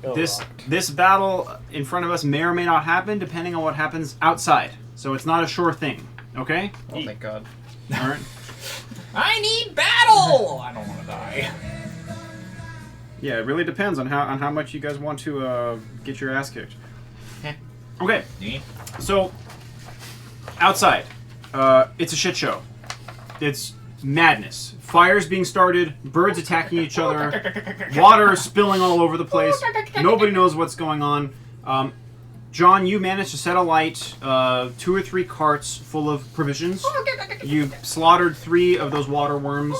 This battle in front of us may or may not happen, depending on what happens outside. So it's not a sure thing. Okay? Oh, thank God. All right. I need battle! I don't want to die. Yeah, it really depends on how much you guys want to get your ass kicked. Okay. Yeah. So outside, it's a shit show. It's madness. Fires being started, birds attacking each other, water spilling all over the place. Nobody knows what's going on. John, you managed to set alight 2 or 3 carts full of provisions. You slaughtered 3 of those water worms.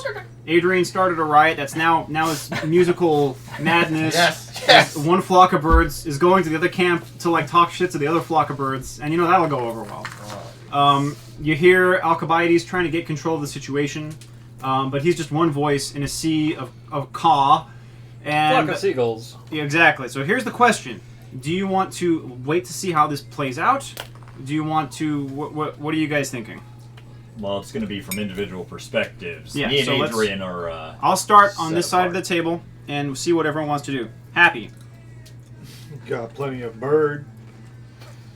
Adrian started a riot that's now is musical madness. Yes. One flock of birds is going to the other camp to like talk shit to the other flock of birds, and you know that'll go over well. You hear Alcibiades trying to get control of the situation, but he's just one voice in a sea of caw. And Flock of seagulls. Yeah, exactly. So here's the question. Do you want to wait to see how this plays out? Do you want to... What are you guys thinking? Well, it's going to be from individual perspectives. Yeah, Me and so Adrian are... I'll start on set this side of apart. the table and see what everyone wants to do. Happy. Got plenty of bird.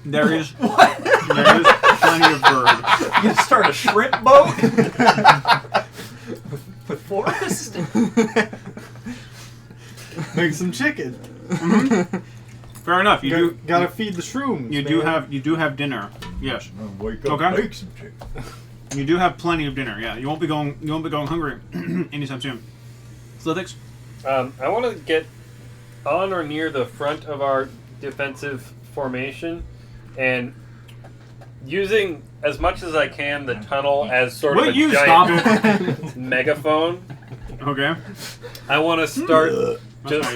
There is... There is plenty of bird. You going to start a shrimp boat? With Forrest? Make some chicken. Fair enough. Gotta feed the shrooms. You do have dinner. Yes. Wake up, Okay. make some chicken. You do have plenty of dinner. Yeah. You won't be going hungry anytime soon. Slithix? I want to get on or near the front of our defensive formation and using as much as I can the tunnel as sort of a giant megaphone. Okay. I want to start That's just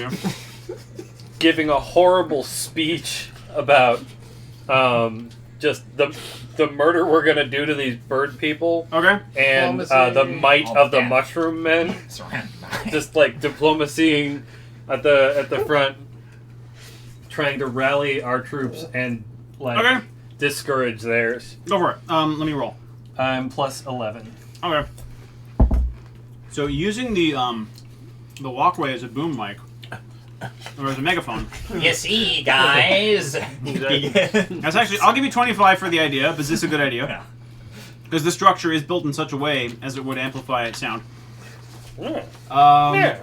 not giving a horrible speech about just the murder we're gonna do to these bird people you. Okay. and the might of the mushroom men. Surrounded by. Just like diplomacying at the front, trying to rally our troops and like Okay. discourage theirs. Go for it. Let me roll. I'm plus 11. Okay. So using the walkway as a boom mic, or as a megaphone. You see, guys. That's actually, I'll give you 25 for the idea, but is this a good idea? Because the structure is built in such a way as it would amplify its sound. Yeah.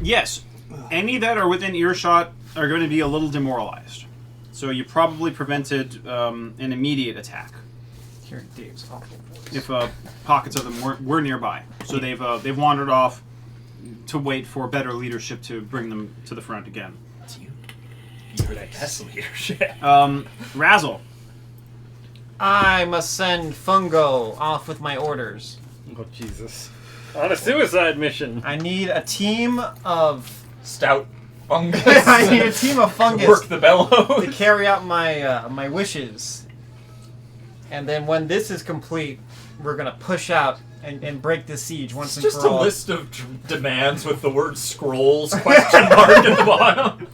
Yes. Any that are within earshot are going to be a little demoralized. So you probably prevented an immediate attack. Here, Dave's awful voice. If pockets of them were nearby. So they've wandered off to wait for better leadership to bring them to the front again. It's you. You're that best leadership. Razzle. I must send Fungo off with my orders. Oh Jesus! On a suicide mission. I need a team of... Stout fungus. I need a team of fungus Work the bellows. to carry out my my wishes. And then when this is complete, we're gonna push out and break the siege once It's and just for a all. list of demands with the word scrolls question mark at the bottom.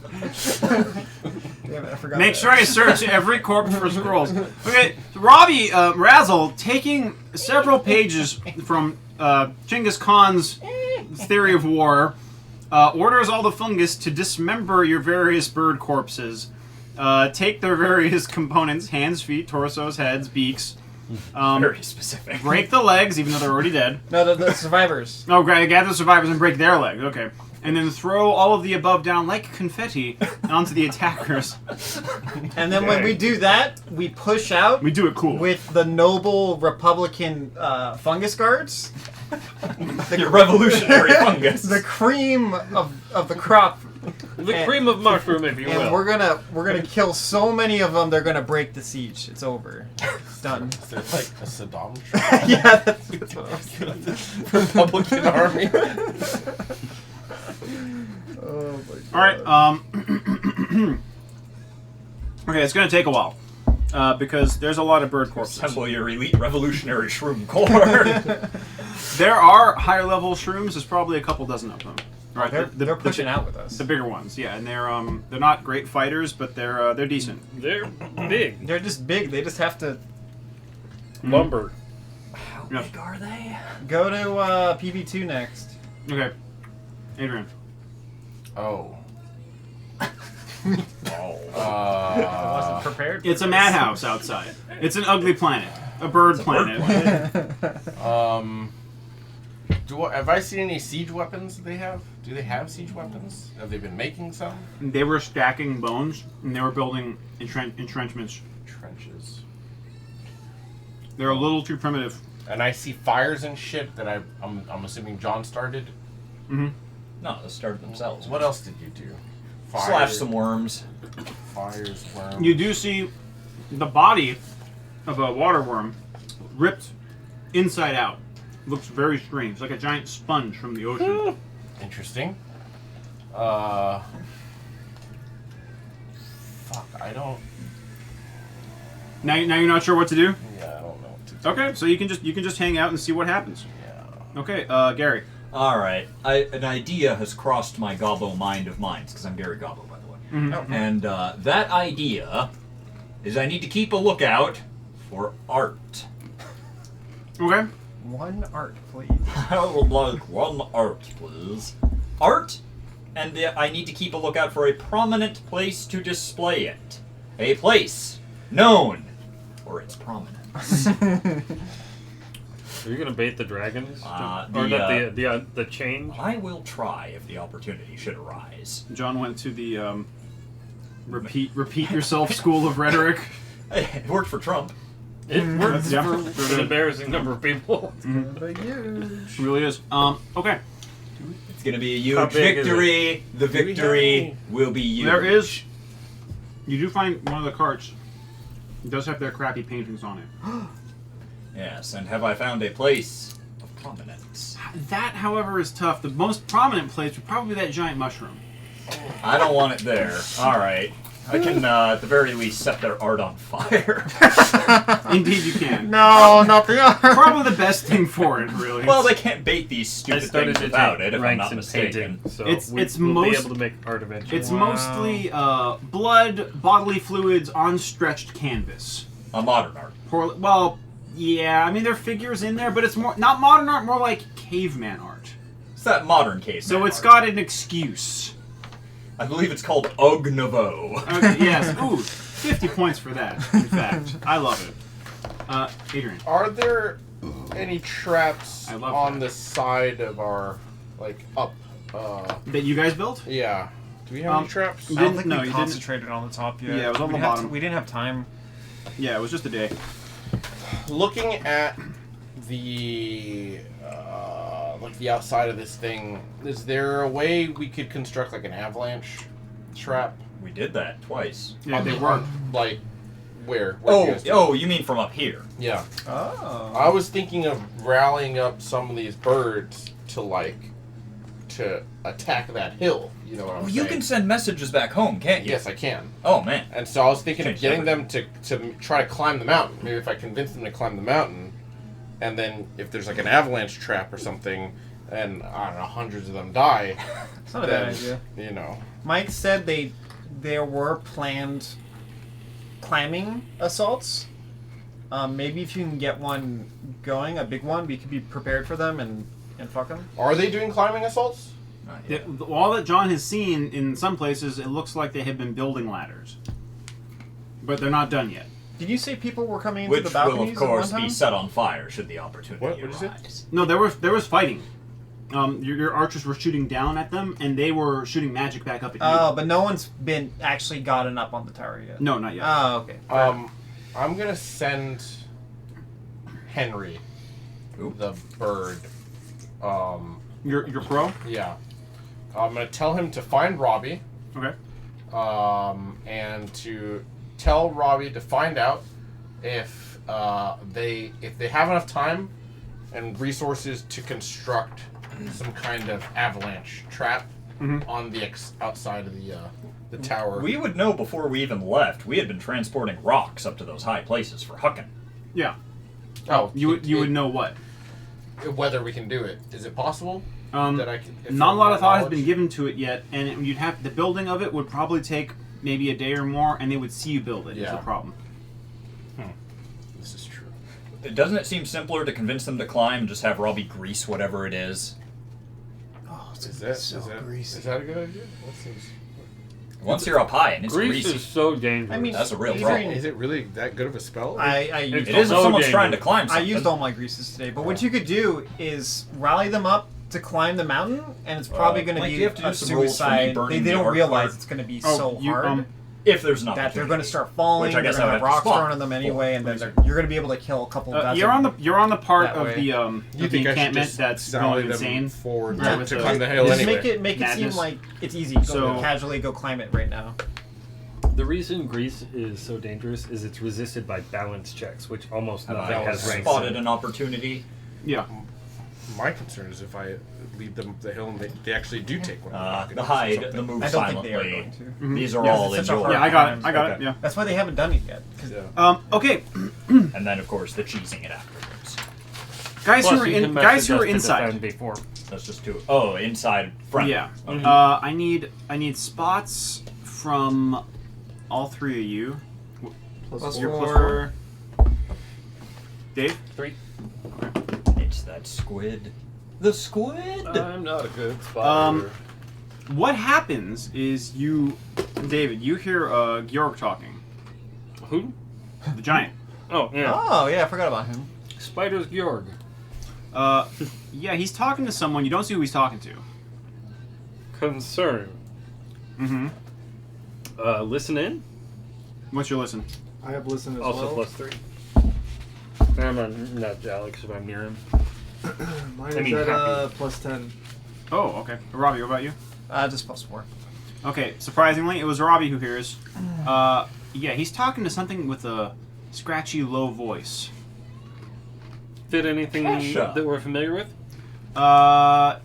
Damn it, I forgot Make that. sure I search every corpse for scrolls. Okay, Robbie, Razzle, taking several pages from Genghis Khan's theory of war, orders all the fungus to dismember your various bird corpses, take their various components, hands, feet, torsos, heads, beaks, Very specific. break the legs, even though they're already dead. No, the survivors. Oh, great, gather the survivors and break their legs, okay. And then throw all of the above down like confetti onto the attackers. And then when we do that, we push out We do it cool. with the noble Republican fungus guards. Your revolutionary fungus. The cream of the crop. The cream of mushroom, if you And will. we're gonna kill so many of them. They're gonna break the siege. It's over. It's done. Is there like a Saddam Trump Yeah, that's what I was thinking. Republican army? Oh my God. All right. Okay, it's going to take a while because there's a lot of bird corpses. Assemble your elite revolutionary shroom corps. There are higher level shrooms. There's probably a couple dozen of them. Right, They're pushing out with us. The bigger ones, yeah, and they're not great fighters, but they're decent. They're big. They're just big. They just have to Lumber. How Yeah. big are they? go to PV2 next. Okay, Adrian. Oh. I wasn't prepared. For It's a this. madhouse outside. It's an ugly planet. A bird planet. Have I seen any siege weapons they have? Do they have siege weapons? Have they been making some? They were stacking bones, and they were building entrenchments. Trenches. They're a little too primitive. And I see fires and shit that I'm assuming John started. Mm-hmm. No, they started themselves. What else did you do? Slash some worms. Fires, worms. You do see the body of a water worm ripped inside out. Looks very strange, like a giant sponge from the ocean. Interesting. Fuck, I don't. Now you're not sure what to do. Yeah, I don't know what to do. Okay, so you can just hang out and see what happens. Yeah. Okay, Gary. All right. An idea has crossed my gobbo mind of minds, because I'm Gary Gobbo, by the way. Mm-hmm. And that idea is I need to keep a lookout for art. Okay. One art, please. I would like one art, please. Art, and I need to keep a lookout for a prominent place to display it. A place known for its prominence. Are you gonna bait the dragons? Or the change? I will try if the opportunity should arise. John went to the repeat yourself school of rhetoric. Hey, it worked for Trump. It works Yeah. for an embarrassing number of people. It really is. Okay. It's gonna be a How huge big is victory. The victory will be huge. There is. You do find one of the carts. It does have their crappy paintings on it. Yes, and have I found a place of prominence? That, however, is tough. The most prominent place would probably be that giant mushroom. I don't want it there. All right. I can, at the very least, set their art on fire. Indeed, you can. No, not the art. Probably the best thing for it, really. Well, they can't bait these I stupid started things to without take it, if I'm ranks not in mistaken. painting, so It's we'll be most- able to make art eventually. It's mostly blood, bodily fluids on stretched canvas. A modern art. Well, yeah, I mean, there are figures in there, but it's more not modern art, more like caveman art. It's that modern case. So it's got an excuse. I believe it's called Ugg Nouveau. Okay, yes. Ooh, 50 points for that, in fact. I love it. Adrian. Are there any traps I love on that. the side of our, up? That you guys built? Yeah. Do we have any traps? you I don't didn't- think no, we you didn't. concentrated on the top yet. Yeah, it was on we the didn't have bottom. we didn't have time. Yeah, it was just a day. Looking at the the outside of this thing, is there a way we could construct like an avalanche trap? We did that twice. Yeah, they worked. Like where? Where do you guys do it? Oh, you mean from up here? Yeah. Oh. I was thinking of rallying up some of these birds to attack that hill. You know what I'm Well, saying? you can send messages back home, can't you? Yes, I can. Oh, man. And so I was thinking of Change getting them to try to climb the mountain. Maybe if I convince them to climb the mountain, and then if there's like an avalanche trap or something, and I don't know, hundreds of them die, It's not a then bad idea. you know. Mike said there were planned climbing assaults. Maybe if you can get one going, a big one, we could be prepared for them and fuck them. Are they doing climbing assaults? Not yet. All that John has seen in some places, it looks like they have been building ladders. But they're not done yet. Did you say people were coming into Which the will, balconies of course, at one be time? set on fire should the opportunity What did you say? arise. No, there was fighting. Your archers were shooting down at them, and they were shooting magic back up at you. Oh, but no one's been actually gotten up on the tower yet. No, not yet. Oh, okay. I'm gonna send Henry, Who? the bird. Your pro? Yeah. I'm gonna tell him to find Robbie. Okay. And to tell Robbie to find out if they have enough time and resources to construct some kind of avalanche trap on the outside of the tower. We would know before we even left. We had been transporting rocks up to those high places for Huckin. Yeah. Oh, You would know what? whether we can do it. Is it possible that I can? if Not a lot of thought has knowledge- been given to it yet, and you'd have the building of it would probably take maybe a day or more, and they would see you build it. Is Yeah. the problem? This is true. Doesn't it seem simpler to convince them to climb and just have Robbie grease whatever it is? Oh, it's Is gonna that be so is that greasy. is that a good idea? That seems. Once you're up high and it's Grease greasy, is so dangerous. I mean, that's a real Adrian, problem. Is it really that good of a spell? I used It is if so someone's dangerous. trying to climb I something. used all my greases today, but what you could do is rally them up to climb the mountain, and it's probably going to Mike, be do you have to do a some rules for me suicide. burning They the don't art realize part? it's going to be Oh, so you, hard If there's not, that they're going to start falling. Which I guess they're I going would to have have to rocks spawn. thrown on them anyway, and then you're going to be able to kill a couple of dozen. You're on the part that of way. the You of the think I should encampment just that's sally going them insane. forward Yeah, with to the- climb the hill Just anyway? make it Madness. seem like it's easy. Go So- casually go climb it right now. The reason grease is so dangerous is it's resisted by balance checks, which almost Have nothing I has ranks. spotted in. an opportunity? Yeah. My concern is if I lead them up the hill and they actually do take one. of the pockets The or hide, something. the move I don't think they are silently. going to. Mhm. These are Yeah, all it's in such a your hard Yeah, I got it. times. I got it. Okay. Yeah. That's why they haven't done it yet. 'cause Yeah. Okay, And then, of course, the cheesing it afterwards. guys Plus, who are you can guys who are message us to inside. defend before. That's just two. Oh, inside front. Yeah. Okay. I need spots from all three of you. Plus You're four. plus 4. Dave? 3. It's that squid. The squid! I'm not a good spotter. What happens is David, you hear Georg talking. Who? The giant. Oh, yeah. Oh yeah, I forgot about him. Spider's Georg. Yeah, he's talking to someone. You don't see who he's talking to. Concern. Mm-hmm. Listen in. What's your listen? I have listened as Also well. plus 3. I'm not Alex if I'm near him. Mine I is mean, at happy. plus 10. Oh, okay. Robbie, what about you? Just plus 4. Okay, surprisingly, it was Robbie who hears. Yeah, he's talking to something with a scratchy, low voice. Fit anything Kesha. that we're familiar with?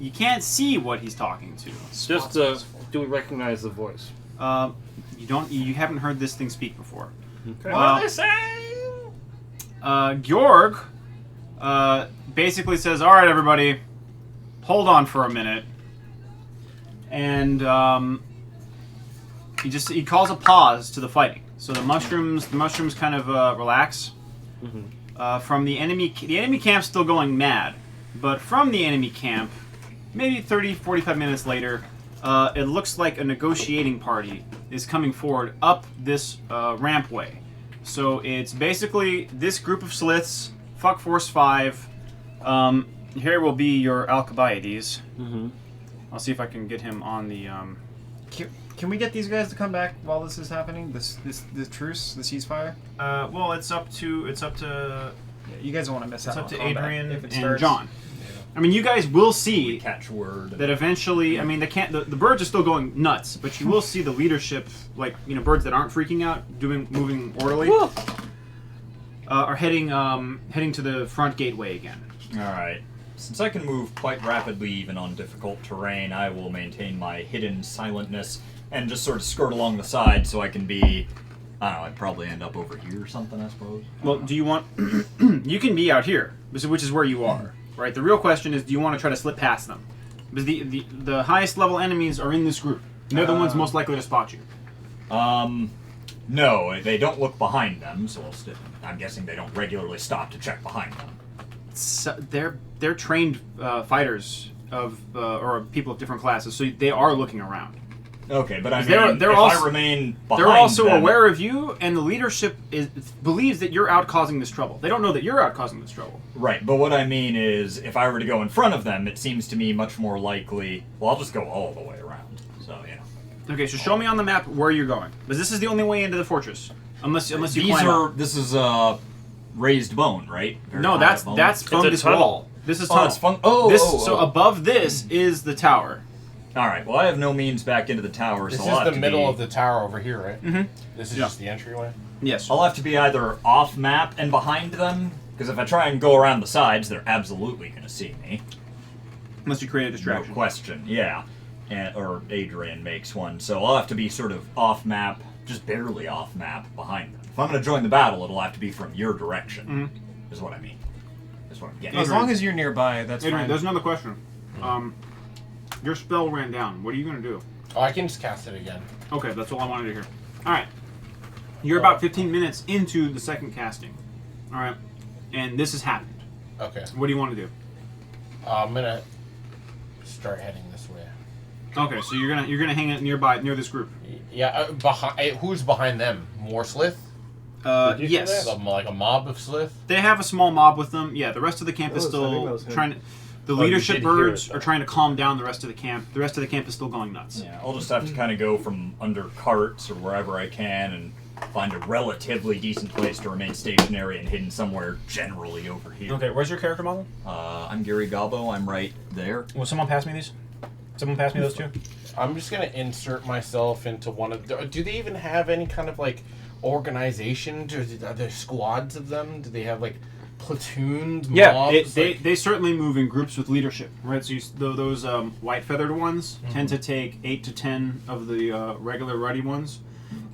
You can't see what he's talking to. Just, do we recognize the voice? You haven't heard this thing speak before. Okay. What are they Georg, basically says, "All right, everybody, hold on for a minute," and he calls a pause to the fighting. So the mushrooms kind of relax. Mm-hmm. From the enemy camp's still going mad, but from the enemy camp, maybe 30-45 minutes later, it looks like a negotiating party is coming forward up this rampway. So it's basically this group of sliths, fuck Force 5. Here will be your Alcibiades. Mm-hmm. I'll see if I can get him on the. Can we get these guys to come back while this is happening? The truce, the ceasefire. Well, it's up to Yeah, you guys don't want to miss it's out. up to on combat Adrian if it and starts. John. I mean, you guys will see Catch word. that eventually. I mean, the birds are still going nuts, but you will see the leadership, like birds that aren't freaking out, moving orderly, are heading to the front gateway again. Alright. Since I can move quite rapidly even on difficult terrain, I will maintain my hidden silentness and just sort of skirt along the side so I can be... I don't know, I'd probably end up over here or something, I suppose. Well, do you want? You can be out here, which is where you are, right? The real question is, do you want to try to slip past them? Because the highest level enemies are in this group. They're the ones most likely to spot you. No, they don't look behind them, so I'm guessing they don't regularly stop to check behind them. So they're trained fighters or people of different classes, so they are looking around. Okay, but I mean, They're if also- I remain behind They're also them, aware of you, and the leadership believes that you're out causing this trouble. They don't know that you're out causing this trouble. Right, but what I mean is, if I were to go in front of them, it seems to me much more likely... Well, I'll just go all the way around, so, you know. Okay, so show me on the map where you're going, because this is the only way into the fortress, unless you These climb are... up. This is, raised bone, right? Very No, high that's bone. fungus tunnel. wall. This is Oh, tunnel. it's so So above this is the tower. Alright, well, I have no means back into the tower, This so is I'll have the to middle be... of the tower over here, right? Mm-hmm. This is Yeah. just the entryway. Yes. I'll have to be either off-map and behind them, because if I try and go around the sides, they're absolutely going to see me. Unless you create a No distraction. question, yeah. Or Adrian makes one, so I'll have to be sort of off-map, just barely off-map, behind them. If I'm going to join the battle, it'll have to be from your direction, is what I mean. That's what I'm getting As at. long as you're nearby, that's Adrian, fine. there's another question. Your spell ran down. What are you going to do? Oh, I can just cast it again. Okay, that's all I wanted to hear. All right. You're about 15 minutes into the second casting. All right. And this has happened. Okay. What do you want to do? I'm gonna start heading this way. Okay, so you're gonna hang out near this group. Yeah, who's behind them? More Slith? Did you say Yes. that? Like a mob of Slith? They have a small mob with them. Yeah, the rest of the camp is I think that still was him. trying to. The you leadership did hear birds it, are though. trying to calm down the rest of the camp. The rest of the camp is still going nuts. Yeah, I'll just have to kind of go from under carts or wherever I can and find a relatively decent place to remain stationary and hidden somewhere generally over here. Okay, where's your character model? I'm Gary Gobbo. I'm right there. Will someone pass me these? Someone pass me those two? I'm just gonna insert myself into one of. Do they even have any kind of like organization? Are there squads of them? Do they have like platoons? Yeah, mobs? they certainly move in groups with leadership, right? So those white feathered ones tend to take 8 to 10 of the regular ruddy ones,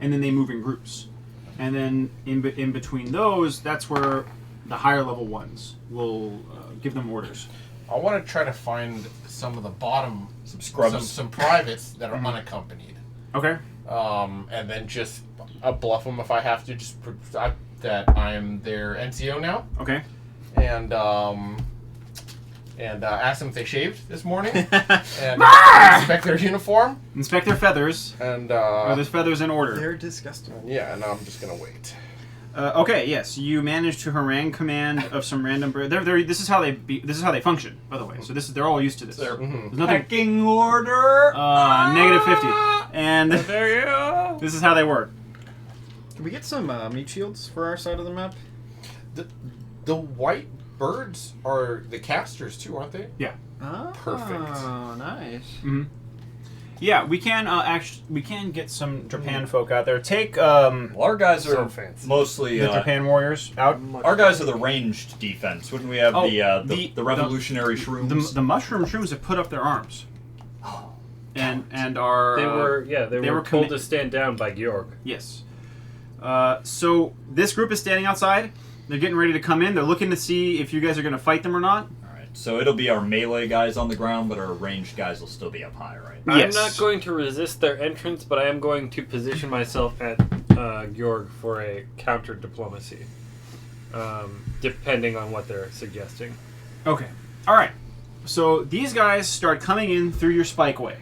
and then they move in groups. And then in between those, that's where the higher level ones will give them orders. I want to try to find some of the bottom, Some scrubs. some privates that are unaccompanied, Okay. and then just bluff them if I have to. Just that I'm their NCO now, Okay. and ask them if they shaved this morning, and inspect their uniform, Inspect their feathers. and Are those feathers in order? They're disgusting. yeah, and I'm just gonna wait. Okay, yes, you managed to harangue command of some random bird. This is how they function, by the way. So they're all used to this. There. Mhm. There's nothing. Pecking order. Negative 50, and There you go. this is how they work. Can we get some meat shields for our side of the map? The white birds are the casters too, aren't they? Oh, Perfect. nice. Yeah, we can get some Drapan folk out there. Take Well, our guys So are fancy. mostly. the Drapan warriors out. Our guys are the ranged defense. Wouldn't we have Oh, the revolutionary shrooms? The mushroom shrooms have put up their arms, and are They were were told commi- to stand down by Georg. yes. So this group is standing outside. They're getting ready to come in. They're looking to see if you guys are going to fight them or not. All right, so it'll be our melee guys on the ground, but our ranged guys will still be up high, right? Yes. I'm not going to resist their entrance, but I am going to position myself at Georg for a counter diplomacy, depending on what they're suggesting. Okay. All right. So these guys start coming in through your spikeway.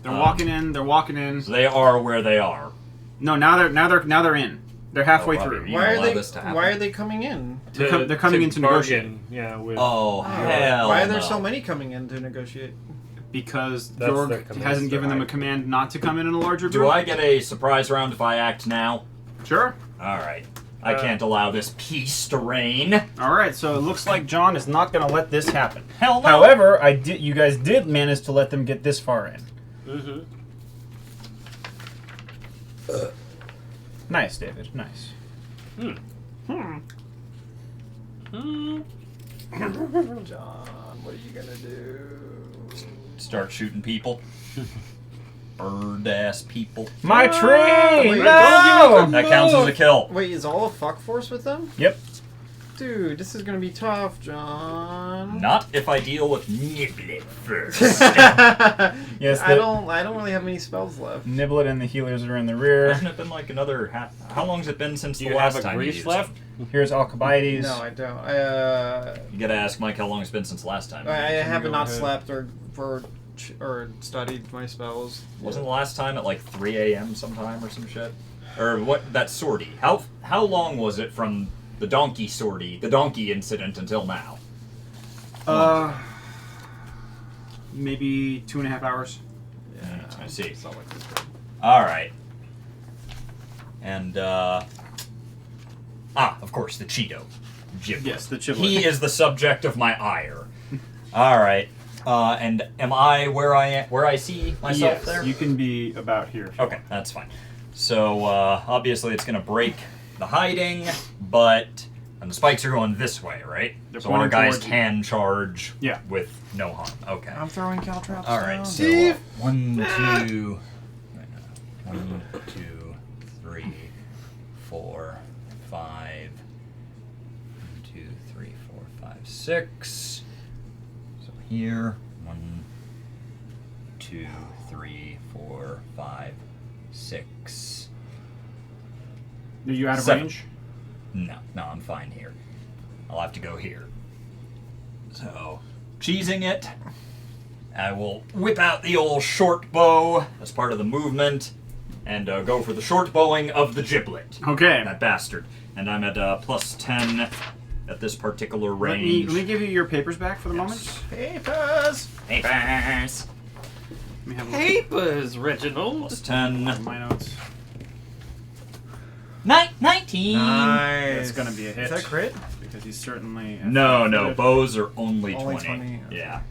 They're walking in. They're walking in. So they are where they are. No, now they're in. They're halfway Oh, through. Robbie, You Why are allow they? this to happen? Why are they coming in? They're coming in to negotiate. bargain, yeah, with Oh, hell Why are there no. so many coming in to negotiate? Because That's Georg their command, hasn't given them a right. command not to come in a larger Do group. I get a surprise round if I act now? Sure. All right. I can't allow this peace to reign. All right. So it looks like John is not going to let this happen. Hell no. However, you guys did manage to let them get this far in. Mm-hmm. Nice, David. Nice. John, what are you gonna do? Start shooting people. Bird ass people. My tree! Wait, No! That counts as a kill. Wait, is all of Fuck Force with them? Yep. Dude, this is gonna be tough, John. Not if I deal with Niblet first. Yes. I don't really have any spells left. Niblet and the healers are in the rear. Hasn't it been like another How long's it been since Do the you last have a time you grease used left? Here's Alcibiades. No, I don't. You gotta ask Mike how long it's been since last time. I haven't go not ahead. slept or studied my spells. Wasn't the last time at like 3 a.m. sometime or some shit? Or what? That sortie. How long was it from the donkey sortie, the donkey incident until now? Maybe 2.5 hours. Yeah, I see. It's not like this good. All right. And of course, the Cheeto. Giblet. Yes, the Chiblet. He is the subject of my ire. All right. And am I where I see myself Yes, there? you can be about here. if you Okay, that's fine. So obviously it's gonna break the hiding, and the spikes are going this way, right? They're So our pointing guys towards you. can charge Yeah. with no harm. Okay. I'm throwing caltrops. All right. down. So 1, 2, 1, 2, 3, 4, 5. 1, 2, 3, 4, 5, 6. So here, 1, 2, 3, 4, 5, 6. Are you out of 7. range? No, I'm fine here. I'll have to go here. So, cheesing it. I will whip out the old short bow as part of the movement and go for the short bowing of the giblet. Okay. That bastard. And I'm at plus 10 at this particular range. Let me give you your papers back for the moment. Papers. Papers. Let me have a look Papers, Reginald. Plus 10. at my notes. 19. Nice. It's gonna be a hit. Is that crit? Because he's certainly. No. Bows are only 20. Only 20, okay. Yeah.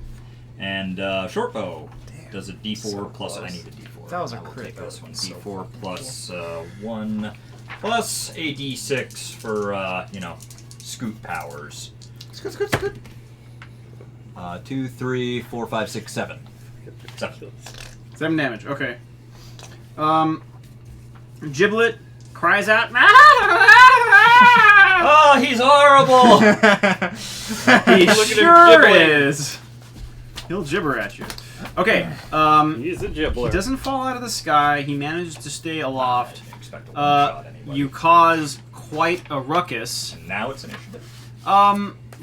And short bow does a d4 so plus. close. I need a d4. That was a I will crit, take though. this one. So D4 plus 1 plus a d6 for, scoot powers. It's good. 2, 3, 4, 5, 6, 7. 7. 7 damage. Okay. Giblet cries out. Oh, he's horrible! He Look at him sure gibbling. is. He'll gibber at you. Okay. He's a He gibbler. doesn't fall out of the sky. He manages to stay aloft. I didn't expect a one-shot anyway. You cause quite a ruckus. And now it's initiative.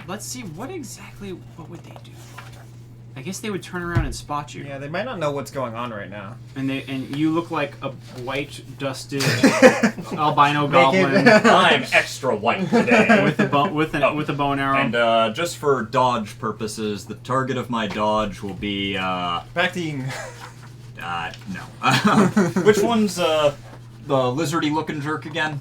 Let's see. What would they do? I guess they would turn around and spot you. Yeah, they might not know what's going on right now. And you look like a white, dusted albino goblin I'm extra white today. with a with a bow and arrow. And just for dodge purposes, the target of my dodge will be Backing. no. Which one's the lizardy looking jerk again?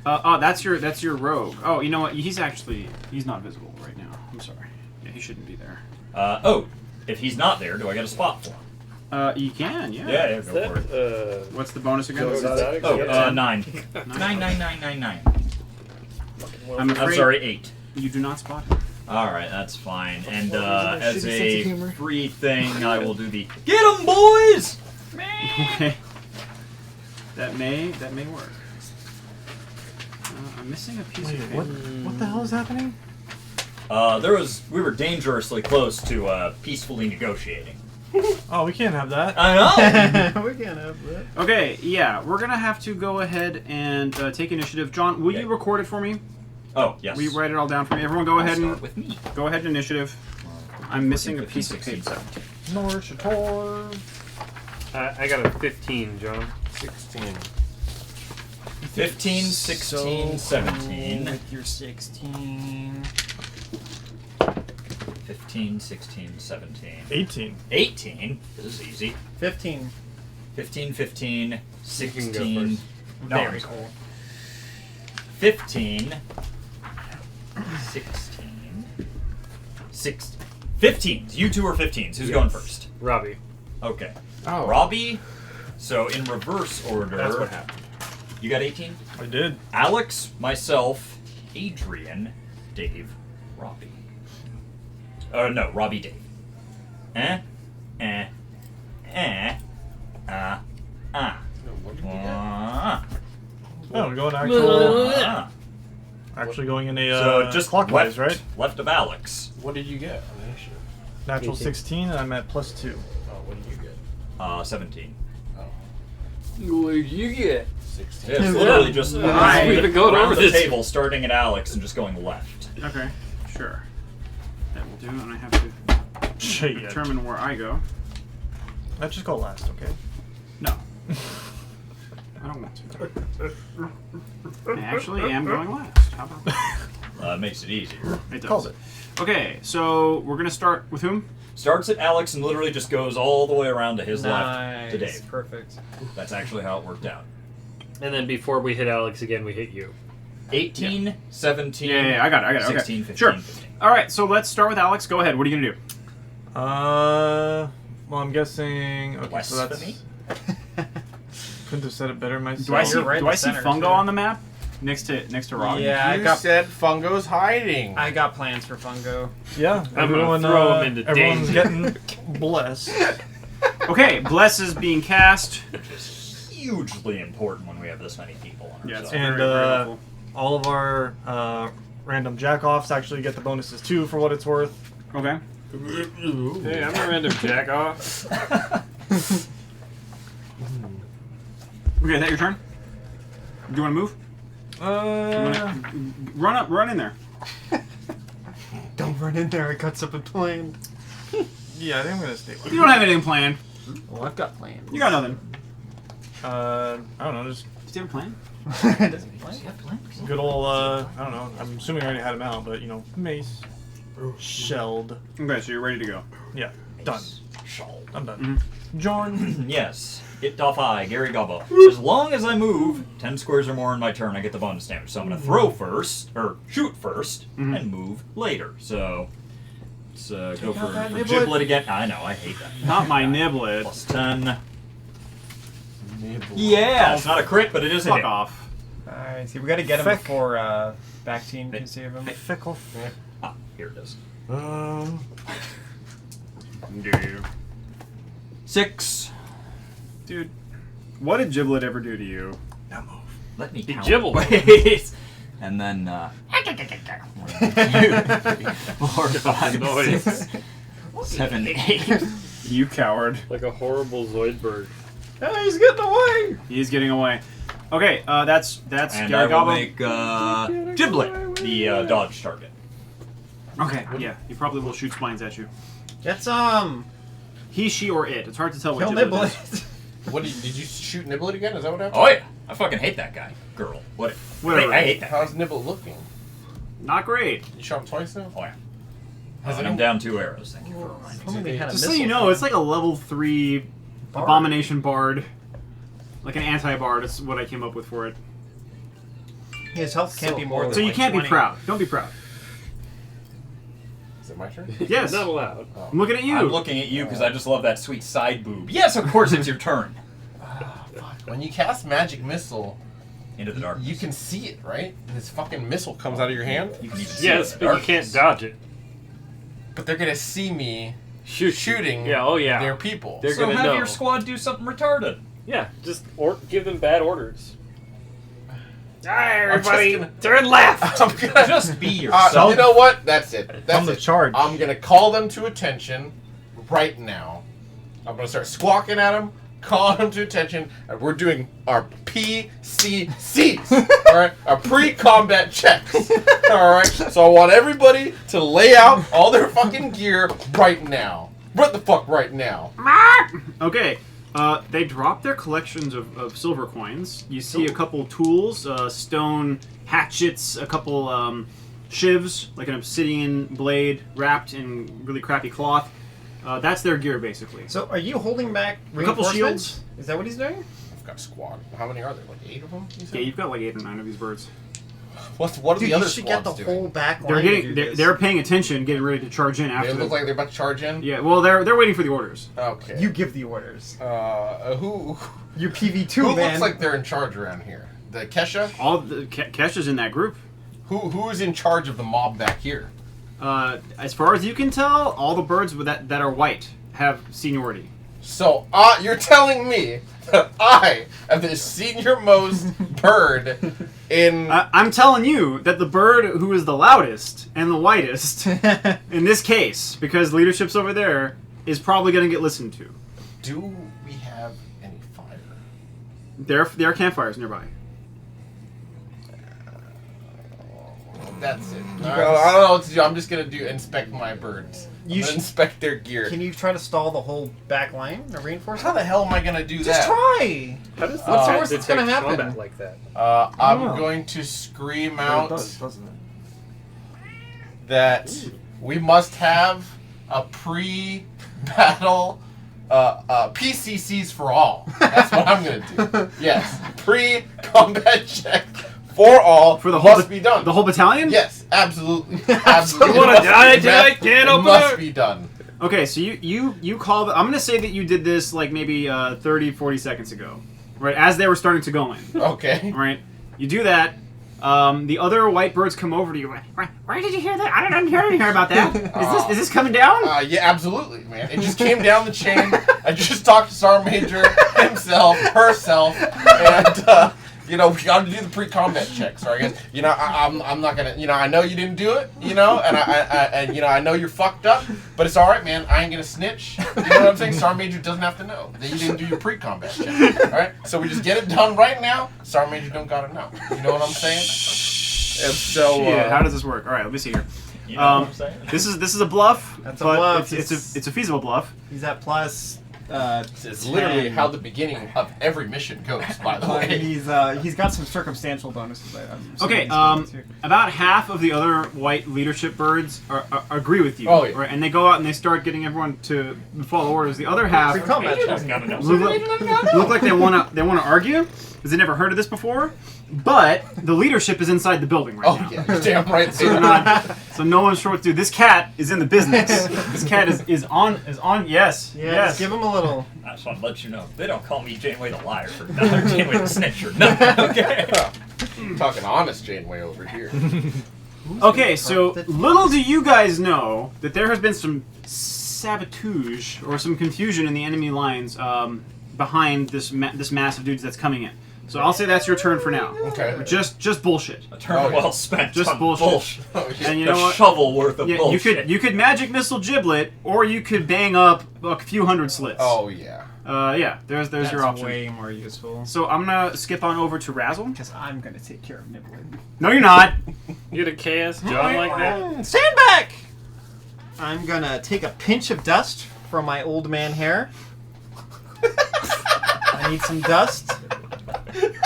That's your rogue. Oh, you know what? He's not visible right now. I'm sorry. Yeah, he shouldn't be there. If he's not there, do I get a spot for him? You can, yeah. Yeah, Is go for it. that, What's the bonus again? Is that Oh, yeah. 9. Nine. 9. I'm I'm afraid sorry, 8. you do not spot him. Alright, that's fine. And Well, as shitty sense of a humor. free thing, I will do the Get 'em, boys! Okay. That may work. I'm missing a piece Wait, of what? paper. What the hell is happening? We were dangerously close to peacefully negotiating. Oh, we can't have that. I know! We can't have that. Okay, yeah, we're gonna have to go ahead and take initiative. John, will Okay. you record it for me? Oh, yes. Will you write it all down for me? Everyone, go I'll ahead start and with me. go ahead and initiative. I'm missing a 15, piece of 16, paper. 17. North I got a 15, John. 16. 15, 16, 17. With your 16. 15, 16, 17. 18. 18. This is easy. 15. 15, 15, You can 16. go first. No, Very I'm sorry. cool. 15. 16. 16. 15s. You two are 15s. Who's going first? Robbie. Okay. Oh. Robbie. So in reverse order. That's what happened. You got 18? I did. Alex, myself, Adrian, Dave, Robbie. No, Robbie, Dave. No, what did you get? Oh, we're going actually going in a So just clockwise, left, right? left of Alex. What did you get on the initiative? Natural 18. 16, and I'm at +2. Oh, what did you get? 17. Oh, What did you get? 16. Yeah, it's literally just Right. We've been going around over the this. table, starting at Alex and just going left. Okay, sure. That will do, and I have to Shit. determine where I go. Let's just go last, okay? No. I don't want to. I actually am going last. How about that? Makes it easier. It does. Calls it. Okay, so we're gonna start with whom? Starts at Alex and literally just goes all the way around to his left Nice. to Dave. Perfect. That's actually how it worked out. And then before we hit Alex again, we hit you. 18, 17, Yeah, I got it. 16, Okay. 15, Sure. 15. All right, so let's start with Alex. Go ahead. What are you gonna do? Well, I'm guessing. Okay, so that's. Blasphemy? Couldn't have said it better myself. Do I see? You're right in do the I see center, Fungo too. on the map next to Robbie? Yeah, You said Fungo's hiding. I got plans for Fungo. Yeah, I'm gonna everyone, throw him into everyone's danger. getting blessed. Okay, Bless is being cast. Which is hugely important when we have this many people on our Yeah, it's side. And, very, very uh, helpful. All of our random jack-offs actually get the bonuses too, for what it's worth. Okay. Hey, I'm a random jack off. Okay, is that your turn? Do you want to move? Run up, run in there. Don't run in there. I got something planned. Yeah, I think I'm gonna stay. You don't have anything planned. Well, I've got plans. You got nothing. I don't know, just Do you have a plan? good old. I don't know. I'm assuming I already had him out, but mace, shelled. Okay, so you're ready to go. Yeah, done. I'm done. Mm-hmm. John. Yes. It doth I, Gary Gobbo. As long as I move 10 squares or more in my turn, I get the bonus damage. So I'm going to throw first, or shoot first, and move later. So let's go for Giblet again. I know, I hate that. Not my niblet. Plus 10. Yeah, it's not a crit, but it is a Fuck hit. off. Alright, see, we gotta get him Feck. before back team can save him. Fickle. Ah, here it is. Dude. 6. Dude, what did Giblet ever do to you? Now move. Let me count. Gibble. Wait. And then 4, 5, noise. 6, 7, 8. You coward. Like a horrible Zoidberg. Oh, he's getting away! He's getting away. Okay, that's And Gary I will Gobbo. make Giblet the dodge target. Okay, yeah, he probably will shoot spines at you. That's He, she, or it. It's hard to tell what kill Giblet Niblet. is. What did you shoot Niblet again? Is that what happened? Oh yeah, I fucking hate that guy. Girl. What? Whatever. I hate that. How's Niblet looking? Not great. You shot him twice now? Oh yeah. Has And it I'm down 2 arrows. Thank you for reminding If only me. they had a Just so missile you know, thing. it's like a level 3 Bard. abomination bard. Like an anti-bard is what I came up with for it. His health can't be more than So you like can't 20. be proud. Don't be proud. Is it my turn? Yes. Not allowed. I'm looking at you. I'm looking at you because I just love that sweet side boob. Yes, of course it's your turn. When you cast Magic Missile, Into the darkness. you can see it, right? And this fucking missile comes out of your hand. You can even see Yes, it in but the you can't darkness. dodge it. But they're gonna see me Shoot. shooting Yeah, oh yeah. their people. They're So gonna have know. your squad do something retarded. Yeah, just give them bad orders. Alright, I'm just everybody, gonna- turn left! I'm gonna Just be yourself. you know what? That's it. That's From the it. charge. I'm gonna call them to attention right now. I'm gonna start squawking at them, calling them to attention, and we're doing our PCCs. All right, our pre-combat checks. All right. So I want everybody to lay out all their fucking gear right now. What the fuck right now? Okay. They drop their collections of silver coins. You see a couple tools, stone hatchets, a couple shivs, like an obsidian blade wrapped in really crappy cloth. That's their gear, basically. So are you holding back A couple reinforcements? shields. Is that what he's doing? I've got a squad. How many are there? Like 8 of them? You said? Yeah, you've got like 8 or 9 of these birds. What are Dude, the other you should get the squads whole doing? back line They're to getting, do they're, this. they're paying attention, getting ready to charge in They after. look like they're about to charge in. Yeah, well, they're waiting for the orders. Okay. You give the orders. Who You're PV2, who man. looks like they're in charge around here? The Kesha? All the Kesha's in that group. Who's in charge of the mob back here? As far as you can tell, all the birds that are white have seniority. So, you're telling me that I am the senior-most bird in... I'm telling you that the bird who is the loudest and the whitest, in this case, because leadership's over there, is probably going to get listened to. Do we have any fire? There are campfires nearby. That's it. I don't know what to do. I'm just going to inspect my birds. You I'm gonna should- inspect their gear. Can you try to stall the whole back line of How reinforcement? the hell am I going to do Just that? try! How does What's the that worst that's gonna detect happen? combat like that? I'm know. going to scream It out does, doesn't it? that we must have a pre-battle PCCs for all. That's what I'm going to do. Yes, pre-combat check for all For the whole must be done. The whole battalion? Yes, absolutely. Absolutely. You wanna Must die be tonight? met. Can't It open must it. be done. Okay, so you call the... I'm going to say that you did this like maybe 30, 40 seconds ago. Right, as they were starting to go in. Okay. Right? You do that. The other white birds come over to you. Where did you hear that? I didn't hear about that. Is this coming down? Yeah, absolutely, man. It just came down the chain. I just talked to Sergeant Major himself, herself, and we got to do the pre-combat checks. So I guess I'm not gonna. I know you didn't do it. And I know you're fucked up, but it's all right, man. I ain't gonna snitch. You know what I'm saying? Sergeant Major doesn't have to know that you didn't do your pre-combat check. All right, so we just get it done right now. Sergeant Major don't gotta know. You know what I'm saying? And so Shit, how does this work? All right, let me see here. You know what I'm saying? This is a bluff. That's a but bluff. It's a feasible bluff. He's at plus. It's literally 10. how the beginning of every mission goes, by the But way. he's got some circumstantial bonuses. I'm assuming Okay, he's going to. about half of the other white leadership birds agree with you. Oh, yeah. Right? And they go out and they start getting everyone to follow orders. The other half Free combat check. look like they wanna argue because they never heard of this before. But the leadership is inside the building right Oh, now. yeah, you're damn right. So, they're not, so no one's sure what to do. This cat is in the business. This cat is on. Yes. Yeah, yes. just give him a little. I just want to let you know, they don't call me Janeway the liar for nothing, or Janeway the snitch or nothing, okay? Talking honest Janeway over here. Okay, so little do you guys know that there has been some sabotage or some confusion in the enemy lines behind this mass of dudes that's coming in. So I'll say that's your turn for now. Okay. Just bullshit. A turn Oh, yeah. well spent Just on bullshit. Oh, yeah. And you a know what? shovel worth of Yeah, bullshit. you could magic missile giblet, or you could bang up a few hundred slits. Oh, yeah. Yeah. There's That's your option. way more useful. So I'm gonna skip on over to Razzle. Because I'm gonna take care of Nibbling. No, you're not. You get a chaos John like that? Stand back! I'm gonna take a pinch of dust from my old man hair. I need some dust.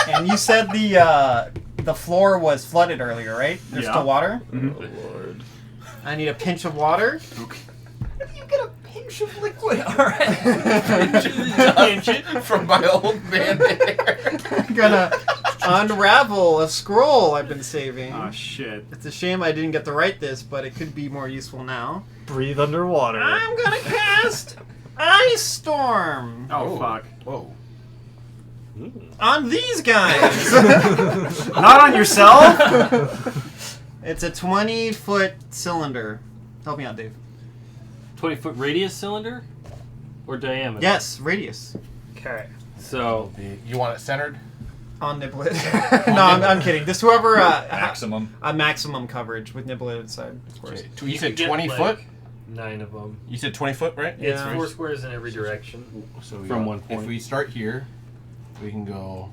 And you said the floor was flooded earlier, right? There's Yeah. still water? Mhm. Lord. I need a pinch of water. You get a pinch of liquid, alright. From my old man there. I'm gonna unravel a scroll I've been saving. Oh shit. It's a shame I didn't get to write this, but it could be more useful now. Breathe underwater. I'm gonna cast Ice Storm Oh fuck. Whoa. on these guys. Not on yourself. It's a 20-foot cylinder. Help me out, Dave. 20-foot radius cylinder? Or diameter? Yes, radius. Okay. So, You want it centered? On Niblet. No, I'm kidding. Just whoever... Maximum. A maximum coverage with Niblet inside, of course. Okay. You could said get, 20 like, foot? 9 of them. You said 20 foot, right? It's Yeah. 4 squares in every direction. So we From got- one point. If we start here, we can go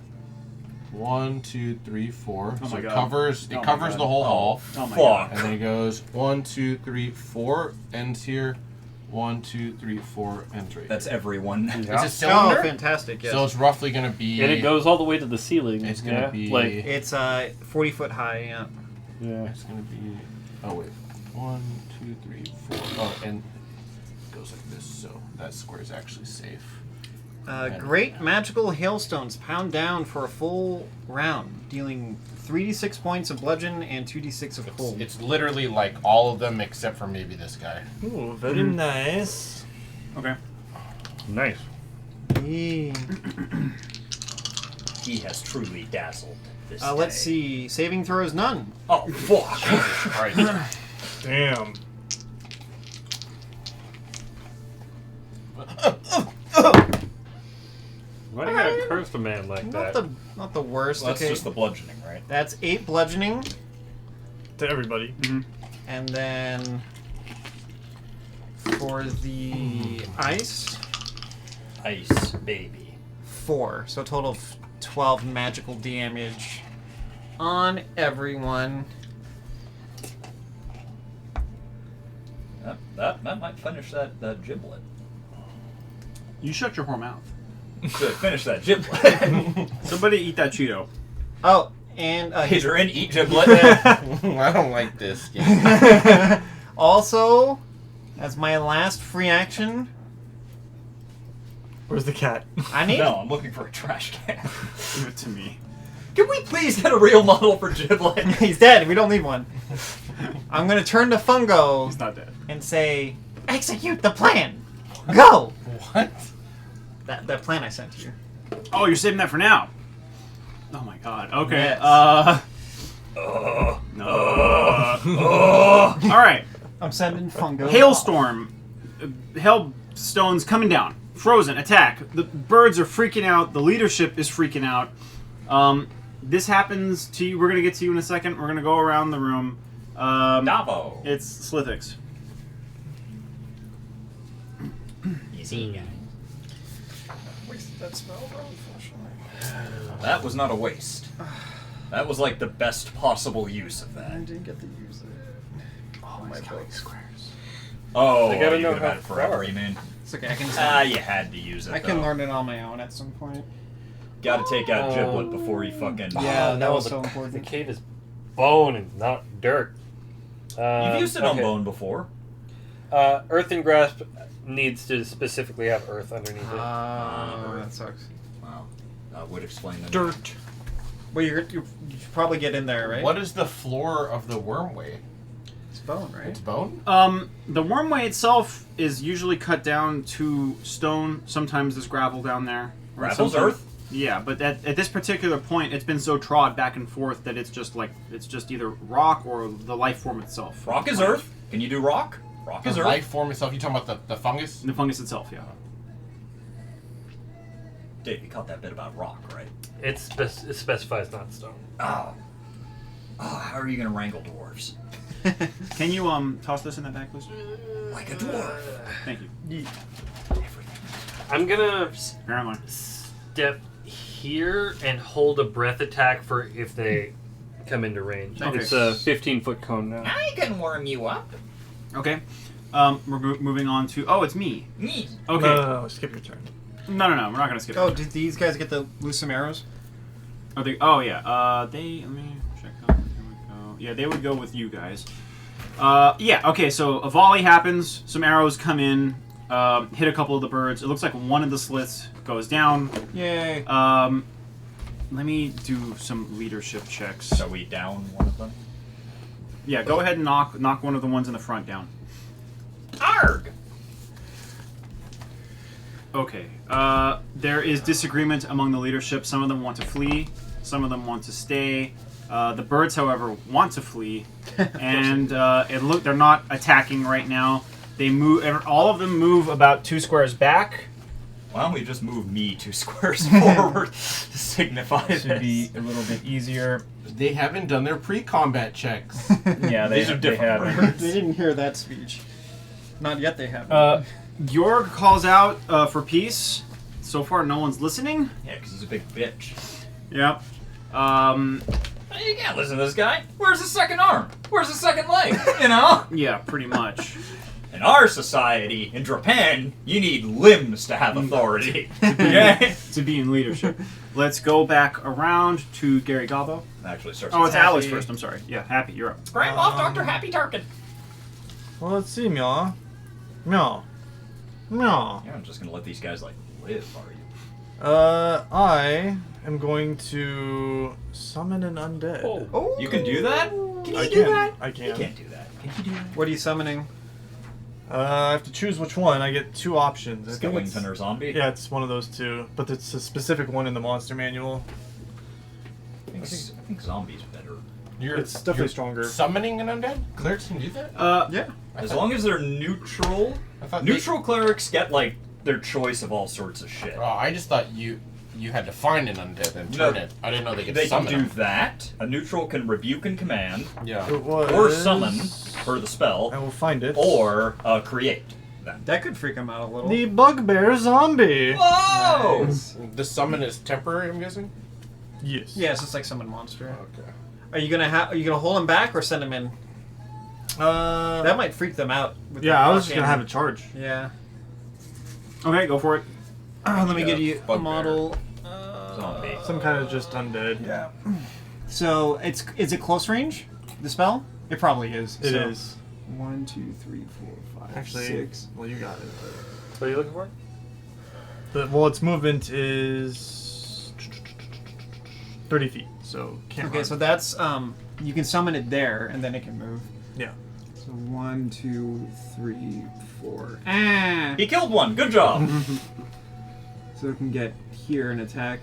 1, 2, 3, 4. Oh so my it God. covers Oh my covers God. the whole hall. Oh my Fuck. god. And then it goes 1, 2, 3, 4, ends here. 1, 2, 3, 4, ends right. That's everyone. It's a Oh, cylinder. fantastic, yes. So it's roughly gonna be. And it goes all the way to the ceiling. It's gonna yeah? be. Like, It's 40 foot high, yeah. yeah. It's gonna be. Oh wait. 1, 2, 3, 4. Oh, and it goes like this. So that square is actually safe. Great magical hailstones pound down for a full round, dealing 3d6 points of bludgeon and 2d6 of cold. It's literally like all of them except for maybe this guy. Ooh, very nice. Okay. Nice. Eee. He has truly dazzled this Let's day. see. Saving throws none. Oh, fuck. Christ. Damn. Why do you gotta curse a man like Not that? the worst. That's Okay. just the bludgeoning, right? That's 8 bludgeoning, To everybody. and then for the ice, Ice, baby. 4. So a total of 12 magical damage on everyone. That might finish that giblet. You shut your whore mouth. Good, finish that giblet. Somebody eat that Cheeto. Oh, and Adrian, eat giblet. I don't like this game. also, as my last free action, Where's the cat? I need. No, I'm looking for a trash can. Give it to me. Can we please get a real model for giblet? He's dead. We don't need one. I'm gonna turn to Fungo He's not dead. and say, "Execute the plan. Go." What? That plan I sent to you. Oh, you're saving that for now. Oh my god. Okay. Yes. No. All right. I'm sending Fungo. Hailstorm. Hailstones coming down. Frozen. Attack. The birds are freaking out. The leadership is freaking out. This happens to you. We're gonna get to you in a second. We're gonna go around the room. Davo. It's Slithix. Easy guy. That spell, unfortunately. That was not a waste. That was like the best possible use of I that. didn't get to use it. Oh my book. Oh, They gotta you know could have had how it forever, far. you mean? It's okay. I can just. You had to use it. I can though. learn it on my own at some point. Gotta take out Giblet before you fucking. Yeah, that no, was the- so The important. cave is bone and not dirt. You've used it on okay. bone before. Earthen grasp needs to specifically have earth underneath it. That sucks. Wow, that would explain the Dirt. Well, you should probably get in there, right? What is the floor of the wormway? It's bone, right? It's bone? The wormway itself is usually cut down to stone. Sometimes there's gravel down there. Or Gravel's sometimes- earth? Yeah, but at this particular point, it's been so trod back and forth that it's just either rock or the life form itself. Rock is earth. Can you do rock? Rock is The earth. life form itself. You talking about the fungus? The fungus itself, yeah. Dave, you caught that bit about rock, right? It specifies not stone. Oh. Oh, how are you gonna wrangle dwarves? Can you toss this in that bag, please? Like a dwarf. Thank you. I'm gonna Apparently. step here and hold a breath attack for if they come into range. Okay. It's a 15-foot cone now. I can warm you up. Okay. We're moving on to. Oh, it's me. Me. Okay. No, skip your turn. No. We're not gonna skip. Oh, it. did these guys get the loose some arrows? Oh, yeah. They. Let me check out. Here we go. Yeah, they would go with you guys. Yeah. Okay. So a volley happens. Some arrows come in. Hit a couple of the birds. It looks like one of the slits goes down. Yay! Let me do some leadership checks. So we down one of them? Yeah, go ahead and knock one of the ones in the front down. Arg! Okay. There is disagreement among the leadership. Some of them want to flee. Some of them want to stay. The birds, however, want to flee, and they're not attacking right now. They move. All of them move about 2 squares back. Why don't we just move me 2 squares forward to signify This would this? be a little bit easier. They haven't done their pre-combat checks. Yeah, These are different birds. They didn't hear that speech. Not yet. They haven't. Georg calls out for peace. So far, no one's listening. Yeah, because he's a big bitch. Yep. You can't listen to this guy. Where's his second arm? Where's his second leg? You know? Yeah, pretty much. In our society, in Drapan, you need limbs to have authority. Okay? To be in leadership. Let's go back around to Gary Gabo. Actually, starts Oh, with it's Happy. Alice first. I'm sorry. Yeah, Happy, you're up. Scram off Dr. Happy Tarkin. Well, let's see, Meow. Meow. Meow. You're not just gonna let these guys, like, live, are you? I am going to summon an undead. Oh, You can do that? Can you I do can. that? I You can. can't do that. Can you do that? what are you summoning? I have to choose which one. I get 2 options. I think it's- Skellington or zombie? Yeah, it's one of those 2, but it's a specific one in the monster manual. I think zombie's better. It's definitely stronger. Summoning an undead? Clerics can do that? Yeah. As long as they're neutral. I thought Neutral clerics get, like, their choice of all sorts of shit. Oh, I just thought you had to find an undead and No. turn it. I didn't know they could They can summon do them. that. A neutral can rebuke and command, Yeah. It was... or summon for the I spell, will find it. or create them. That could freak them out a little. The bugbear zombie. Whoa! The summon is temporary, I'm guessing? Yes. Yeah, it's just like summon monster. Okay. Are you gonna hold them back or send them in? That might freak them out. With Yeah, the I was just rock gonna have cannon. it charge. Yeah. Okay, go for it. Let me Yeah, give you a bugbear. model. Zombie. Some kind of just undead. Yeah. So is it close range? The spell? It probably is. It so. is. 1, 2, 3, 4, 5, Actually, 6. well, you got it. What are you looking for? Well, its movement is 30 feet, so can't Okay, run. so that's you can summon it there, and then it can move. Yeah. So 1, 2, 3, 4. Ah! He killed one. Good job. So it can get here and attack.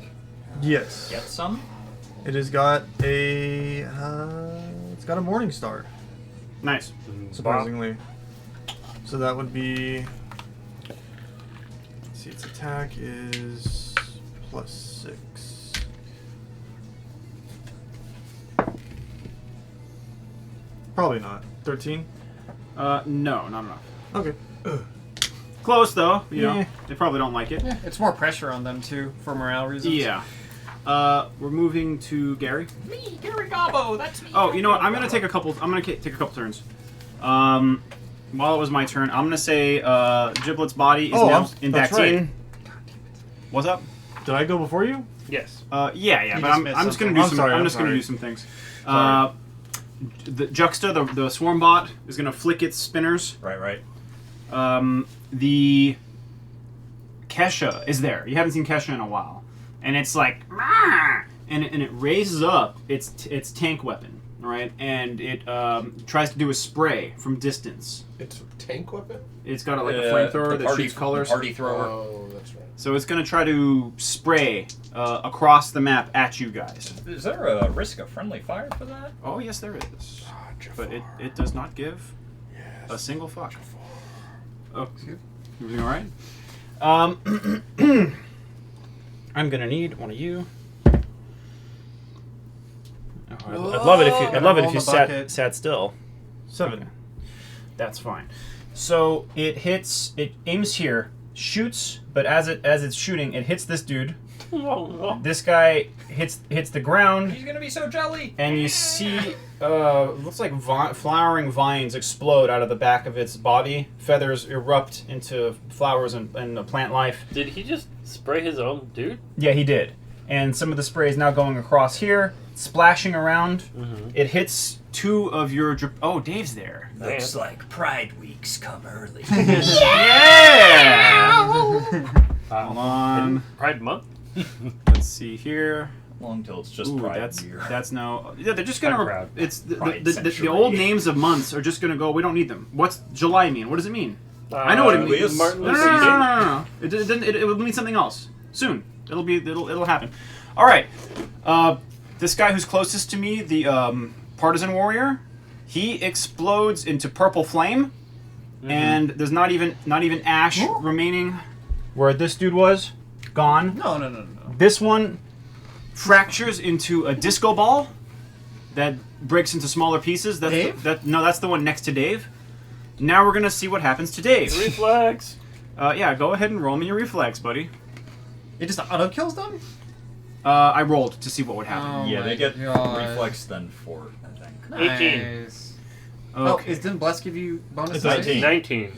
Yes. Get some. It has got a. It's got a morning star, Nice. surprisingly. So that would be. Let's see, its attack is +6. Probably not. 13. No, not enough. Okay. Close though. You know, Yeah. they probably don't like it. Yeah, it's more pressure on them too for morale reasons. Yeah. We're moving to Gary. Me, Gary Gobbo. That's me. Oh, you know what? I'm gonna take a couple. I'm gonna take a couple turns. While it was my turn, I'm gonna say Giblet's body is Oh, now in that's Bactine. right. What's up? Did I go before you? Yes. Yeah, You but just I'm missed just gonna something. do I'm some. sorry, I'm I'm just gonna sorry. do some things. Sorry. The Juxta, the swarm bot, is gonna flick its spinners. Right. The Kesha is there. You haven't seen Kesha in a while, and it's like, and it raises up its tank weapon, right? And it tries to do a spray from distance. It's a tank weapon? It's got like a flamethrower that shoots colors. Party thrower. Oh, that's right. So it's gonna try to spray across the map at you guys. Is there a risk of friendly fire for that? Oh yes, there is, but it does not give a single fuck. Oh, everything all right? I'm gonna need one of you. Oh, I'd love it if you. I'd love it if you sat still. 7. Okay. That's fine. So it hits. It aims here, shoots, but as it's shooting, it hits this dude. This guy hits the ground, He's gonna be so jelly. and you see looks like flowering vines explode out of the back of its body. Feathers erupt into flowers and plant life. Did he just spray his own dude? Yeah, he did. And some of the spray is now going across here, splashing around. It hits 2 of your. Oh, Dave's there. Looks like Pride Week's come early. Yeah! Hold on. Pride Month? Let's see here. Long till it's just Ooh, Pride that's Year. that's no. Yeah, they're just gonna. I'm proud. It's Pride the century. old names of months are just gonna go. We don't need them. What's July mean? What does it mean? I know what it means. Martin No, Luther no, no, King. no, no, no. It will mean something else soon. It'll happen. All right. This guy who's closest to me, the partisan warrior, he explodes into purple flame, and there's not even ash remaining where this dude was. Gone. No. This one fractures into a disco ball that breaks into smaller pieces. That's Dave? That's the one next to Dave. Now we're gonna see what happens to Dave. Reflex. Yeah, go ahead and roll me your reflex, buddy. It just auto kills them? I rolled to see what would happen. Oh Yeah, my they get God. reflex then 4, I think. 18. Nice. Okay. Oh, didn't Bless give you bonus? It's dice? 19. 19.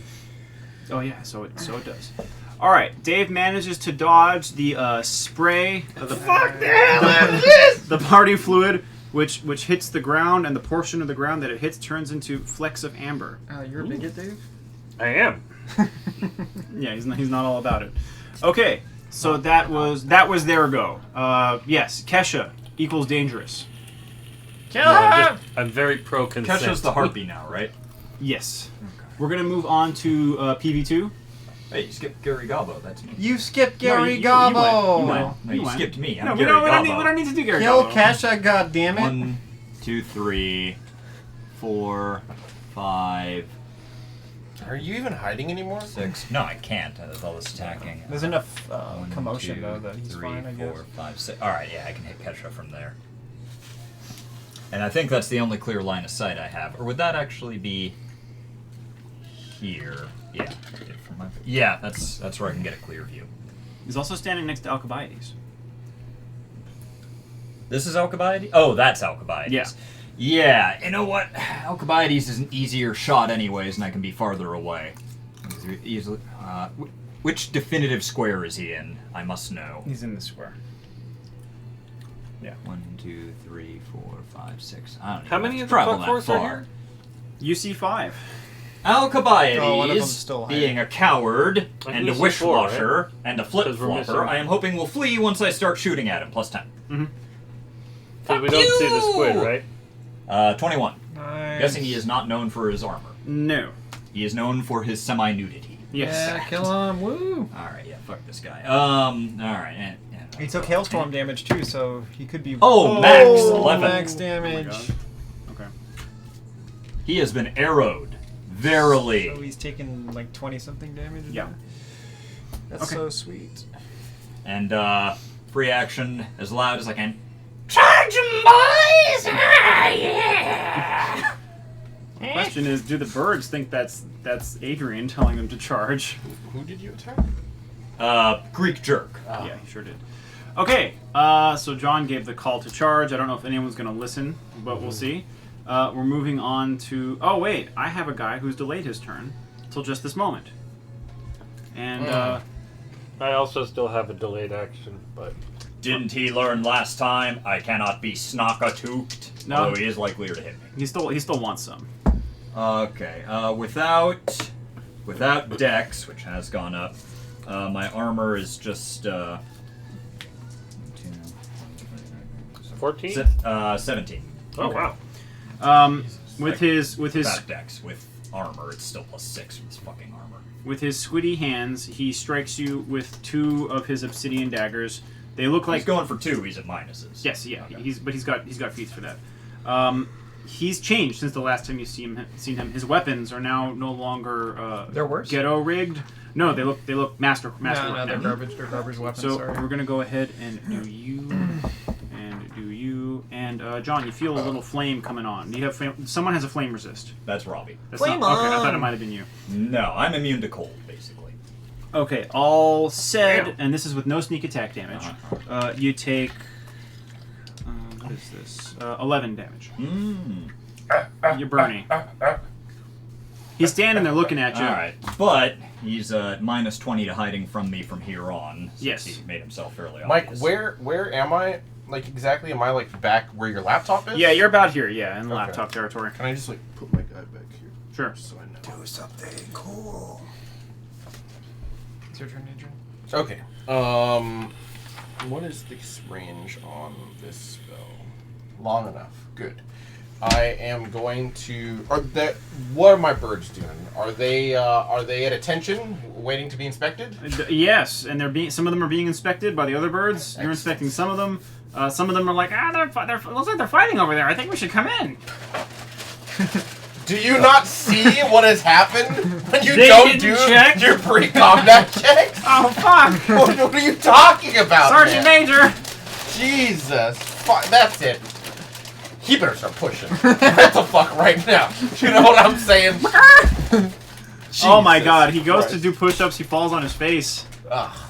Oh yeah, so it does. All right, Dave manages to dodge the spray of the the party fluid, which hits the ground, and the portion of the ground that it hits turns into flecks of amber. You're a bigot, Dave? I am. Yeah, he's not all about it. Okay, so that was their go. Yes, Kesha equals dangerous. I'm very pro consent. Kesha's the harpy now, right? Yes. We're gonna move on to PV2. Hey, you skipped Gary Gabo. That's me. You skipped No, Gary you Gabo! No, You you went. skipped me. I'm No, we Gary don't Gabo. we don't need to do Gary Kill Gabo. Kesha, goddammit! 1, 2, 3, 4, 5, Are you even hiding anymore? 6. No, I can't. There's all this attacking. There's enough 1, commotion, 2, though, that he's 3, fine, I guess. 4, 5, 6. All right, yeah, I can hit Kesha from there. And I think that's the only clear line of sight I have. Or would that actually be here? Yeah. Yeah, that's where I can get a clear view. He's also standing next to Alcibiades. This is Alcibiades? Oh, that's Alcibiades. Yeah. Yeah, you know what? Alcibiades is an easier shot anyways, and I can be farther away. Easily. Which definitive square is he in? I must know. He's in the square. Yeah. 1, 2, 3, 4, 5, 6. I don't know. How many of the travel fuck that force are far. here? UC5. Alcibiades, Oh, one of them's still being a coward Like and a UC4, wishwasher and a flip 'Cause we're missing- flopper, I am hoping will flee once I start shooting at him. +10. Because we don't see the squid, right? 21. Nice. Guessing he is not known for his armor. No. He is known for his semi-nudity. Yes. Yeah, kill him, woo! Alright, yeah, fuck this guy. Alright, and He took hailstorm damage, too, so he could be... Oh, max 11. Max damage. Oh my God. Okay. He has been arrowed. Verily. So he's taken, like, 20-something damage? Yeah. That's Okay. so sweet. And, free action as loud as I can. Charge him, boys! Ah, yeah! The question is, do the birds think that's Adrian telling them to charge? Who did you attack? Greek jerk. Yeah, he sure did. Okay, so John gave the call to charge. I don't know if anyone's going to listen, but we'll see. We're moving on to... Oh, wait. I have a guy who's delayed his turn till just this moment. And, I also still have a delayed action, but... Didn't he learn last time? I cannot be snocka-tooked. No. Although he is likelier to hit me. he still wants some. Okay. Without Dex, which has gone up, my armor is just 14? 17. Oh, Okay. wow. With his Without Dex, with armor, it's still +6 with his fucking armor. with his squiddy hands, he strikes you with 2 of his obsidian daggers. They look like He's going for 2. He's at minuses. yes, yeah. Okay. He's got feats for that. He's changed since the last time you've seen him. His weapons are now no longer They're worse? ghetto rigged. No, they look master No, work they're now. garbage. They're garbage weapons. So sorry. we're gonna go ahead and do you, and John. You feel a little flame coming on. You have someone has a flame resist. That's Robbie. That's Flame not, okay, I thought it on! might have been you. No, I'm immune to cold, basically. Okay, all said, and this is with no sneak attack damage. You take what is this? 11 damage. You're burning. He's standing there looking at you. Alright, but he's -20 to hiding from me from here on. Since Yes. He made himself fairly Mike, obvious. where am I? Like, exactly? Am I, like, back where your laptop is? Yeah, you're about here. Yeah, in Okay. laptop territory. Can I just, like, put my guy back here? Sure. So I know. Do something cool. It's your turn, Adrian. Okay. What is the range on this spell? Long enough. Good. I am going to. What are my birds doing? Are they at attention, waiting to be inspected? Yes, and some of them are being inspected by the other birds. You're inspecting some of them. Some of them are like, looks like they're fighting over there. I think we should come in. Do you not see what has happened when you They don't didn't do check. your pre-combat checks? Oh fuck! What are you talking about, Sergeant man? Major. Jesus. That's it. He better start pushing. What the fuck right now? You know what I'm saying? Oh my Jesus God! He goes Christ. to do push-ups. He falls on his face.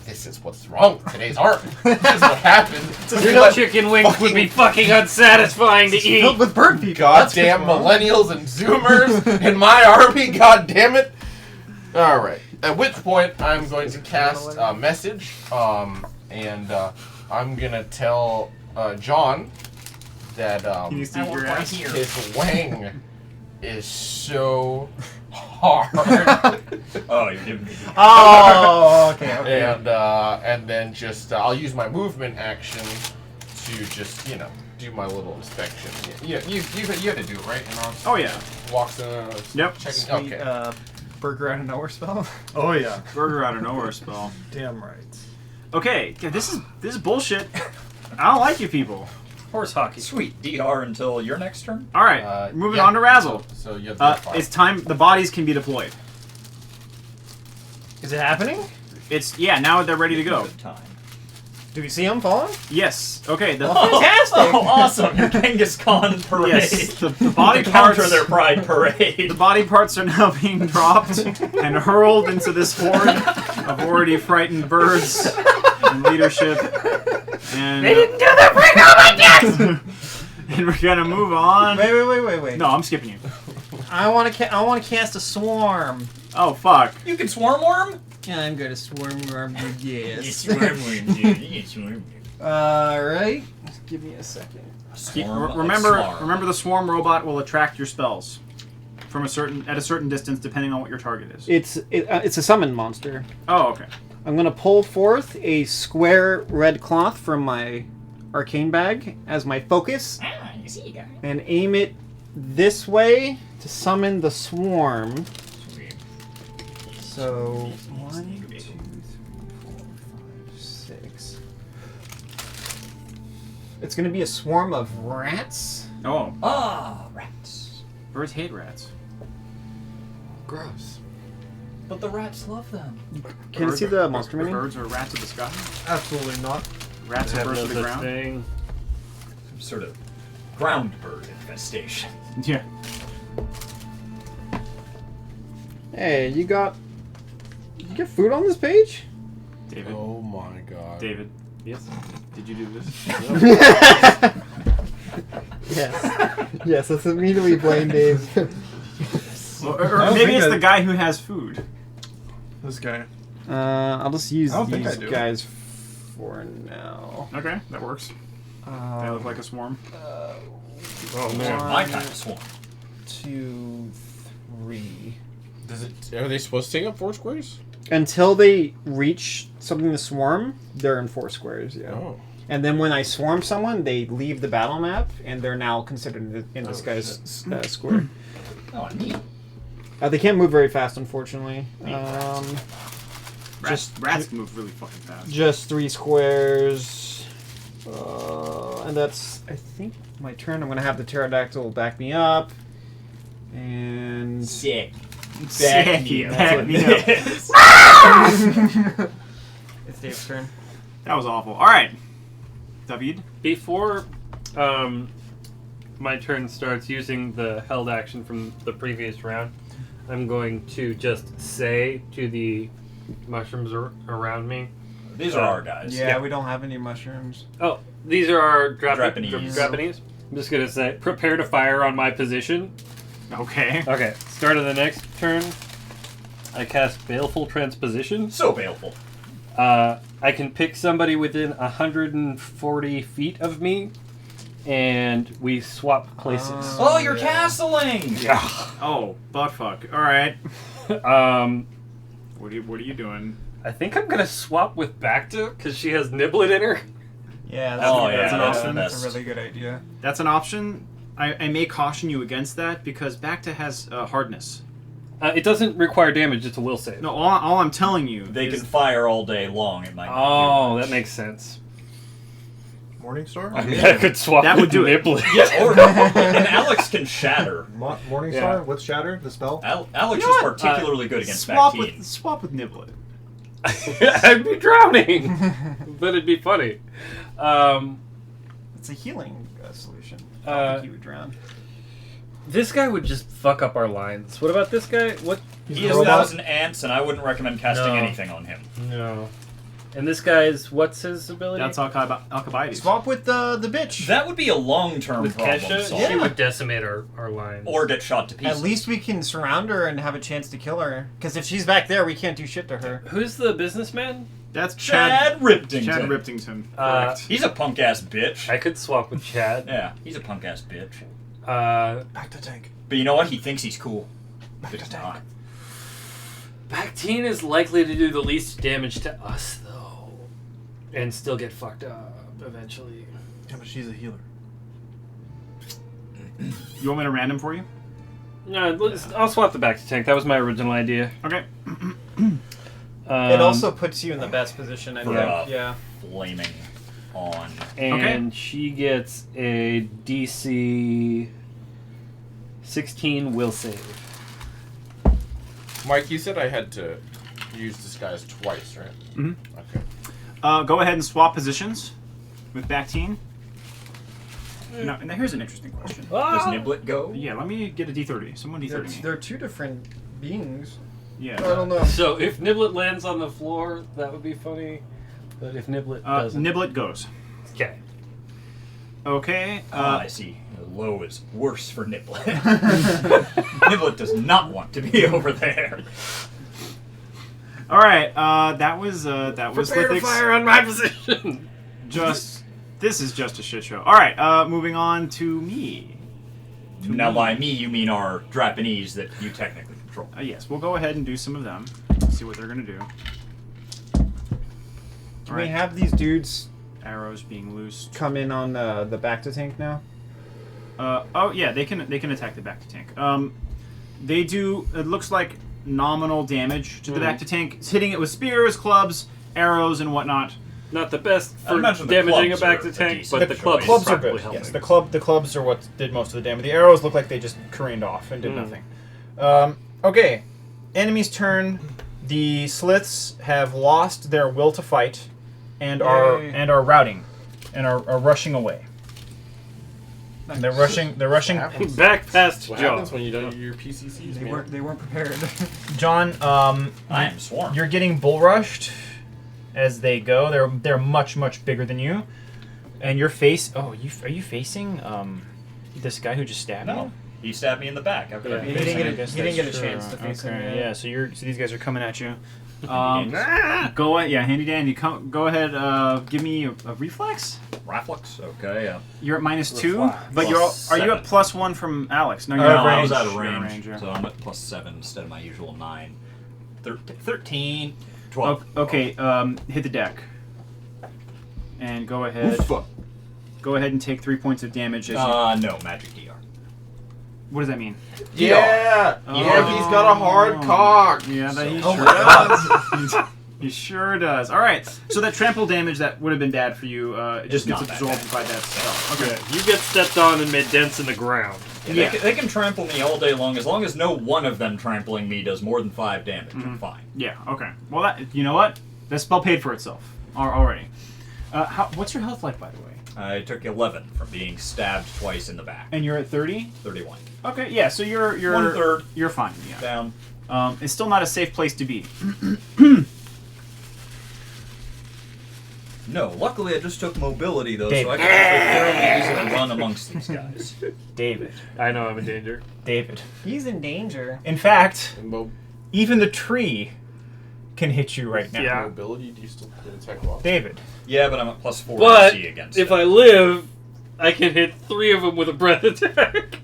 This is what's wrong with today's art. This is what happened. Real chicken wings would be fucking unsatisfying to eat. Filled with bird people. That's Goddamn what's wrong. millennials and zoomers in my army. God damn it! All right. At which point I'm going to cast a message, and I'm gonna tell John that Can you see your ass? his wang is so hard. Oh, you're giving me. Oh, okay. And then just I'll use my movement action to just do my little inspection. Yeah, you had to do it, right? And Oh yeah. walks in. Yep. Checking. Sweet, Okay. burger out of nowhere spell. Oh yeah, Burger out of nowhere spell. damn right. Okay, yeah, this is bullshit. I don't like you people. Horse hockey. Sweet. DR until your next turn? All right, moving yeah. on to Razzle. So you have to five. It's time. The bodies can be deployed. Is it happening? Now they're ready to go. Good time. Do we see them falling? Yes. Okay. The Fantastic! Oh, awesome! Your Genghis Khan parade. yes. The body To counter parts. their pride parade. The body parts are now being dropped and hurled into this horde of already frightened birds and leadership. And They didn't do their pre-combat checks! and we're gonna move on. Wait. No, I'm skipping you. I want to cast a swarm. Oh fuck. You can swarm worm? Yeah, I'm good at swarm worm. Yes. swarm worm, dude. You can swarm worm. Alright. Give me a second. Swarm of Remember slarm. the swarm robot will attract your spells from at a certain distance depending on what your target is. It's a summon monster. Oh, okay. I'm gonna pull forth a square red cloth from my arcane bag as my focus Ah, you see, guy. and aim it this way to summon the swarm. Sweet. So 1, 2, 3, 4, 5, 6. It's gonna be a swarm of rats. Oh, Ah, rats. birds hate rats. Gross. But the rats love them. Can I see the monster menu? Birds are rats of the sky. Absolutely not. Rats are birds of the ground. thing. Some sort of ground bird infestation. Yeah. Hey, you got food on this page? David. Oh my god. David. Yes. Did you do this? Yes. Yes, let's immediately blame Dave. Or maybe it's the guy who has food. This guy. I'll just use I don't think these I do. guys for now. Okay, that works. They look like a swarm. Oh man. My kind of swarm. 2, 3. Are they supposed to take up 4 squares? Until they reach something to swarm, they're in 4 squares. Yeah. Oh. And then when I swarm someone, they leave the battle map, and they're now considered in this guy's square. Oh, neat. They can't move very fast, unfortunately. Rats can move really fucking fast. Just 3 squares. And that's, I think, my turn. I'm going to have the pterodactyl back me up. And... Sick. Back me up. It's Dave's turn. That was awful. All right, David. Before my turn starts using the held action from the previous round, I'm going to just say to the mushrooms around me. These are our guys. Yeah, we don't have any mushrooms. Oh, these are our Drapanese. Drapanese. I'm just going to say, prepare to fire on my position. Okay. Okay, start of the next turn. I cast Baleful Transposition. So baleful. I can pick somebody within 140 feet of me, and we swap places. Oh, you're castling! Yeah. Oh, butt fuck. All right. Um, What are you doing? I think I'm gonna swap with Bacta because she has Niblet in her. Yeah, Oh, that's, yeah, that's an that's option. the that's best. a really good idea. That's an option. I may caution you against that because Bacta has hardness. It doesn't require damage; it's a will save. No, all I'm telling you They is can fire all day long. It might not Oh, do much. that makes sense. Morningstar? I mean, I could swap. That with would do it. Niblet. Yeah, or and Alex can shatter. Morningstar? Yeah. What's Shatter? The spell? Alex You know is what? particularly good against swap Bactine. with Niblet. I'd be drowning, but it'd be funny. It's a healing solution. I Uh, don't think he would drown. This guy would just fuck up our lines. What about this guy? What? He has 1,000 ants, and I wouldn't recommend casting No. anything on him. No. And this guy's what's his ability? That's Alcibiades. Swap with the bitch. That would be a long-term With problem. Kesha, solved. she would decimate our lines. Or get shot to pieces. At least we can surround her and have a chance to kill her. Because if she's back there, we can't do shit to her. Who's the businessman? That's Chad Riptington. Chad Riptington. Correct. He's a punk-ass bitch. I could swap with Chad. Yeah, he's a punk-ass bitch. Back to tank. But you know what? He thinks he's cool. But he's not. Bactine is likely to do the least damage to us, though, and still get fucked up eventually. Yeah, but she's a healer. You want me to random for you? No, I'll swap the back to tank. That was my original idea. Okay. It also puts you in the best position, I For, think. Yeah. Flaming on. and she gets a DC 16 will save. Mike, you said I had to use disguise twice, right? Mhm. Okay. Go ahead and swap positions with Bactine. Now here's an interesting question. Does Niblet go? Yeah, let me get a D30. Someone D30 me. They're two different beings. Yeah. I don't know. So if Niblet lands on the floor, that would be funny. But if Niblet doesn't, Niblet goes. okay. Okay. I see. The low is worse for Niblet. Niblet does not want to be over there. All right. That was Prepare to Lithic's fire on my position. This is just a shit show. All right. Moving on to me. Now, by me, you mean our Drapanese that you technically control. Yes, we'll go ahead and do some of them. See what they're gonna do. Can we have these dudes Arrows being loosed. come in on the back to tank now? Oh yeah, they can attack the back to tank. They do. It looks like nominal damage to the back to tank. It's hitting it with spears, clubs, arrows, and whatnot. Not the best I for imagine the damaging a clubs back are to a tank, decent but the clubs, choice. Clubs are probably good. helping. Yes, the clubs are what did most of the damage. The arrows look like they just careened off and did nothing. Okay, enemy's turn. The sliths have lost their will to fight, and are routing, and are rushing away. They're rushing. They're rushing. Back past What Joe. happens when you don't do your PCCs, They man? weren't prepared. John, I am swarmed. you're getting bull rushed as they go. They're much bigger than you, and your face. Oh, are you facing This guy who just stabbed No. you? He stabbed me in the back. How could I Yeah. be He didn't facing get him? a, guess he didn't get a that's chance true. to face him. Okay, yet. yeah. So these guys are coming at you. Dangerous. Go ahead, yeah, handy dandy. Go ahead. Give me a reflex. Reflex. Okay. You're at -2, Reflex. but Plus are you at 7. +1 from Alex? No, you're No, out of I range. was out of You're range, yeah. so I'm at +7 instead of my usual 9. 13, 12. Okay, hit the deck. And go ahead. Oof. Go ahead and take 3 points of damage. As you, No, magic DR. what does that mean? Yeah. Oh. Yeah, he's got a hard cock. Yeah, that he So- sure does. He sure does. All right. So that trample damage that would have been bad for you, it just It's gets not that absorbed bad. by that spell. Okay. Yeah, you get stepped on and made dents in the ground. Yeah, Yeah. they can trample me all day long as no one of them trampling me does more than 5 damage. I'm fine. Yeah. Okay. Well, you know what? That spell paid for itself already. What's your health like, by the way? I took 11 from being stabbed twice in the back. And you're at 30. 31. Okay. Yeah. So you're 1/3 You're fine. Yeah. down. It's still not a safe place to be. No, luckily I just took mobility though, David. so I can actually fairly easily run amongst these guys. David. I know I'm in danger. David. He's in danger. In fact, Mo- even the tree can hit you right now. Yeah. mobility, do you still get attack off? David. Yeah, but I'm at +4 But AC against if it. I live, I can hit 3 of them with a breath attack.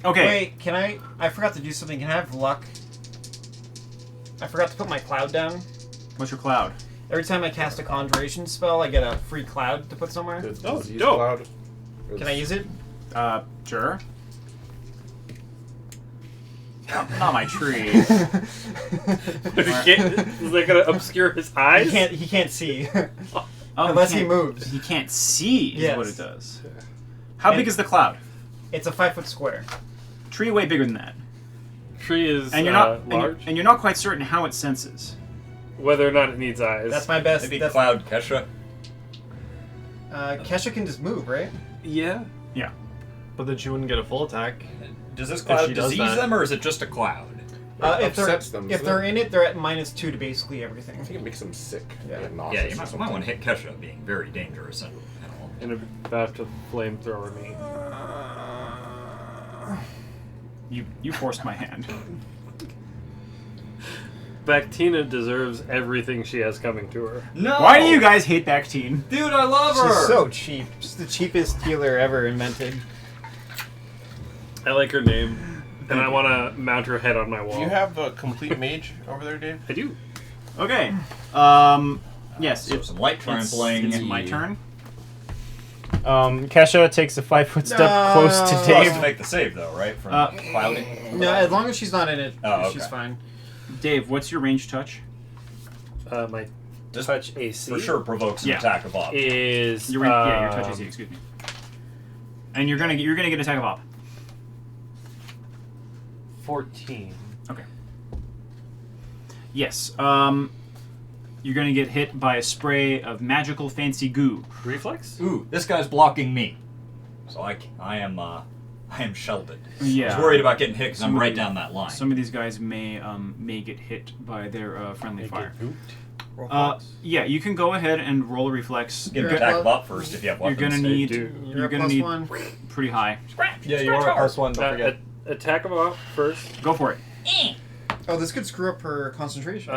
Okay. Wait, can I? I forgot to do something. Can I have luck? I forgot to put my cloud down. What's your cloud? Every time I cast a conjuration spell, I get a free cloud to put somewhere. The Oh, disease dope. cloud. Can I use it? Sure. Not my tree. Is that gonna obscure his eyes? He can't see Oh, unless he can't- moves. He can't see is Yes. what it does. How And- big is the cloud? It's a 5-foot square. Tree way bigger than that. Tree is And you're not large. and you're not quite certain how it senses. Whether or not it needs eyes. That's my best. Maybe That's, Cloud Kesha. Kesha can just move, right? yeah. Yeah. But then she wouldn't get a full attack. Does this cloud she does disease that. them, or is it just a cloud? If they're upsets them, if doesn't they're it? in it, they're at -2 to basically everything. I think it makes them sick. Yeah. Like nauseous Yeah, you or might something. want to hit Kesha, being very dangerous and all. And about to flamethrower me. You forced my hand. Bactina deserves everything she has coming to her. No! Why do you guys hate Bactine? Dude, I love her! She's so cheap. She's the cheapest healer ever invented. I like her name, and I want to mount her head on my wall. Do you have the complete mage over there, Dave? I do. Okay. Yes. So some light trampling. It's my turn. Kesha takes a 5-foot step close to No. She has Dave. to make the save though, right? From clouding. No, as long as she's not in it, Oh, she's okay. fine. Dave, what's your range touch? My Just touch AC for sure provokes an Yeah. attack of op. is Your touch AC. Excuse me. And you're gonna get attack of op. 14. Okay. Yes. You're gonna get hit by a spray of magical fancy goo. Reflex? Ooh, this guy's blocking me. So I am sheltered. I Yeah. was worried about getting hit because I'm Some of right these- down that line. Some of these guys may get hit by their friendly They fire. get gooped. Yeah, you can go ahead and roll a reflex. Get You're an at attack what? of op first if you have You're weapons. gonna need do. You're you're at gonna plus need 1. pretty high. Yeah, you are at +1, don't forget. Attack of op first. Go for it. Oh, this could screw up her concentration.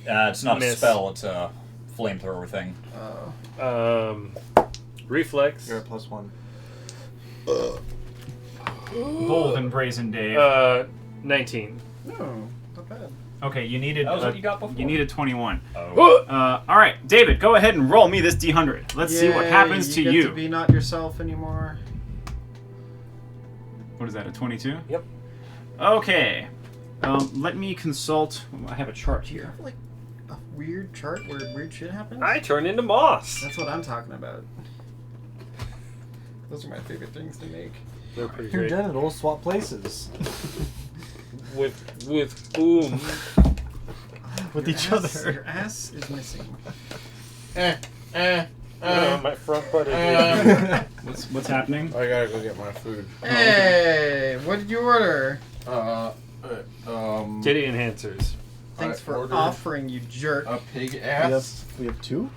It's not a Miss. spell, it's a flamethrower thing. Reflex. You're at +1. Bold and brazen, Dave. 19. No, not bad. Okay, you needed That was what you got before? you needed 21. Oh. All right, David, go ahead and roll me this D100. Let's see what happens to you. you. Get to be not yourself anymore. What is that? A 22? Yep. Okay. Let me consult. I have a chart You here. have like a weird chart where weird shit happens. I turn into moss. That's what I'm talking about. Those are my favorite things to make. They're pretty Your great. genitals swap places. With boom. With Your each ass- other. Your ass is missing. My front butt is What's happening? I gotta go get my food. Hey, what did you order? titty enhancers. Thanks I for ordered offering, you jerk. a pig ass. We have 2?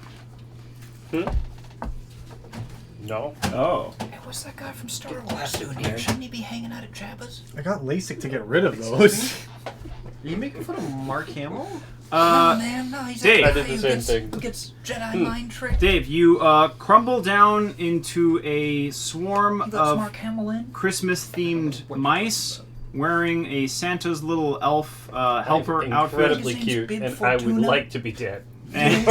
No. Oh. what's that guy from Star Wars doing here? Shouldn't he be hanging out at Jabba's? I got LASIK to get rid of those. Are you making fun of Mark Hamill? No, man, no, he's Dave. a I did the same thing. who gets Jedi mind trick. Dave, you crumble down into a swarm That's of Mark Hamill in. Christmas-themed mice wearing a Santa's little elf helper outfit, Incredibly His name's cute, Big and I would Fortuna. like to be dead. and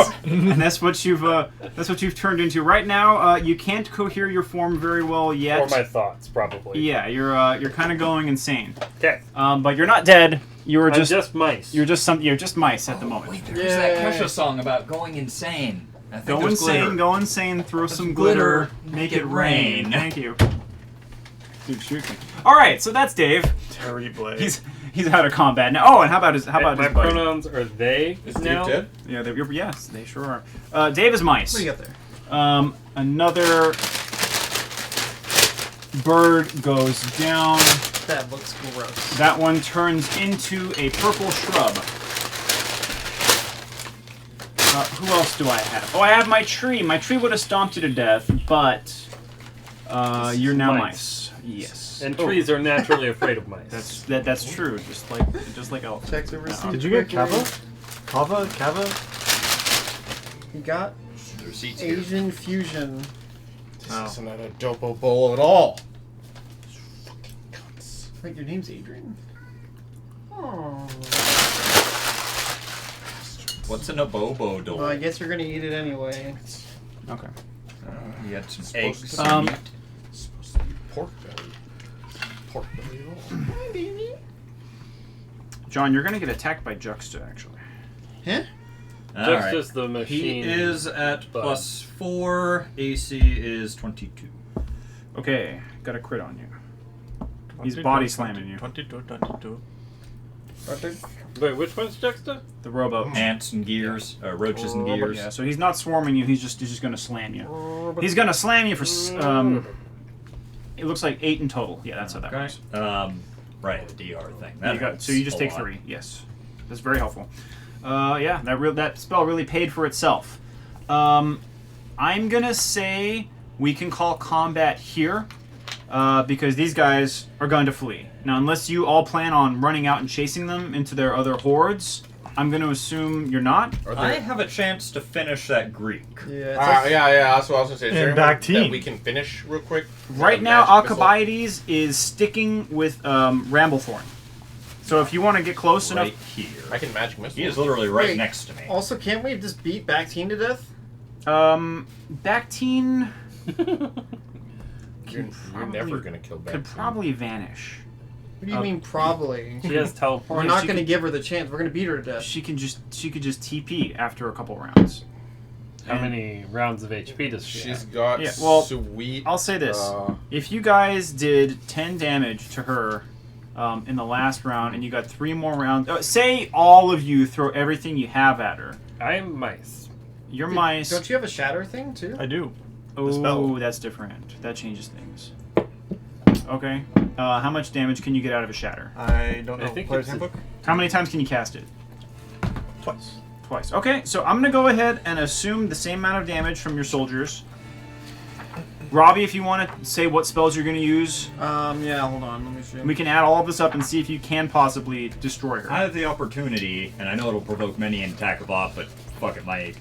that's what you've turned into. Right now, you can't cohere your form very well yet. Or my thoughts, probably. Yeah, you're kind of going insane. Okay. But you're not dead. You're I'm just mice. you're just mice at the moment. Wait, there's that Kesha song about going insane. I think Go there's insane, glitter. go insane, throw some some glitter, glitter, make it rain. rain. Thank you. Dude, shoot me. Alright, so that's Dave. Terrible. He's out of combat now. Oh, and how about his my buddy? pronouns are they Is Dave now. dead? Yeah, yes, they sure are. Dave is mice. What do you got there? Another bird goes down. That looks gross. That one turns into a purple shrub. Who else do I have? Oh, I have my tree. My tree would have stomped you to death, but you're now mice. Yes. And trees are naturally afraid of mice. That's true. Just like elves. Check the receipt. Did you get Kava? Kava? You got The receipts here. Asian fusion. This isn't a dopo bowl at all. Wait, your name's Adrian? Oh. What's in a bobo door? Well, I guess you're gonna eat it anyway. Okay. You got some Supposed eggs. to Um, meat. It's supposed to be pork belly. Pork belly at all. John, you're gonna get attacked by Juxta, actually. Huh? All Just right. as the He machine. is at but- +4. AC is 22. Okay, got a crit on you. He's body slamming you. 22. Wait, which one's Juxta? The robo. Ants and gears, roaches and gears. Yeah, so he's not swarming you. He's just gonna slam you. He's gonna slam you for it looks like 8 in total. Yeah, that's how that Okay. works. Right, the DR thing. So you just take 3. Yes, that's very helpful. Yeah, that spell really paid for itself. I'm gonna say we can call combat here because these guys are going to flee. Now, unless you all plan on running out and chasing them into their other hordes, I'm going to assume you're not. I have a chance to finish that Greek. Yeah. Yeah, that's what I was gonna say. Is there And back anyone that team. we can finish real quick? Right now, Alcibiades is sticking with Ramblethorn. So if you want to get close Right enough, here. I can magic missile. He is literally right Wait. next to me. Also, can't we just beat Bactine to death? Bactine You're never gonna kill could Bactine. probably vanish. What do you mean, probably? She has teleport. We're Yeah, not she going to could- give her the chance. We're going to beat her to death. She could just TP after a couple rounds. How many rounds of HP does she She's have? got Yeah, well, sweet. I'll say this: if you guys did 10 damage to her in the last round, and you got 3 more rounds, say all of you throw everything you have at her. I'm mice. You're mice. Don't you have a shatter thing, too? I do. Oh, spell. that's different. That changes things. Okay. How much damage can you get out of a shatter? I don't know. I think Player's it's a- handbook? How many times can you cast it? Twice. Twice. Okay, so I'm gonna go ahead and assume the same amount of damage from your soldiers. Robbie, if you want to say what spells you're gonna use, Yeah, hold on. Let me see. we can add all of this up and see if you can possibly destroy her. I have the opportunity, and I know it'll provoke many in attack of op, but fuck it, my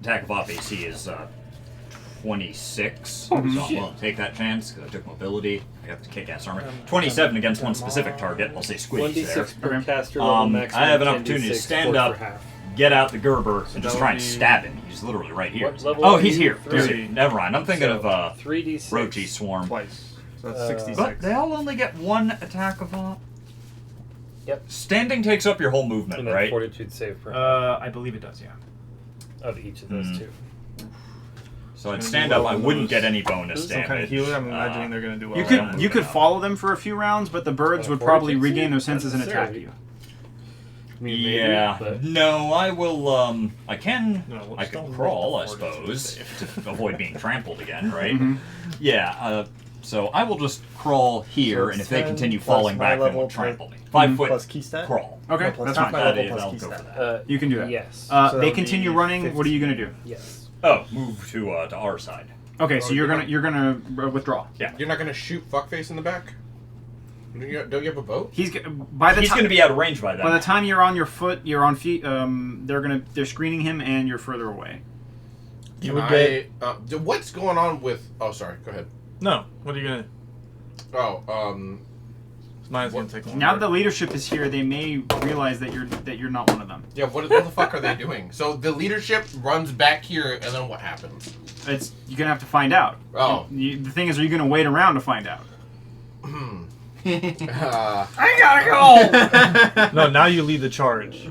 attack of op AC is 26, so I'm willing to take that chance because I took mobility. I got the kick-ass armor. 27 against one specific target. I'll say squeeze there. 1d6 per Okay. caster level maximum. I have an 10d6 opportunity to stand for up, half. get out the Gerber, and just that try would and be- stab him. He's literally right here. What level Oh, are he's you? here. He's Three. here. Never mind. I'm thinking So, of 3d6. Roachy Swarm. Twice. So that's Uh, 66. But they all only get 1 attack of op. Yep. Standing takes up your whole movement, And then right? fortitude save per I believe it does, yeah. of each of those two. So I'd Gonna stand do up. well I on wouldn't those. get any bonus Some damage. kind of healer. I'm imagining they're going to do well. You I am could you could moving follow them for a few rounds, but the birds would probably fortitude regain their save? senses and attack Necessary. you. I mean, maybe, Yeah. but No, I will. I can. No, we'll I still can roll crawl, I the fortitude suppose, to avoid being trampled again, right? Mhm. Yeah. So I will just crawl here, So and if they 10 continue plus falling my back, they level won't plus- trample me. 5 Plus foot key stat? crawl. Okay, No, plus that's half fine. my level That'll plus key go for stat. that. You can do that. Yes. So They that'll continue be running. What are you gonna do? Yes. Oh, move to our side. Okay, so you're gonna withdraw. You're not gonna shoot fuckface in the back? Don't you have a boat? He's going to be out of range by then. By the time you're on your foot, you're on feet. They're screening him, and you're further away. What's going on with? Oh, sorry. Go ahead. No. What are you gonna? Oh, Mine's gonna take longer. Now that the leadership is here, they may realize that you're not one of them. Yeah. What the fuck are they doing? So the leadership runs back here, and then what happens? You're gonna have to find out. Oh. The thing is, are you gonna wait around to find out? I gotta go. No, now you lead the charge.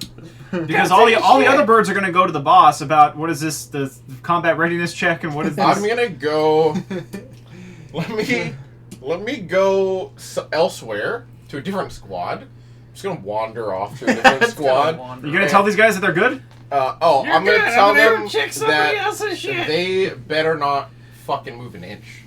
Because all the other birds are gonna go to the boss about what is this, the combat readiness check, and what is this? I'm gonna go. Let me go elsewhere to a different squad. I'm just gonna wander off to a different squad. You gonna tell these guys that they're good? I'm gonna tell them that they better not fucking move an inch.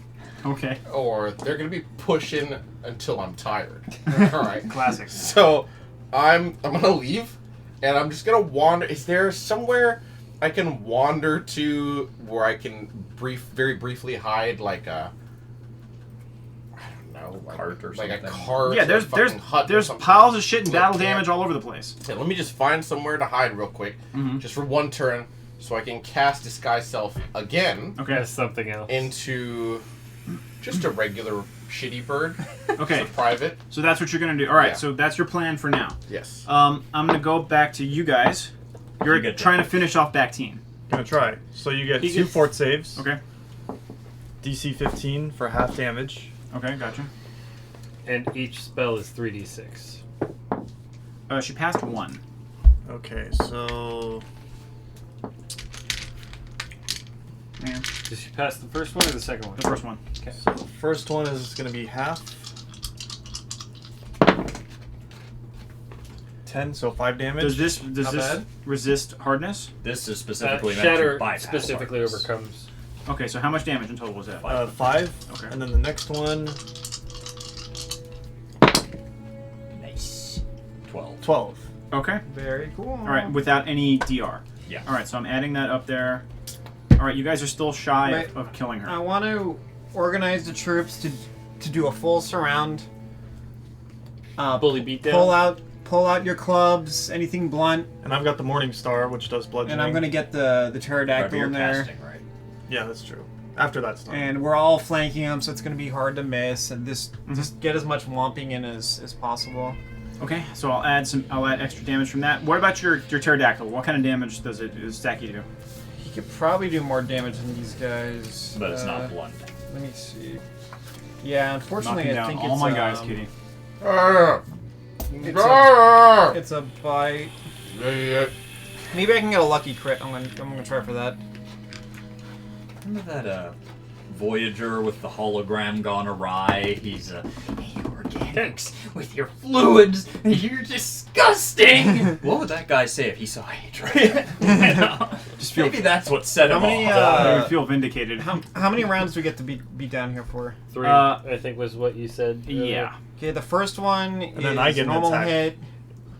Okay. Or they're gonna be pushing until I'm tired. All right. Classic. So I'm gonna leave, and I'm just gonna wander. Is there somewhere I can wander to where I can very briefly hide, like a, I don't know, cart or like something? a cart? Yeah, or a fucking hut or there's something? piles of shit and battle Yeah. damage all over the place. Okay, let me just find somewhere to hide real quick, just for one turn, so I can cast Disguise Self again Okay. That's something else. into just a regular shitty bird. Okay. It's a private. So that's what you're gonna do. All right. Yeah. So that's your plan for now. Yes. I'm gonna go back to you guys. You're You get trying to finish off back team. Gonna try. So you get He 2 gets- fort saves. Okay. DC 15 for half damage. Okay. Gotcha. And each spell is 3d6. She passed 1. Okay, so Yeah. Did she pass the first one or the second one? The first one. Okay. the first one is gonna be half. 10, so 5 damage. Does this Not bad. resist hardness? This is specifically meant Shatter to bypass specifically hardness. overcomes. Okay. So how much damage in total was that? 5. Okay. And then the next one, Nice. 12. 12. Okay. Very cool. All right. Without any DR. Yeah. All right. So I'm adding that up there. All right. You guys are still shy Wait. of killing her. I want to organize the troops to do a full surround. Bully beatdown. Pull out your clubs, anything blunt, And I've got the Morning Star, which does bludgeoning. and I'm gonna get the Whatever pterodactyl you're in there. casting, right? Yeah, that's true. After that's done. And we're all flanking them, so it's gonna be hard to miss. And just get as much whomping in as possible. Okay. So I'll add extra damage from that. What about your pterodactyl? What kind of damage does Stacky do? He could probably do more damage than these guys. But it's not blunt. Let me see. Yeah, unfortunately, Knocking I down think all it's my guys, Kitty. It's a bite. Yeah. Maybe I can get a lucky crit. I'm gonna try for that. Remember that Voyager with the hologram gone awry? He's hey, organics with your fluids, you're disgusting. What would that guy say if he saw Hadrian? Maybe that's what set him How many, off. I would feel vindicated. How many rounds do we get to be down here for? 3, I think was what you said. Yeah. Okay, the first one is then I get an normal attack. hit.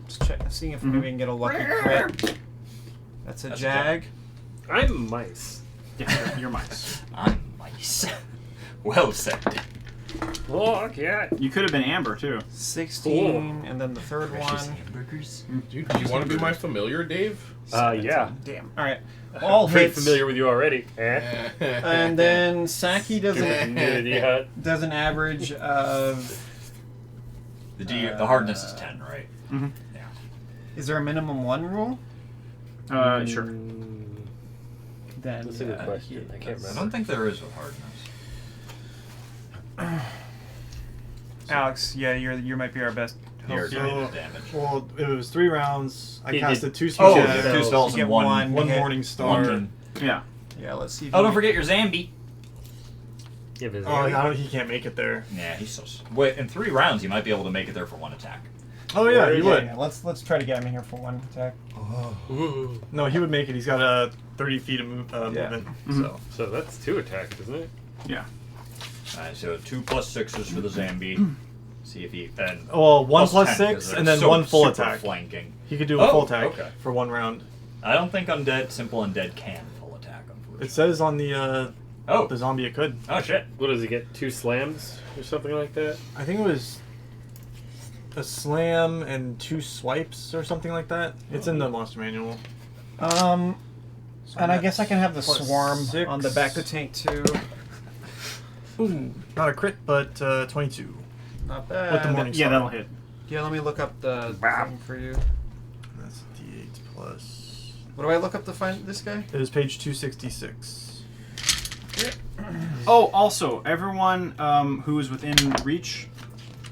Just seeing if maybe we can get a lucky crit. That's a jag. I'm mice. Yeah, you're mice. I'm mice. Well said. Look, yeah. You could have been Amber too. 16, and then the third Precious one. hamburgers. Dude, do you want to be my familiar, Dave? Yeah. Damn. All right. All Pretty hits. familiar with you already. And then Saki does Nudity hut. does an average of. The hardness is 10, right? Mm-hmm. Yeah. Is there a minimum 1 rule? Sure. Then That's a good question. I can't I remember. don't think there is a hardness. Alex, yeah, you might be our best. Your So- damage. Well, it was 3 rounds. I He casted did- 2 Oh, spells. yeah, spells. 2 spells You and get one. One hit. Morning Star. One. Yeah. Yeah, let's see. If Oh, you don't can- forget your Zambi. Yeah, but Oh, he can't make it there. Yeah, he's so. Wait, in 3 rounds, you might be able to make it there for 1 attack. Oh yeah, he Yeah, would. yeah, let's try to get him in here for 1 attack. No, he would make it. He's got 30 feet of movement. So So that's 2 attacks, isn't it? Yeah. Alright, so 2 plus 6s for the Zambi. See if he. And well, 1 plus 10, 6, 'cause and they're then 1 full super attack. Flanking. He could do a Oh, full attack okay. for 1 round. I don't think simple undead can full attack, unfortunately. It says on the Oh. the zombie it could. Oh shit. What does he get? 2 slams or something like that? I think it was a slam and 2 swipes or something like that. It's in the monster manual. And I guess I can have the Plus swarm 6. on the back to tank too. Ooh, not a crit, but 22. Not bad. With the morning Yeah, star. that'll hit. Yeah, let me look up the thing for you. That's D8 plus. What do I look up to find this guy? It is page 266. Oh, also, everyone who is within reach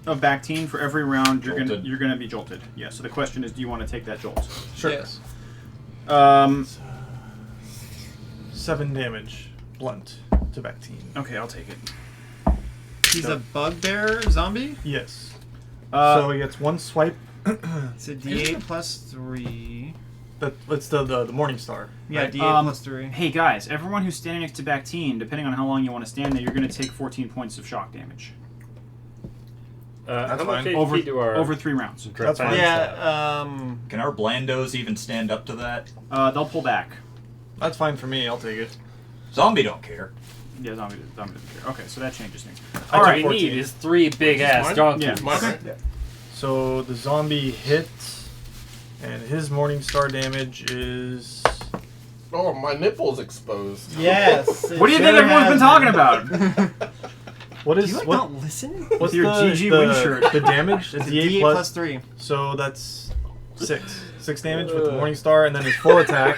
of Bactine for every round, Jolted. you're gonna be jolted. Yeah. So the question is, do you want to take that jolt? Sure. Yes. 7 damage, blunt, to Bactine. Okay, I'll take it. He's a bugbear zombie? Yes. Uh, So he gets 1 swipe. It's a D8 plus 3. It's the morning star. Yeah, right? D8 plus 3. Hey guys, everyone who's standing next to Bactine, depending on how long you want to stand there, you're going to take 14 points of shock damage How That's much fine. HP do our over 3 rounds. That's fine. Yeah, Can our Blandos even stand up to that? They'll pull back. That's fine for me. I'll take it. Zombie don't care. Yeah, zombie doesn't care. Okay, so that changes things. I All took right. What we 14. need is 3 big ass mine? donkeys. Yeah. Mine, Okay. right? So the zombie hits, and his morning star damage is. Oh, my nipple's exposed. yes. What do you think everyone's been talking about? What is You like what? don't listen? What's your the, GG the, wind shirt? The damage? It's D8 D8 plus 3. So that's 6 damage with the morning star, and then his full attack.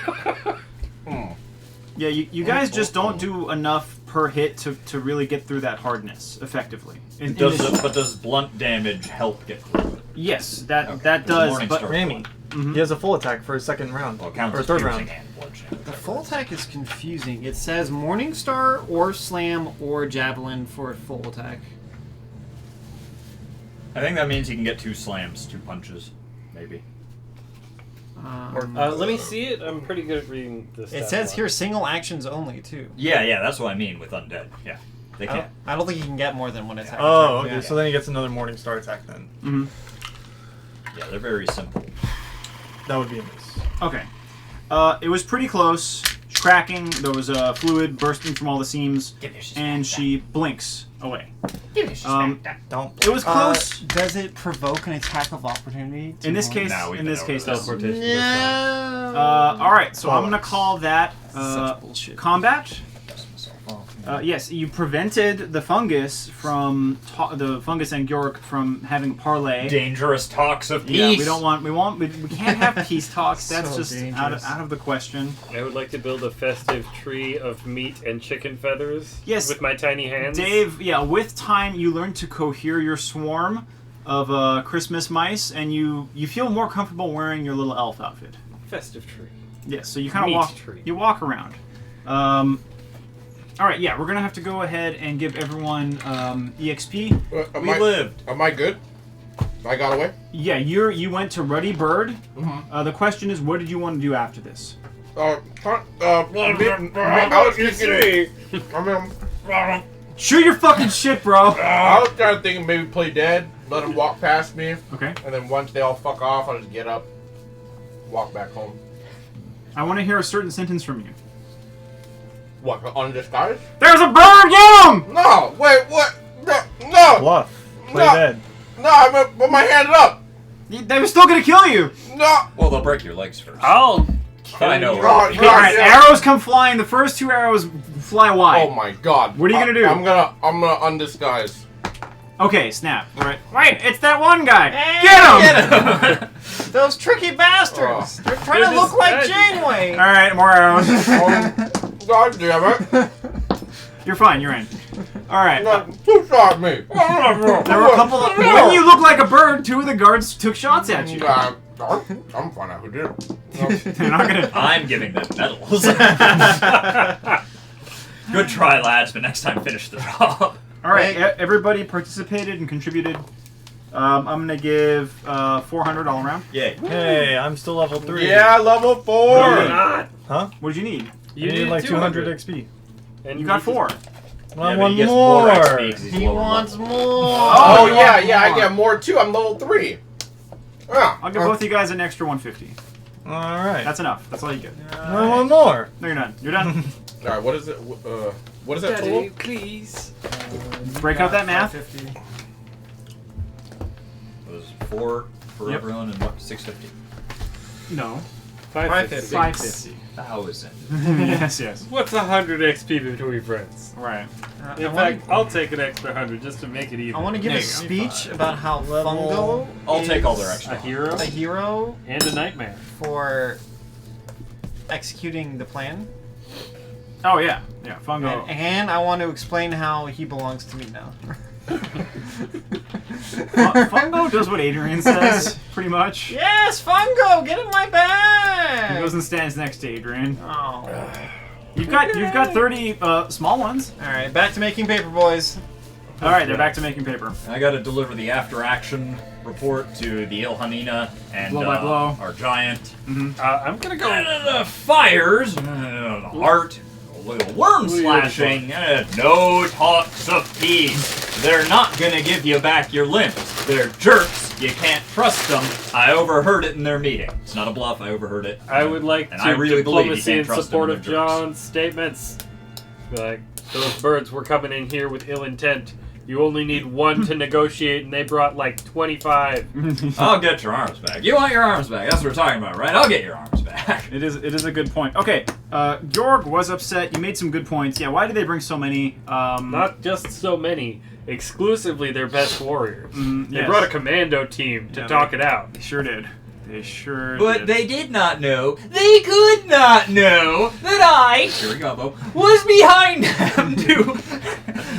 Yeah, you guys just don't do enough per hit to really get through that hardness effectively. But does blunt damage help get through it? Yes, that Okay. that The does. morning But star. Ramy, he has a full attack for his second round Well, it counts or as third piercing round. and bloodshed. The full attack is confusing. It says Morningstar or Slam or Javelin for a full attack. I think that means he can get 2 slams, 2 punches, maybe. Let me see it. I'm pretty good at reading this. It says here single actions only too. Yeah, that's what I mean with undead. Yeah, they can. I don't think you can get more than 1 attack. Oh, okay. Yeah. So then he gets another morning star attack. Then Yeah, they're very simple. that would be a miss. okay, it was pretty close. Cracking. There was fluid bursting from all the seams, and she blinks away. Don't. It was close. Does it provoke an attack of opportunity? In this case, No, we've in been this over case, this. no. Teleportation does not. All right, so I'm gonna call that Such bullshit. combat. Yes, you prevented the fungus from the fungus and Georg from having parlay. Dangerous talks of peace. Yeah, we can't have peace talks. That's So just dangerous. out of the question. I would like to build a festive tree of meat and chicken feathers. Yes. With my tiny hands. Dave, yeah, with time you learn to cohere your swarm of Christmas mice, and you feel more comfortable wearing your little elf outfit. Festive tree. Yes, so you kind of Meat walk. tree. You walk around. All right, yeah, we're gonna have to go ahead and give everyone EXP. We lived. Am I good? I got away? Yeah, you went to Ruddy Bird. The question is, what did you want to do after this? I was thinking. Shoot your fucking shit, bro. I was kind of thinking maybe play dead, let them walk past me, Okay. and then once they all fuck off, I'll just get up, walk back home. I want to hear a certain sentence from you. What, undisguised? There's a bird, get him! No, wait, what? No, Bluff. Play No. dead. no, I'm gonna put my hand up. They were still gonna kill you. No. Well, they'll break your legs first. I'll I know. God, right? All right, arrows come flying. The first 2 arrows fly wide. Oh my god. What are you gonna do? I'm gonna undisguise. Okay, snap. All right. Wait, it's that one guy. Get him! Those tricky bastards! They're trying They're to look just like magic. Janeway! All right, more arrows. God damn it. You're fine. You're in. All right. Who shot me? There were a couple of. When you look like a bird, 2 of the guards took shots at you. I'm fine out who did it. They're not gonna. I'm giving them medals. Good try, lads, but next time finish the job. All right. Everybody participated and contributed. I'm gonna give 400 all around. Yay. Hey, I'm still level 3. Yeah, level 4. No, you're not. Huh? What did you need? You need like 200 XP. And You got 4. Well, Yeah, but one he gets more. XP 'cause he's He lower wants level. more! Oh, you yeah, want yeah, I more. get more too. I'm level 3. Yeah. I'll give both of you guys an extra 150. All right. That's enough. That's all you get. I want more. No, you're not. You're done. All right, what is it? What is that total? please. Break out that math. 550. It was 4 for Yep. everyone and what? 650. No. 550. 550. 1,000. yes. What's 100 XP between friends? Right. In fact, I'll take an extra 100 just to make it even. I want to give There a you go. speech about how Level- Fungo I'll take all is their extra. A hero a hero and a nightmare. for executing the plan. Oh yeah. Yeah. Fungo. And I want to explain how he belongs to me now. Fungo does what Adrian says, pretty much. Yes, Fungo, get in my He bag. goes and stands next to Adrian. Oh. You've got 30 small ones. All right, back to making paper, boys. All right, they're back to making paper. I got to deliver the after-action report to the Ilhanina and Blow by blow. our giant. I'm gonna go. The fires, heart, a little worm slashing, no talks of peace. They're not gonna give you back your limbs. They're jerks. You can't trust them. I overheard it in their meeting. It's not a bluff. I overheard it. I would like And to I really believe you diplomacy can't in trust support them of when they're jerks. John's statements. Be like, those birds were coming in here with ill intent. You only need one to negotiate, and they brought like 25. I'll get your arms back. You want your arms back? That's what we're talking about, right? I'll get your arms back. It is a good point. Okay, Georg was upset. You made some good points. Yeah, why did they bring so many? Not just so many, exclusively their best warriors. They yes. brought a commando team to Yeah, talk it out. They sure did. They sure But did. they did not know, they could not know that I, here we go, Bo, was behind them to,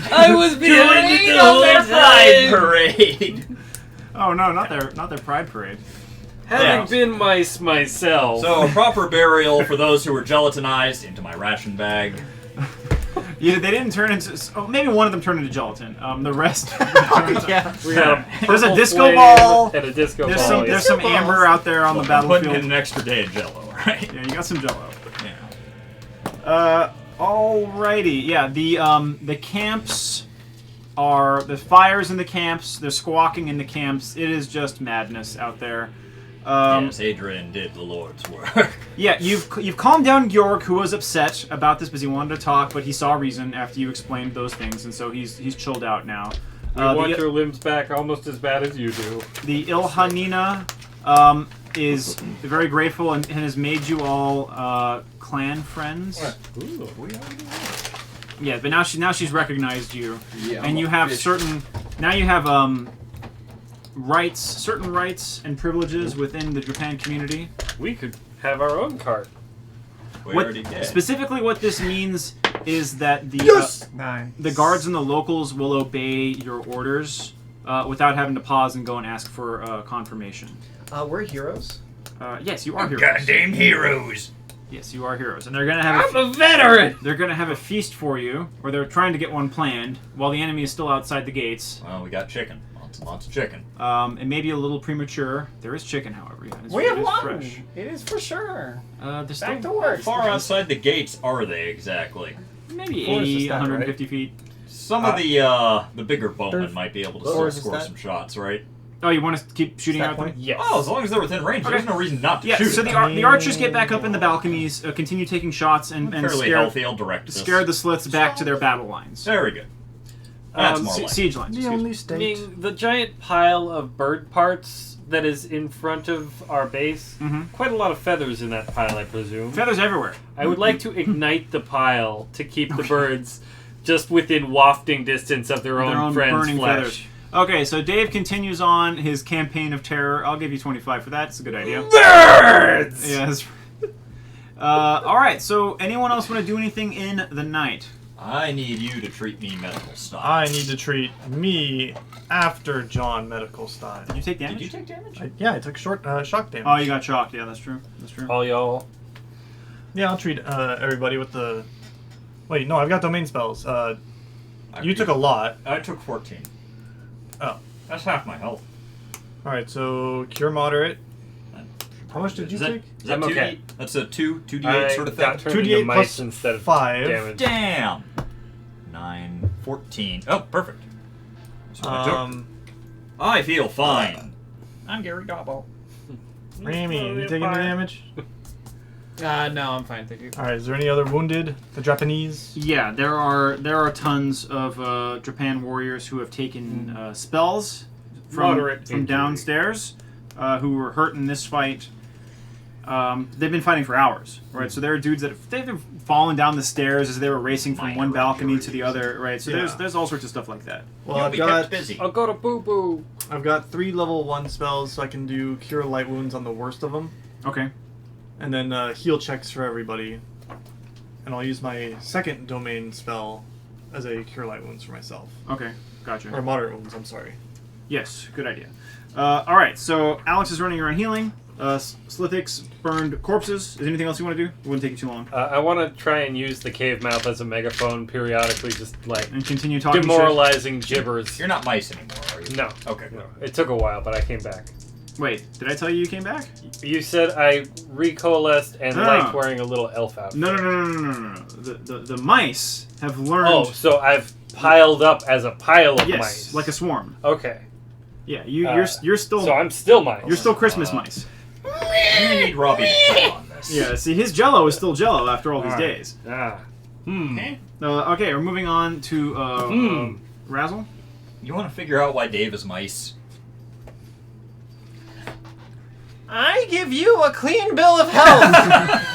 I was behind the on their whole pride time. parade. Oh no, not their pride parade. Having been mice myself. So a proper burial for those who were gelatinized into my ration bag. Yeah, they didn't turn into. Oh, maybe one of them turned into gelatin. The rest. Yeah. we got a There's a purple disco flame ball. and a disco There's ball. some yes. there's some balls. amber out there on the I'm putting battlefield. in an extra day of Jello, right? Yeah, you got some Jello. Yeah. Alrighty. Yeah, the camps are the fires in the camps. They're squawking in the camps. It is just madness out there. Yes, Adrian did the Lord's work. Yeah, you've calmed down Georg, who was upset about this because he wanted to talk, but he saw reason after you explained those things, and so he's chilled out now. We want your limbs back almost as bad as you do. The Ilhanina is very grateful and has made you all clan friends. Ooh. Yeah, but now she's recognized you, Yeah, and I'm you a have fish. certain certain rights and privileges within the Drapan community. We could have our own cart. We already did. Specifically, what this means is that the Nice. the guards and the locals will obey your orders without having to pause and go and ask for confirmation. We're heroes. Yes, you are heroes. Goddamn heroes. Yes, you are heroes, and they're gonna have I'm a veteran! they're gonna have a feast for you, or they're trying to get one planned while the enemy is still outside the gates. Well, we got chicken. Lots of chicken. It may be a little premature. There is chicken, however. Yeah, We have it is one. fresh. It is for sure. There's Back still to work. How far outside the gates are they exactly? maybe Forest is 80, that, 150 feet. Some of the bigger bowmen There's- might be able to Or still is score that- some shots, right? Oh, you want us to keep shooting Is that at them? point? Yes. Oh, as long as they're within range, Okay. there's no reason not to Yeah, shoot. so the archers get back up in the balconies, continue taking shots, and fairly scare, healthy. I'll direct this. scare the slits back to their battle lines. Very good. That's more like. Siege lines. excuse me. Meaning the giant pile of bird parts that is in front of our base, Mhm. quite a lot of feathers in that pile, I presume. Feathers everywhere. I would like to ignite the pile to keep the birds just within wafting distance of their own friends' burning flesh. feathers. Okay, so Dave continues on his campaign of terror. I'll give you 25 for that. It's a good idea. Birds! Yes. All right. So, anyone else want to do anything in the night? I need you to treat me medical style. I need to treat me after John medical style. Did you take damage? Did you take damage? I took short shock damage. Oh, you got shocked. Yeah, that's true. That's true. All y'all. Yeah, I'll treat everybody with the. Wait, no, I've got domain spells. You took a lot. I took 14. Oh. That's half my health. All right, so cure moderate. How much did you Is that- take? Is that I'm 2D? okay. That's a 2d8 I sort of got thing? turned 2d8 into mice plus instead of 5. damage. Damn! 9, 14. Oh, perfect. That's what I took. I feel fine. I'm Gary Gobbo. Ramy, you taking any damage? No, I'm fine, thank you. All right. Is there any other wounded? The Japanese? Yeah, there are tons of Drapan warriors who have taken spells Moderate from injury. downstairs, who were hurt in this fight. They've been fighting for hours, right? So there are dudes that they've been falling down the stairs as they were racing from one balcony to the other, right? So there's all sorts of stuff like that. Well, You'll I've be got kept busy. I'll go to Boo Boo. I've got 3 level 1 spells, so I can do Cure Light Wounds on the worst of them, Okay. and then heal checks for everybody. And I'll use my second domain spell as a Cure Light Wounds for myself, Okay. Gotcha. or Moderate Wounds. I'm sorry. Yes, good idea. All right, so Alex is running around healing. Slithix burned corpses. Is there anything else you want to do? It wouldn't take you too long. I want to try and use the cave mouth as a megaphone periodically, just like And continue talking shit. demoralizing gibbers. You're not mice anymore, are you? No. Okay. No. It took a while, but I came back. Wait, did I tell you came back? You said I recoalesced and liked wearing a little elf outfit. No. The mice have learned. Oh, so I've piled up as a pile of yes, mice. like a swarm. Okay. Yeah, you're still So I'm still mice. you're still Christmas mice. You need Robbie to check on this. Yeah, see, his Jello is still Jello after all these Alright. days. Ah. Okay, we're moving on to Razzle. You want to figure out why Dave is mice? I give you a clean bill of health.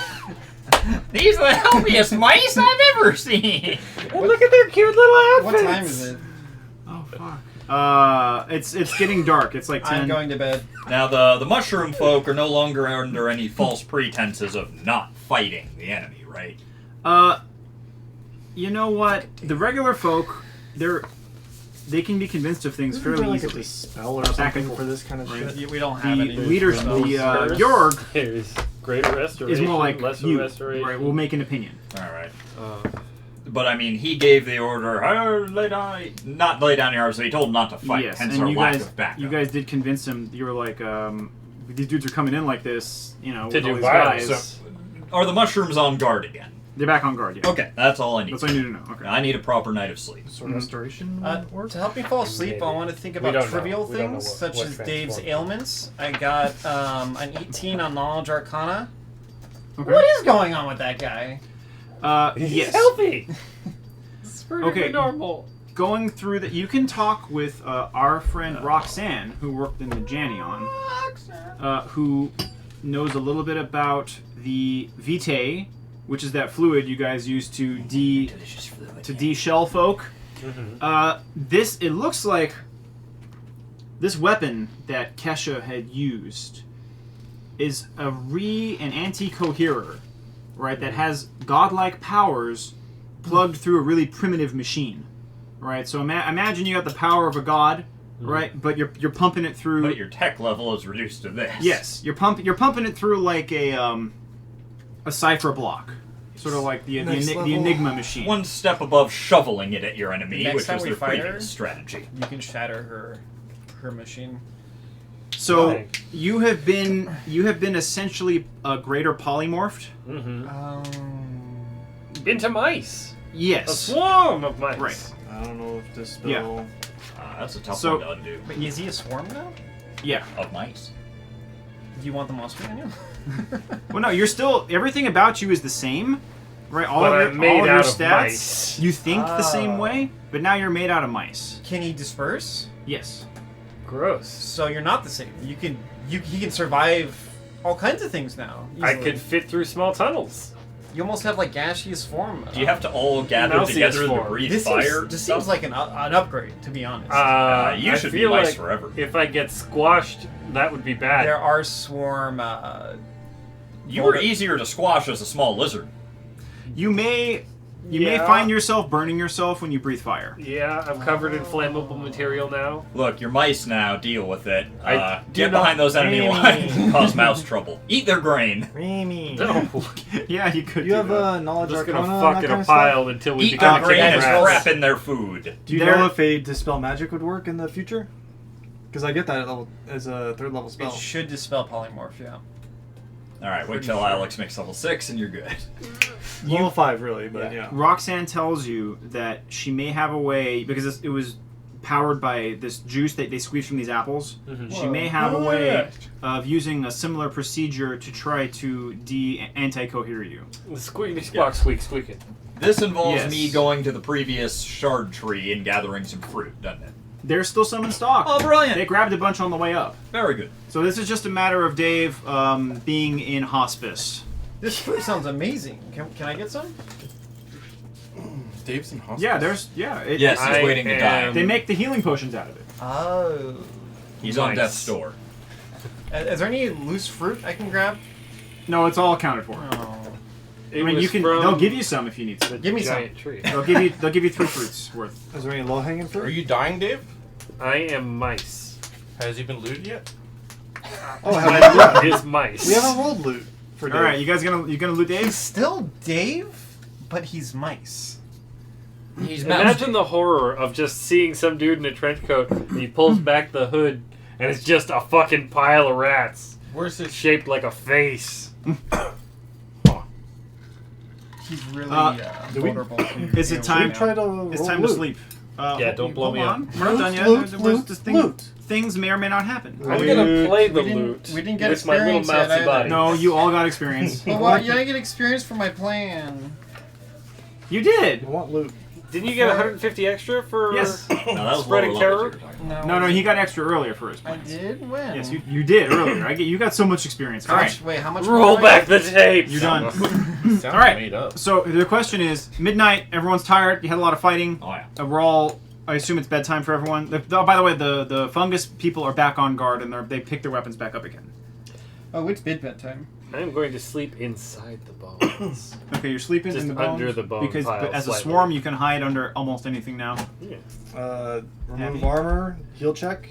These are the healthiest mice I've ever seen. And look at their cute little outfits. What time is it? Oh fuck. It's getting dark. It's like 10. I'm going to bed. Now, the mushroom folk are no longer under any false pretenses of not fighting the enemy, right? You know what? The regular folk, they can be convinced of things fairly like easily. a spell or Back and something forth. for this kind of Right. shit. We don't The have any. leaders, the Curse. Yorg There's greater restoration, is more like lesser you. restoration. Right, we'll make an opinion. All right. Uh, But I mean, he gave the order, not lay down your arms, so he told him not to fight, Yes, hence and our you lack guys, of backup. you guys did convince him. You were like, these dudes are coming in like this, you know, To with do all these violence. guys. Are the mushrooms on guard again? They're back on guard. Yeah. Okay, that's all I need. That's all you need to know. Okay. I need a proper night of sleep. So restoration would work? To help me fall asleep, Maybe. I want to think We about don't know. trivial We don't know things what such as Dave's transforms. ailments. I got an 18 on Knowledge Arcana. Okay. What is going on with that guy? He's Yes. healthy. It's perfectly Okay. normal. Going through that, you can talk with our friend Roxanne, who worked in the Janneon, who knows a little bit about the Vitae, which is that fluid you guys use to Delicious fluid. de-shell folk. It looks like this weapon that Kesha had used is an anti-coherer, right? That has godlike powers plugged through a really primitive machine, right? So imagine you got the power of a god, right? But you're pumping it through. But your tech level is reduced to this. Yes, you're pumping it through like a cipher block, sort of like the Enigma machine. One step above shoveling it at your enemy, Next which time was we their fight previous her- strategy. You can shatter her machine. So Right. you have been essentially a greater polymorphed. Into mice. A Yes. swarm of mice. Right. I don't know if this spell... Yeah. That's a tough So- one to undo. Wait, is he a swarm now? Yeah. Of mice. Do you want the monster on you? Well, no, you're still everything about you is the same, right? All But of your, I'm made all of your out of stats. mice. You think the same way, but now you're made out of mice. Can he disperse? Yes. Gross. So you're not the same. He can survive all kinds of things now. I easily. could fit through small tunnels. You almost have like gaseous form. Do you have to all gather Mousy together to form. breathe This fire? seems, and this stuff? seems like an upgrade, to be honest. You I should be feel mice like forever. If I get squashed, that would be bad. there are swarm. You were easier to squash as a small lizard. You may Yeah. find yourself burning yourself when you breathe fire. Yeah, I'm covered in flammable material now. Look, you're mice now. Deal with it. I do Get not- behind those enemy Amy. lines. Cause mouse trouble. Eat their grain. Remy. No, Yeah, you could. You do have that. knowledge I'm just arcana gonna and fuck that in kind a of stuff? pile until we Eat become their grain king and rats. crap in their food. Do you There- know if a dispel magic would work in the future? Because I get that as a third level spell. It should dispel polymorph. Yeah. All right, wait till Alex makes level 6 and you're good. Level 5, really, but yeah. Roxanne tells you that she may have a way because it was powered by this juice that they squeeze from these apples. Mhm. She may have a way of using a similar procedure to try to anti-cohere you. Squeak, squawk, squeak it. This involves Yes. me going to the previous shard tree and gathering some fruit, doesn't it? There's still some in stock. Oh, brilliant! They grabbed a bunch on the way up. Very good. So this is just a matter of Dave being in hospice. This food sounds amazing. Can I get some? Dave's in hospital. Yeah, there's it, Yes, he's I waiting to die. They make the healing potions out of it. Oh. He's on Nice. death's door. Is there any loose fruit I can grab? No, it's all accounted for. Oh. It I mean, was you can. from They'll give you some if you need the some. Give me some. giant tree. They'll give you. They'll give you 3 fruits worth. Is there any low-hanging fruit? Are you dying, Dave? I am mice. Has he been looted yet? Oh, have Is mice. we haven't rolled loot for Dave. All right, you guys gonna loot He's Dave? still Dave, but he's mice. He's Imagine the horror of just seeing some dude in a trench coat and he pulls back the hood and it's just a fucking pile of rats Where's his? shaped like a face. He's really do we- vulnerable. Is it time? We tried to It's roll time to loot. sleep. Yeah, don't blow hold me up. on. We're not done yet. Loot, There's loot, this loot. things may or may not happen. I'm Loot. gonna play the We didn't- loot we didn't get with my little experience yet mousy either. body. No, you all got experience. Well, why, you I get experience for my plan. You did. I want loot. Didn't you get 150 extra for Yes. No, that was spreading lower level terror? you were talking about. No, he got extra earlier for his I plans. did when? Yes, you did earlier. You got so much experience. All right, Wait, how much? Roll more do I back get? the tape. you're done. Sounds All right. made up. So the question is, midnight. Everyone's tired. You had a lot of fighting. Oh yeah. We're all. I assume it's bedtime for everyone. By the way, the fungus people are back on guard and they pick their weapons back up again. Oh, it's bedtime. I'm going to sleep inside the bones. Okay, you're sleeping Just in the bones under the bone because pile as a slightly. swarm you can hide under almost anything now. Yeah. Remove Happy. armor, heal check.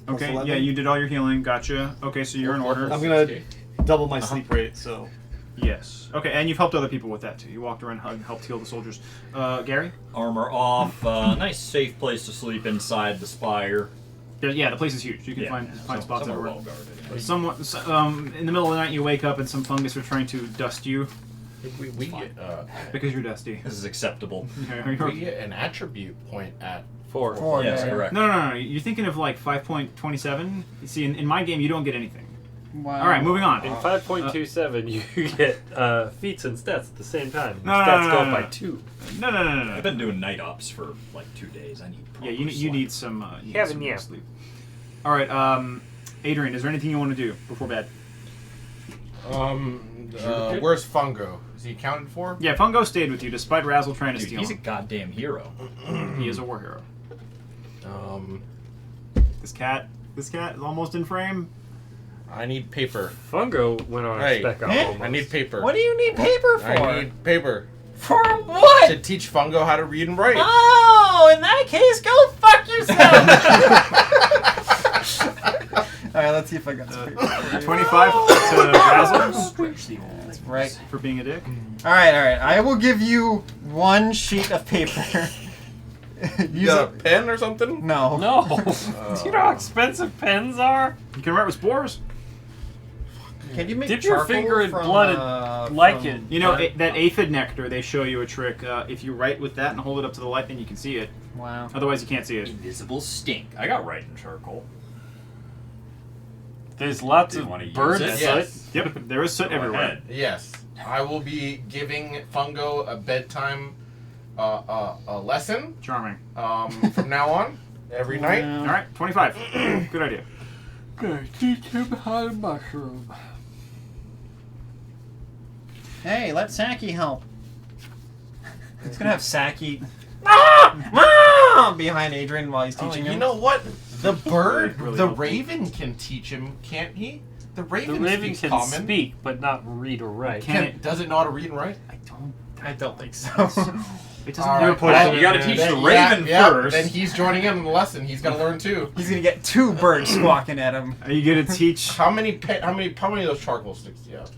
plus Okay, 11. yeah, you did all your healing. Gotcha. Okay, so you're in order. I'm gonna double my sleep rate, so. Yes. Okay, and you've helped other people with that too. You walked around, hugged, helped heal the soldiers. Gary? Armor off. Nice safe place to sleep inside the spire. Yeah, the place is huge. You can find spots somewhere everywhere. well guarded. Somewhat, in the middle of the night, you wake up and some fungus are trying to dust you We get because you're dusty. This is acceptable. we get an attribute point at 4. Four, Yes, yeah. correct. No. You're thinking of like 5.27. You see, in my game, you don't get anything. Wow. All right, moving on. In 5.27, you get feats and stats at the same time. No, Stats no, go no, up by no. 2. No. I've been doing night ops for like 2 days. I need. Yeah, you proper need sleep. some. You need Have some a nap. sleep. All right, Adrian, is there anything you want to do before bed? where's Fungo? Is he accounted for? Yeah, Fungo stayed with you despite Razzle trying to Dude, steal he's a him. goddamn hero. He is a war hero. Um, This cat is almost in frame. I need paper. Fungo went on a Hey, spec up eh? almost. I need paper. What do you need paper for? I need paper For what? to teach Fungo how to read and write. Oh, in that case, go fuck yourself. All right, let's see if I got some paper. 25 to Razzle That's right. for being a dick. All right. I will give you 1 sheet of paper. You got a pen or something? No. No! Do you know how expensive pens are? You can write with spores. Can you make Dip your charcoal finger in from, blood and like from- it. You know, that aphid nectar, they show you a trick. If you write with that and hold it up to the light, then you can see it. Wow. Otherwise, you can't see it. Invisible stink. I got writing charcoal. There's lots Do you of wanna use bird it? soot. Yes. Yep, there is soot Go everywhere. ahead. Yes. I will be giving Fungo a bedtime a lesson Charming. from now on, every night. All right, 25. Good idea. Good. Teach him how to mushroom. Hey, let Saki help. It's gonna have Saki behind Adrian while he's Oh, teaching you him. know what? The bird, Really the helpful. raven can teach him, can't he? The The raven, raven speaks can common. speak, but not read or write. Does it know how to read and write? I don't think so. It doesn't All do a right, push. well, You gotta teach Then- the raven first. Then he's joining in on the lesson. He's got to learn too. He's gonna get 2 birds squawking at him. Are you gonna teach? How many of those charcoal sticks do you have?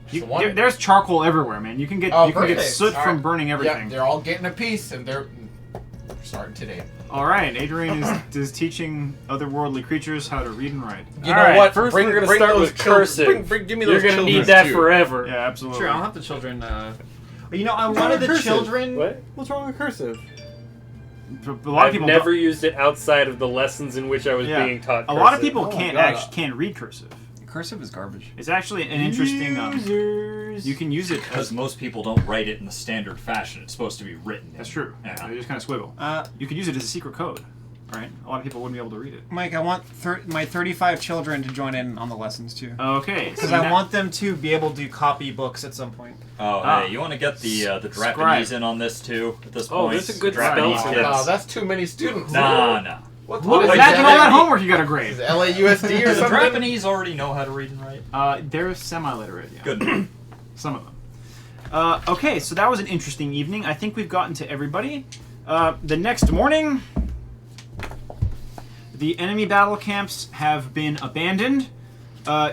Just the one? There's charcoal everywhere, man. You can get Oh, you can get perfect. soot All from right. burning everything. Yeah, they're all getting a piece, and they're starting today. All right, Adrian is teaching otherworldly creatures how to read and write. You All know right, what? first we're gonna bring start those with children- cursive. Give me You're those gonna children need that too. forever. Yeah, absolutely. Sure, I'll have the children. You know, I What's wanted the cursive? children. What? What's wrong with cursive? A lot of I've people never used it outside of the lessons in which I was Yeah. being taught. A lot of cursive. people Oh my God. can't read cursive. Cursive is garbage. It's actually an interesting. Users. You can use it Because as. most people don't write it in the standard fashion. It's supposed to be written. That's true. Yeah. They just kind of squiggle. You could use it as a secret code, right? A lot of people wouldn't be able to read it. Mike, I want my 35 children to join in on the lessons too. Okay. Because I want them to be able to copy books at some point. Oh, Ah. hey, you want to get the Scribe. Drapanese in on this too? At this Oh, point, there's a good Drapanese spell. kids. No, that's too many students. Nah. What Well, is imagine all that LA homework you got to grade. Is it LAUSD or The something? Drapanese already know how to read and write. They're semi-literate. Yeah. Good. Some of them. Okay, so that was an interesting evening. I think we've gotten to everybody. The next morning, the enemy battle camps have been abandoned.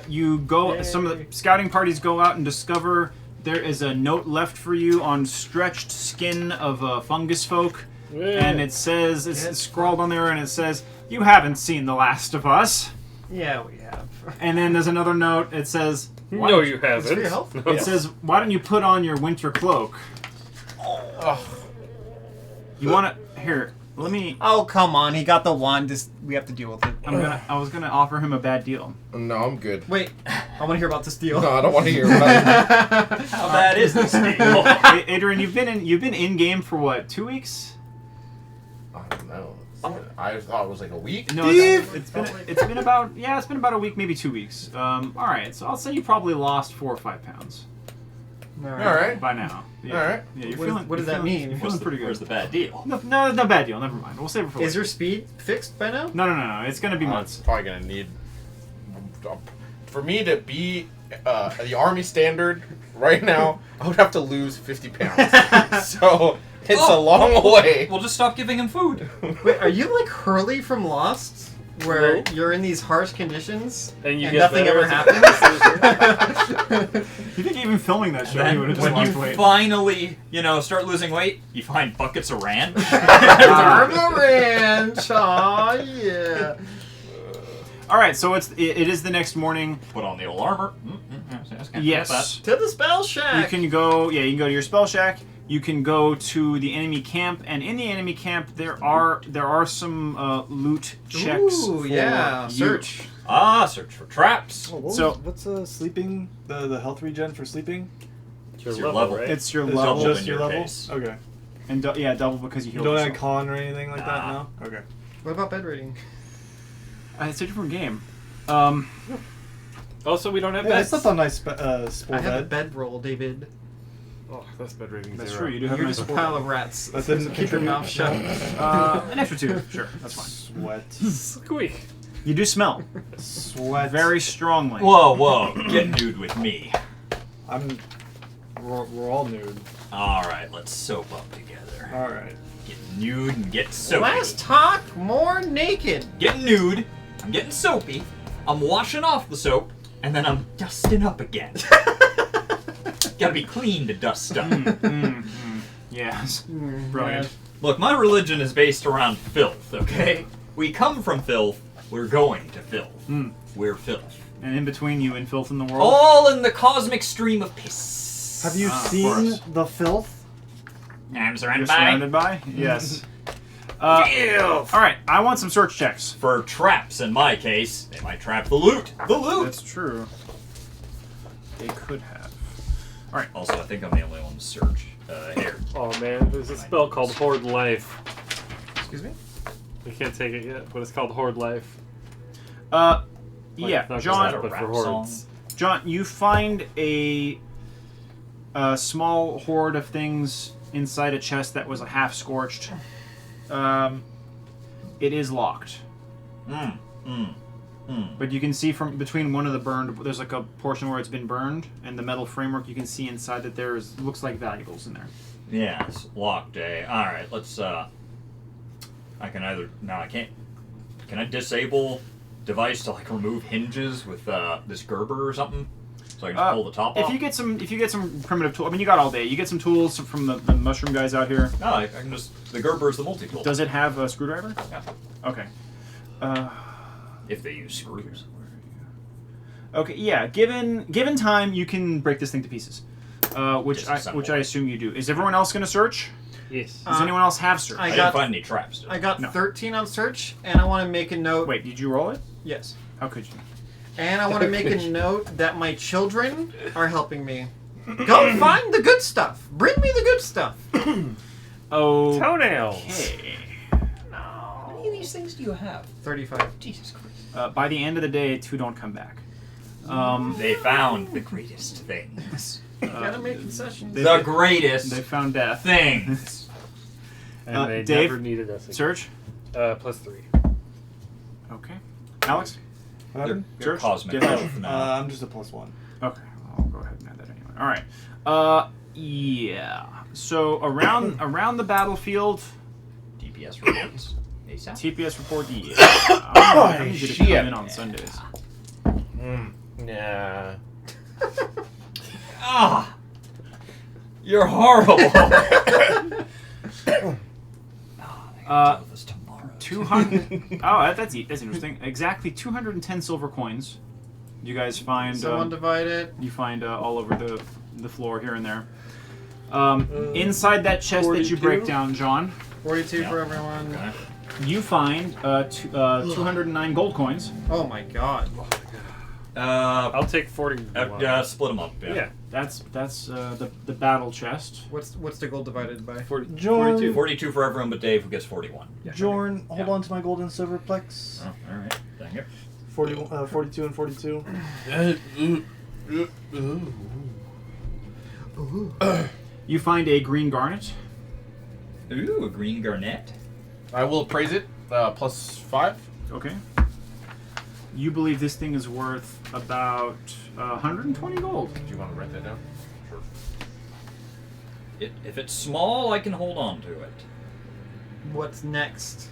You go. Some of the scouting parties go out and discover there is a note left for you on stretched skin of fungus folk, and it says it's scrawled on there, and it says, "You haven't seen the last of us." Yeah, we have. And then there's another note. It says, No, you haven't. for your health. No. It says, "Why don't you put on your winter cloak?" Ugh. You want to here? Let me. Oh, come on. He got the wand. We have to deal with it. I was gonna offer him a bad deal. No, I'm good. Wait, I want to hear about this deal. No, I don't want to hear about it. How bad is this game? Adrian, you've been in game for what, 2 weeks? I don't know. I thought it was like a week. No, it's been about a week, maybe 2 weeks. All right, so I'll say you probably lost 4 or 5 pounds All right. by now. Yeah. All right. Yeah, you're What- feeling. what does you're that feeling- mean? You're feeling pretty good. Where's the bad deal? No bad deal. Never mind. We'll save it for Is later. your speed fixed by now? No. It's gonna be I'm months. probably gonna need for me to be the army standard right now. I would have to lose 50 pounds. So it's a long way. We'll just stop giving him food. Wait, are you like Hurley from Lost? Where No. you're in these harsh conditions And you and get nothing better ever as happens? You think even filming that show, Then you would have just when lost you weight. finally, start losing weight, you find buckets of ranch. Arma Ranch! Aw, yeah. All right, so it is the next morning. Put on the old armor. Yes. To the spell shack! You can go to your spell shack. You can go to the enemy camp, and in the enemy camp there are some loot checks. Ooh, for yeah. you. Search. Search for traps. What's sleeping? The health regen for sleeping? It's It's your your level, level. right? It's your Is it level, just in your your level? case. Okay. and double because you You heal don't add yourself. con or anything like that? Nah. No. Okay. What about bed rating? It's a different game. Also, we don't have Hey, I beds. slept on nice spore I have a bed. bedroll, David. Oh, that's bed rating That's 0. true. You do have You're a nice just a sport. pile of rats. That didn't Keep your mouth shut. An extra 2. Sure, that's fine. Sweat. Squeak. You do smell Sweat. very strongly. Whoa. Get nude with me. We're all nude. Alright, let's soap up together. All right. Get nude and get soapy. Less talk, more naked. Getting nude, I'm getting soapy, I'm washing off the soap, and then I'm dusting up again. Gotta be clean to dust up. Yes. Brilliant. Look, my religion is based around filth, okay? We come from filth, we're going to filth. We're filth. And in between you and filth in the world. All in the cosmic stream of piss. Have you of seen course. the filth? I'm You're surrounded by surrounded by? Yes. filth. All right, I want some search checks. For traps, in my case, they might trap the loot. The loot! That's true. They could have. Also, I think I'm the only one to search. Here. Oh man, there's a spell called Horde Life. Excuse me? We can't take it yet, but it's called Horde Life. Yeah, Like, not John. just that, but for Rap hordes. John, you find a small hoard of things inside a chest that was half scorched. It is locked, but you can see from between one of the burned. There's like a portion where it's been burned, and the metal framework. You can see inside that there's looks like valuables in there. Yeah, it's locked, eh? Alright, let's, I can either... No, I can't... Can I disable device to, like, remove hinges with, this Gerber or something? So I can just pull the top off? If you get some primitive tools, I mean, you got all day. You get some tools from the mushroom guys out here. No, I can just... The Gerber is the multi-tool. Does it have a screwdriver? Yeah. Okay. If they use screws. Okay. Yeah. Given time, you can break this thing to pieces. Which I assume you do. Is everyone else going to search? Yes. Does anyone else have search? I I got- didn't find any traps. I got No. 13 on search, and I want to make a note. Wait, did you roll it? Yes. How could you? And I want to make a note that my children are helping me. Go find the good stuff. Bring me the good stuff. Oh. Toenails. Okay. How many of these things do you have? 35. Jesus Christ. By the end of the day, 2 don't come back. They found the greatest things. Gotta make concessions. The greatest They found death. things. And they Dave, never needed us again. Search. +3. Okay. Alex. What happened? Your Search. cosmic Get health help. now. I'm just a +1. Okay, I'll go ahead and add that anyway. All right. Yeah. So around the battlefield, DPS reports. ASAP. TPS report. Yeah. I need you to come shit. in on Sundays. Yeah. Ah! You're horrible! This tomorrow. 200. Oh, that's interesting. Exactly 210 silver coins. You guys find. Someone divide it. You find all over the floor here and there. Inside that chest that you 42? break down, John, 42 Yeah. for everyone. Okay. you find 209 gold coins. Oh my god. I'll take 40. Split them up. Yeah. That's the battle chest. What's the gold divided by? 42. 42 for everyone but Dave, who gets 41. Jorn, hold Yeah. on to my gold and silver plex. Oh, alright. Dang it. 42 and 42. You find a green garnet. Ooh, a green garnet. I will appraise it. +5. Okay. You believe this thing is worth about 120 gold. Do you want to write that down? Sure. If it's small, I can hold on to it. What's next?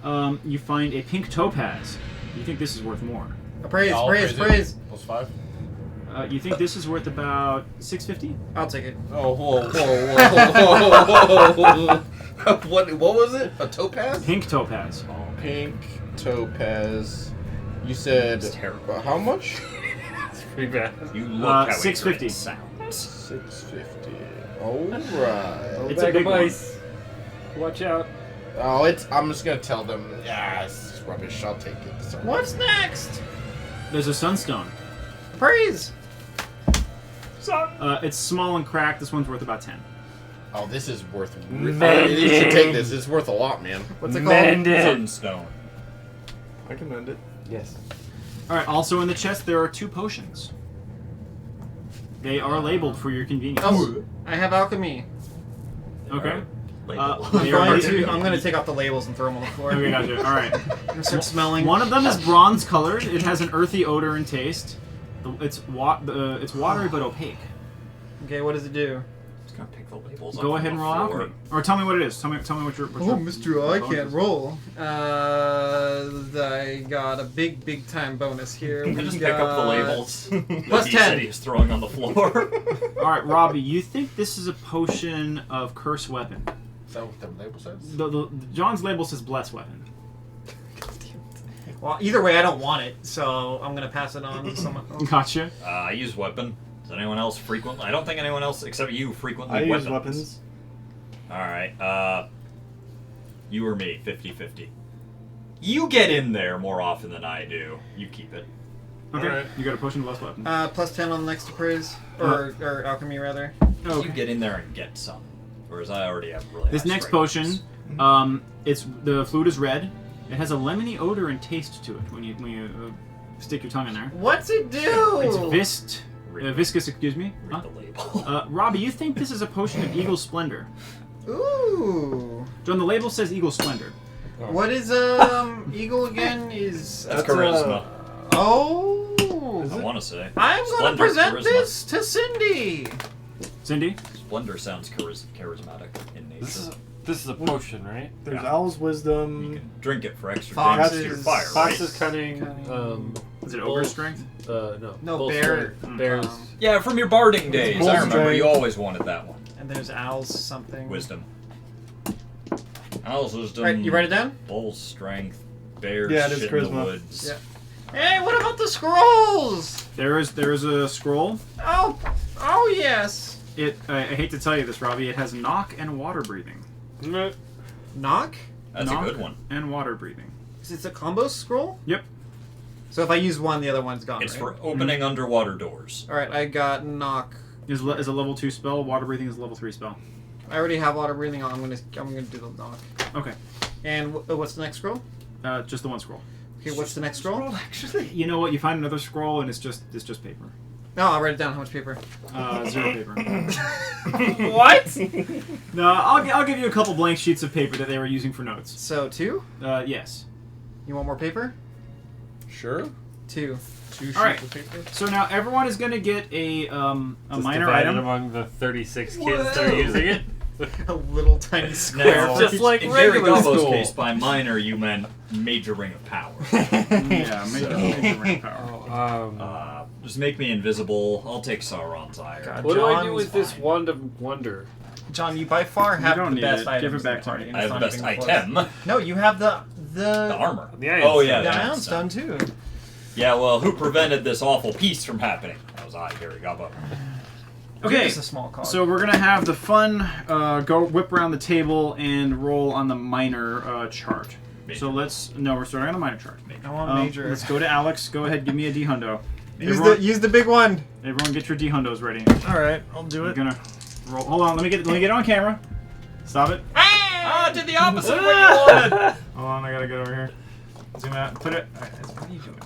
You find a pink topaz. You think this is worth more. Praise, I'll praise, appraise it. praise. +5. You think this is worth about 650? I'll take it. Oh, whoa. What was it? A topaz? Pink topaz. Pink topaz. You said It's terrible. how much? It's pretty bad. You look how 650. it sounds. 650. Alright. It's a big one. Watch out. Oh, I'm just gonna tell them. Yeah, it's rubbish. I'll take it. So. What's next? There's a sunstone. Praise. It's small and cracked. This one's worth about 10. Oh, this is worth. Mending. You should take this. It's worth a lot, man. What's it called? Mended. Sunstone. I can mend it. Yes. All right. Also in the chest there are 2 potions. They are labeled for your convenience. Oh, I have alchemy. Okay. Label. I'm gonna take off the labels and throw them on the floor. Okay, gotcha. All right. I'm gonna start smelling. One of them is bronze colored. It has an earthy odor and taste. It's watery but opaque. Okay, what does it do? Just gonna pick the labels Go up ahead from and the roll floor. alchemy. Or tell me what it is. Tell me what your. Oh, Mr. I bonus can't is. roll. I got a big time bonus here. I We just pick up the got- labels that Plus he 10. said he was throwing on the floor. All right, Robbie. You think this is a potion of curse weapon? Is that what the label says? John's label says bless weapon. Well, either way, I don't want it, so I'm gonna pass it on to someone else. Gotcha. I use weapon. Does anyone else frequently? I don't think anyone else except you frequently I weapons. use weapons. Alright, you or me, 50-50. You get in there more often than I do. You keep it. Okay. Alright. You got a potion of bless weapon. Plus 10 on the next appraise. Or alchemy, rather. You get in there and get some. Whereas I already have really This high next strength. potion, it's the fluid is red. It has a lemony odor and taste to it when you stick your tongue in there. What's it do? It's viscous. Excuse me. Read Huh? the label. Robbie, you think this is a potion of Eagle Splendor? Ooh. John, the label says Eagle Splendor. What is eagle again? Is That's That's, charisma. oh. I want to say. I'm gonna Splendor, present charisma. this to Cindy. Cindy? Splendor sounds charismatic in nature. This is a potion, right? There's Yeah. Owl's You Wisdom. can drink it for extra Foxes. damage to your fire, right? Fox's cunning. Is it ogre strength? No. No, bull bear. strength. Bears. Yeah, from your barding days. Bull I remember strength. you always wanted that one. And there's owls something. Wisdom. Owl's wisdom. Right, you write it down? Bull's strength. Bear's Yeah, it is shit in the charisma. woods. Yeah. Hey, what about the scrolls? There is a scroll. Oh yes. I hate to tell you this, Robbie. It has knock and water breathing. Knock? That's Knock a good one. And water breathing. Is it a combo scroll? Yep. So if I use one, the other one's gone, It's right? for opening underwater doors. Alright, I got knock. Is a level 2 spell. Water breathing is a level 3 spell. I already have water breathing on. I'm gonna do the knock. Okay. And what's the next scroll? Just the one scroll. Okay, what's the next scroll? Actually, you know what? You find another scroll and it's just paper. No, I'll write it down. How much paper? 0 paper. What? No, I'll give you a couple blank sheets of paper that they were using for notes. So 2? Yes. You want more paper? Sure. 2. 2 sheets Alright. of paper. So now everyone is going to get a Just minor divided item. among the 36 kids that are using it. A little tiny square. Now, Just like in Gary regular Gobbo's school. case, by minor you meant major ring of power. Yeah, major ring power. Just make me invisible. I'll take Sauron's ire. God. What do I do John's with this fine. wand of wonder? John, you by far have don't the need best it. items Give it back in to the party. me. and I it's have the not best even close. item. No, you have the The armor. The iron Oh, stone. yeah. the that's iron stone too. Yeah, well, who prevented this awful peace from happening? That was I, Gary Gobbo. Okay, Just a small cog. so we're gonna have the fun go whip around the table and roll on the minor chart. Major. So we're starting on the minor chart. I want major. Let's go to Alex. Go ahead, give me a D hundo. Use the big one. Everyone, get your D hundos ready. All right, I'll do We're it. gonna roll. Hold on, let me get it on camera. Stop it. Ah, did the opposite of what you wanted! Hold on, I gotta get over here. Zoom out. Put it. Alright, what are you doing?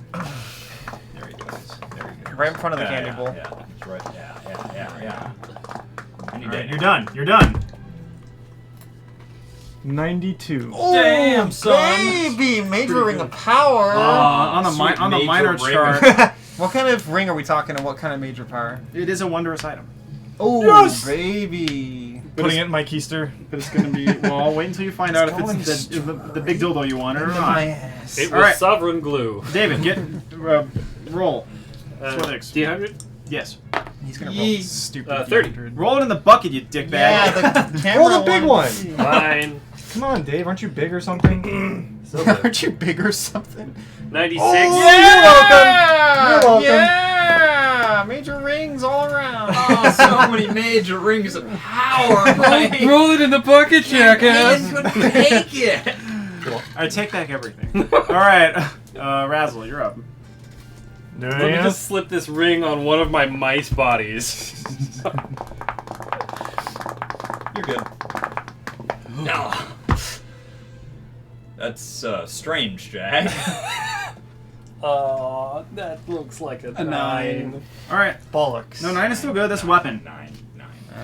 There he goes. There he goes. Right in front of the Yeah, candy yeah, bowl. Yeah, that's right. Yeah. Any Alright, day. you're done. You're done. 92. Damn, son. Baby, major ring of power. On the Sweet minor major ring. chart, What kind of ring are we talking? And what kind of major power? it is a wondrous item. Oh, Yes! baby. Putting it in my keister. But it's gonna be. Well, I'll wait until you find out if going it's the big dildo you want or Into not. my ass. It was Alright. sovereign glue. David, get roll. Athletics. D100? Yes. He's gonna Yee. roll stupid. 30. D100. Roll it in the bucket, you dickbag. Yeah, the camera Roll the big one. Fine. Come on, Dave. Aren't you big or something? Aren't you big or something? 96. Yeah! You're welcome. Yeah! Major rings all around. Oh, so many major rings of power, Mike. Roll it in the bucket, Hands couldn't take it. I take back everything. All right, Razzle, you're up. Let me just slip this ring on one of my mice bodies. You're good. No. That's strange, Jack. That looks like a 9. All right. Bollocks. No, 9 is still good. That's weapon. 9.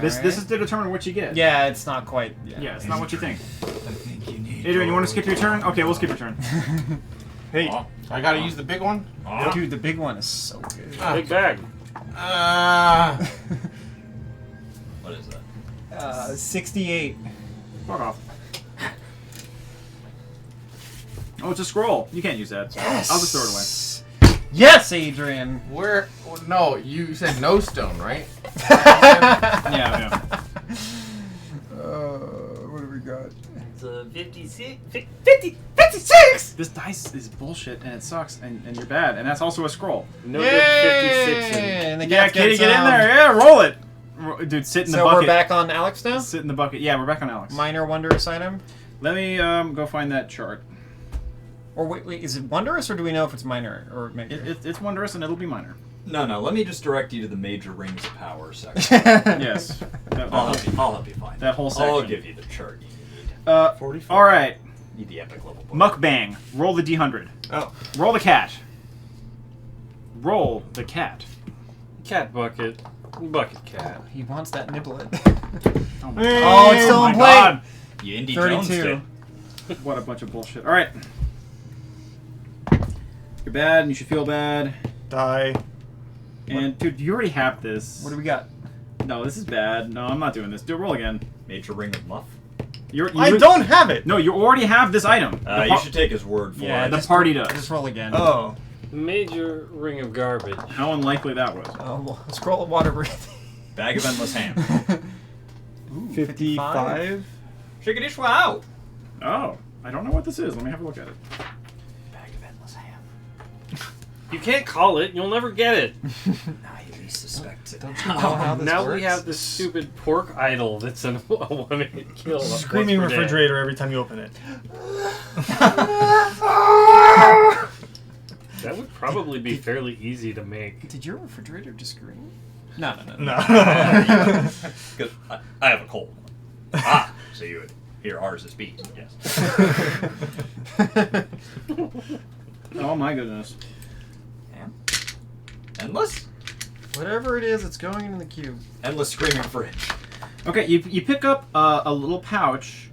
This is to determine what you get. Yeah, it's not quite. Yeah, it's not what you think. I think you need. Adrian, you want to skip your turn? Okay, we'll skip your turn. Hey. Oh, I gotta use the big one. oh. Dude, the big one is so good. Big bag. What is that? 68. Fuck off. Oh, it's a scroll. You can't use that. Yes. I'll just throw it away. Yes, Adrian. Where? No, you said no stone, right? Yeah. What do we got? It's 56. 56! This dice is bullshit and it sucks and you're bad. And that's also a scroll. No good 56 in. And the Yeah, cat Katie, gets, get in there. Yeah, roll it. Dude, sit in the So bucket. we're back on Alex now? Sit in the bucket. Yeah, we're back on Alex. Minor wondrous item? Let me go find that chart. Or wait, is it wondrous or do we know if it's minor or major? It's wondrous and it'll be minor. No, let me just direct you to the major rings of power section. Yes. That I'll help you find That whole it. I'll section. give you the chart you need. 44. All right. Need the epic level book. Mukbang. Roll the D100. Oh. Roll the cat. Roll the cat. Cat bucket. Bucket cat. He wants that niblet. Oh, my Oh, it's still my in play. God. You Indy Jones 32. did. What a bunch of bullshit. All right. You're bad and you should feel bad. Die. And, dude, you already have this. What do we got? No, this is bad. No, I'm not doing this. Do roll again. Major ring of muff. I don't have it. No, you already have this item. You should take his word for Yeah, it. the party does. Just roll again. Oh. Major ring of garbage. How unlikely that was. Oh, well, scroll of water breathing. Bag of endless ham. 55. Shake it wow. Oh, I don't know what this is. Let me have a look at it. Bag of endless ham. You can't call it. You'll never get it. Nah, you Nobody suspects it. Don't you know how this Now works? we have this stupid pork idol that's a one-hit kill. Screaming once per day. refrigerator every time you open it. That would probably be fairly easy to make. Did your refrigerator just scream? No. No. 'Cause I have a cold one. So you would hear ours is beat. Yes. Oh my goodness. Endless? Whatever it is, it's going in the cube. Endless screaming fridge. Okay, you pick up a little pouch.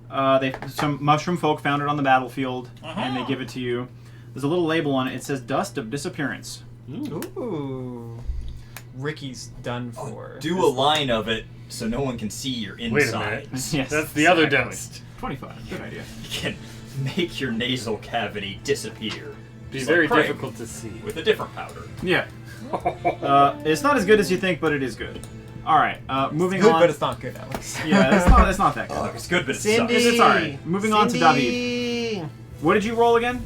Some mushroom folk found it on the battlefield, and they give it to you. There's a little label on it. It says "Dust of Disappearance." Ooh. Ricky's done for. Do a line of it so no one can see your Wait a minute. insides. Yes, That's the other exactly. dust. 25. Good idea. You can make your nasal cavity disappear. Be Just very like Craig, difficult to see. with a different powder. Yeah. It's not as good as you think, but it is good. All right. Moving Good, on. but it's not good, Alex. Yeah, it's not that good. Oh, it's good, but it Cindy! sucks. It's alright. Moving on to David. What did you roll again?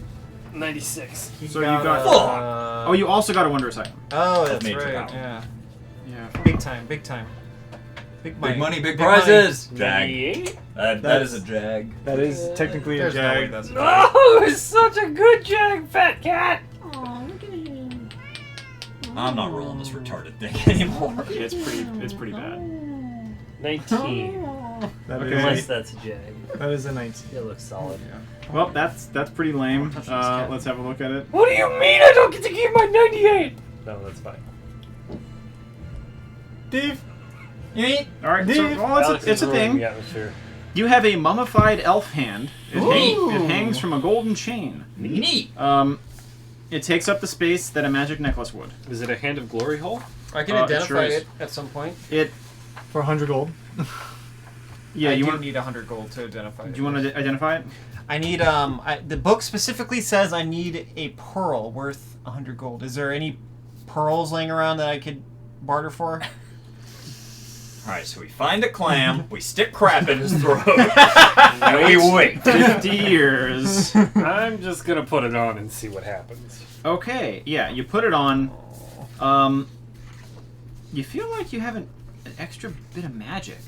96. So you got. Fuck! Oh, you also got a wondrous item. Oh, that's Major right. power. Yeah. Yeah. Big time. Big time. Big Big money, big money. prizes. Jag. 98? That is a jag. That is technically a There's no way jag. that's Oh, it's such a good jag, fat cat! I'm not rolling this retarded thing anymore. Yeah, it's pretty bad. 19. That Okay. Unless is that's a jag. that is a 19. It looks solid. Well, that's pretty lame. touch this cat. Let's have a look at it. What do you mean I don't get to keep my 98? No, that's fine. Dave. All right. So, well, Alex it's is a ruining thing. the atmosphere. You have a mummified elf hand. It Ooh. hangs from a golden chain. Neat. It takes up the space that a magic necklace would. Is it a hand of glory hole? I can It identify sure is. it at some point. It. For 100 gold. Yeah. I You do want? need 100 gold to identify it. Do you want to identify it? I need the book specifically says I need a pearl worth 100 gold. Is there any pearls laying around that I could barter for? Alright, so we find a clam, we stick crap in his throat, and we wait. 50 years. I'm just gonna put it on and see what happens. Okay. Yeah. You put it on. You feel like you have an extra bit of magic.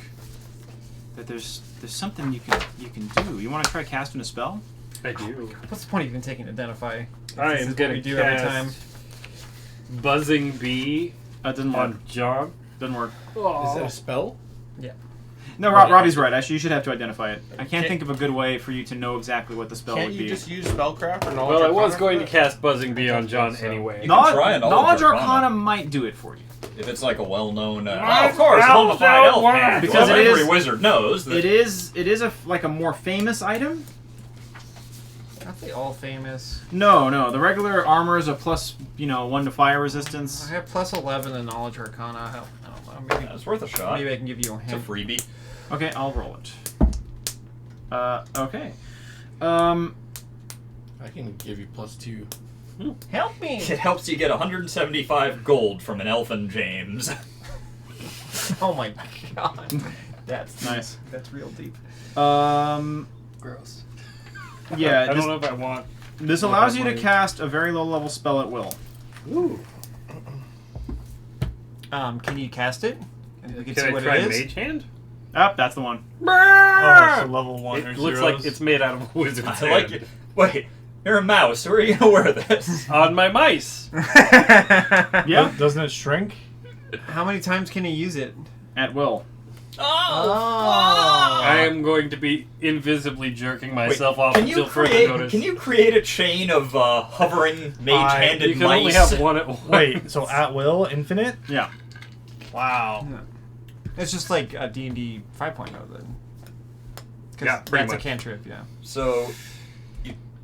That there's something you can do. You want to try casting a spell? I do. What's the point of even taking identify? I This am is what gonna we do every cast time. Buzzing Bee That doesn't work. on John. Doesn't work. Is that a spell? No, Robbie's right. Actually, you should have to identify it. I can't think of a good way for you to know exactly what the spell Can't would you be. just use spellcraft or knowledge? Well, I was Arcana going for to that? cast Buzzing Bee on John so. anyway. You can try a Knowledge Arcana. Arcana might do it for you. If it's like a well-known, Elf, of course, elf, mummified elf, elf elf. hand. Because Well, it every is- wizard knows that. It is like a more famous item. Aren't they all famous? No. The regular armor is a plus, 1 to fire resistance. I have plus 11 in knowledge arcana. I don't know. Maybe, It's worth a shot. maybe I can give you a It's a hint. freebie. Okay, I'll roll it. Okay. I can give you +2. Help me! It helps you get 175 gold from an elfin James. Oh my god. That's Nice. That's real deep. Gross. Yeah. I don't know if I want. This What allows that you to money- cast a very low level spell at will. Ooh. Can you cast it? And we can Can see I what try it is. Mage Hand? That's the one. Oh, so level 1 or It looks zeros. like it's made out of a wizard's I hand. like it. Wait, you're a mouse. Where are you gonna wear this? On my mice. Yeah. Doesn't it shrink? How many times can you use it? At will. Oh. I am going to be invisibly jerking Wait, myself off can you until further create? notice. Can you create a chain of hovering mage-handed You can mice? only have one at once. Wait, so at will, infinite? Yeah. Wow. It's just like a D&D 5.0 then. 'Cause Yeah, pretty that's much. a cantrip, yeah. So,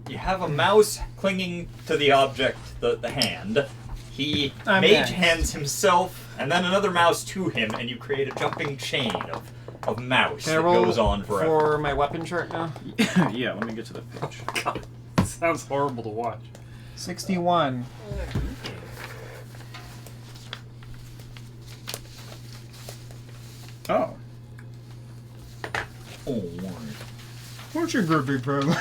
you have a mouse clinging to the object, the hand. He I'm mage next. hands himself, and then another mouse to him, and you create a jumping chain of mouse Can I that roll goes on forever. for my weapon chart now? Yeah, let me get to the page. God, it sounds horrible to watch. 61. Oh. Oh, What's your birthday present?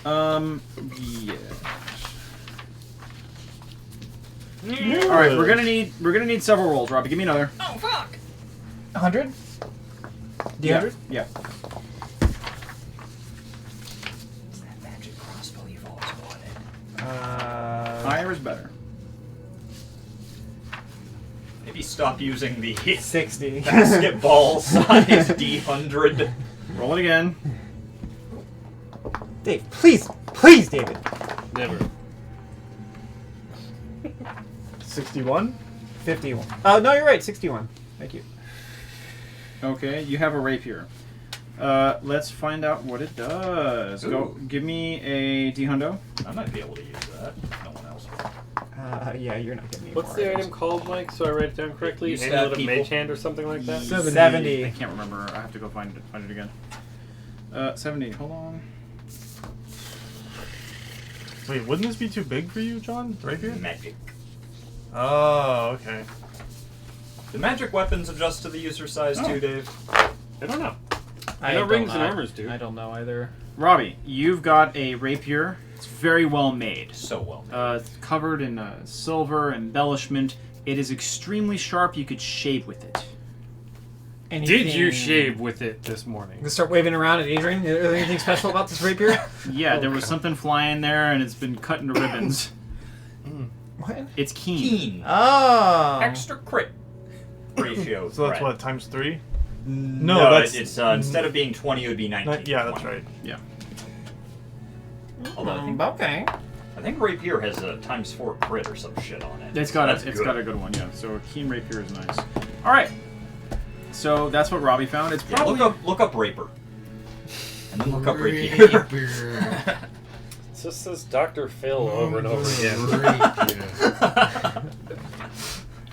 Yeah. All right, we're gonna need several rolls. Robbie, give me another. Oh fuck! 100. D100. Yeah. It's that magic crossbow you've always wanted. Higher is better. Maybe stop using the 60. basketball-sized D100. Roll it again. Dave, please, please, David. Never. 61. 51. Oh no, you're right. 61. Thank you. Okay, you have a rapier. Let's find out what it does. Go, Ooh. give me a D-hundo. I might be able to use that. No one else will. Yeah, you're not getting me. What's the item called, Mike? So I write it down correctly. You stab Amulet of people. Mage Hand or something like that. 70. I can't remember. I have to go find it again. 70. Hold on. Wait, wouldn't this be too big for you, John? Right here? Magic. Oh, okay. Do magic weapons adjust to the user size too, Dave? I don't know. I know rings and armors do. I don't know either. Robbie, you've got a rapier. It's very well made. So well. It's covered in silver embellishment. It is extremely sharp. You could shave with it. Did you shave with it this morning? You start waving around at Adrian. Is there anything special about this rapier? Yeah, there was something flying there, and it's been cut into ribbons. What? It's keen. Keen. Oh. Extra crit ratio. So that's threat. what, times 3? No, that's- it's instead of being 20, it would be 19. Yeah, that's right. Yeah. Although I think, Okay. I think rapier has a times 4 crit or some shit on it. It's got That's it's good. got a good one, yeah. So a keen rapier is nice. All right. So that's what Robbie found. It's Yeah, probably look up raper. And then look up rapier. It just says Dr. Phil over and over again.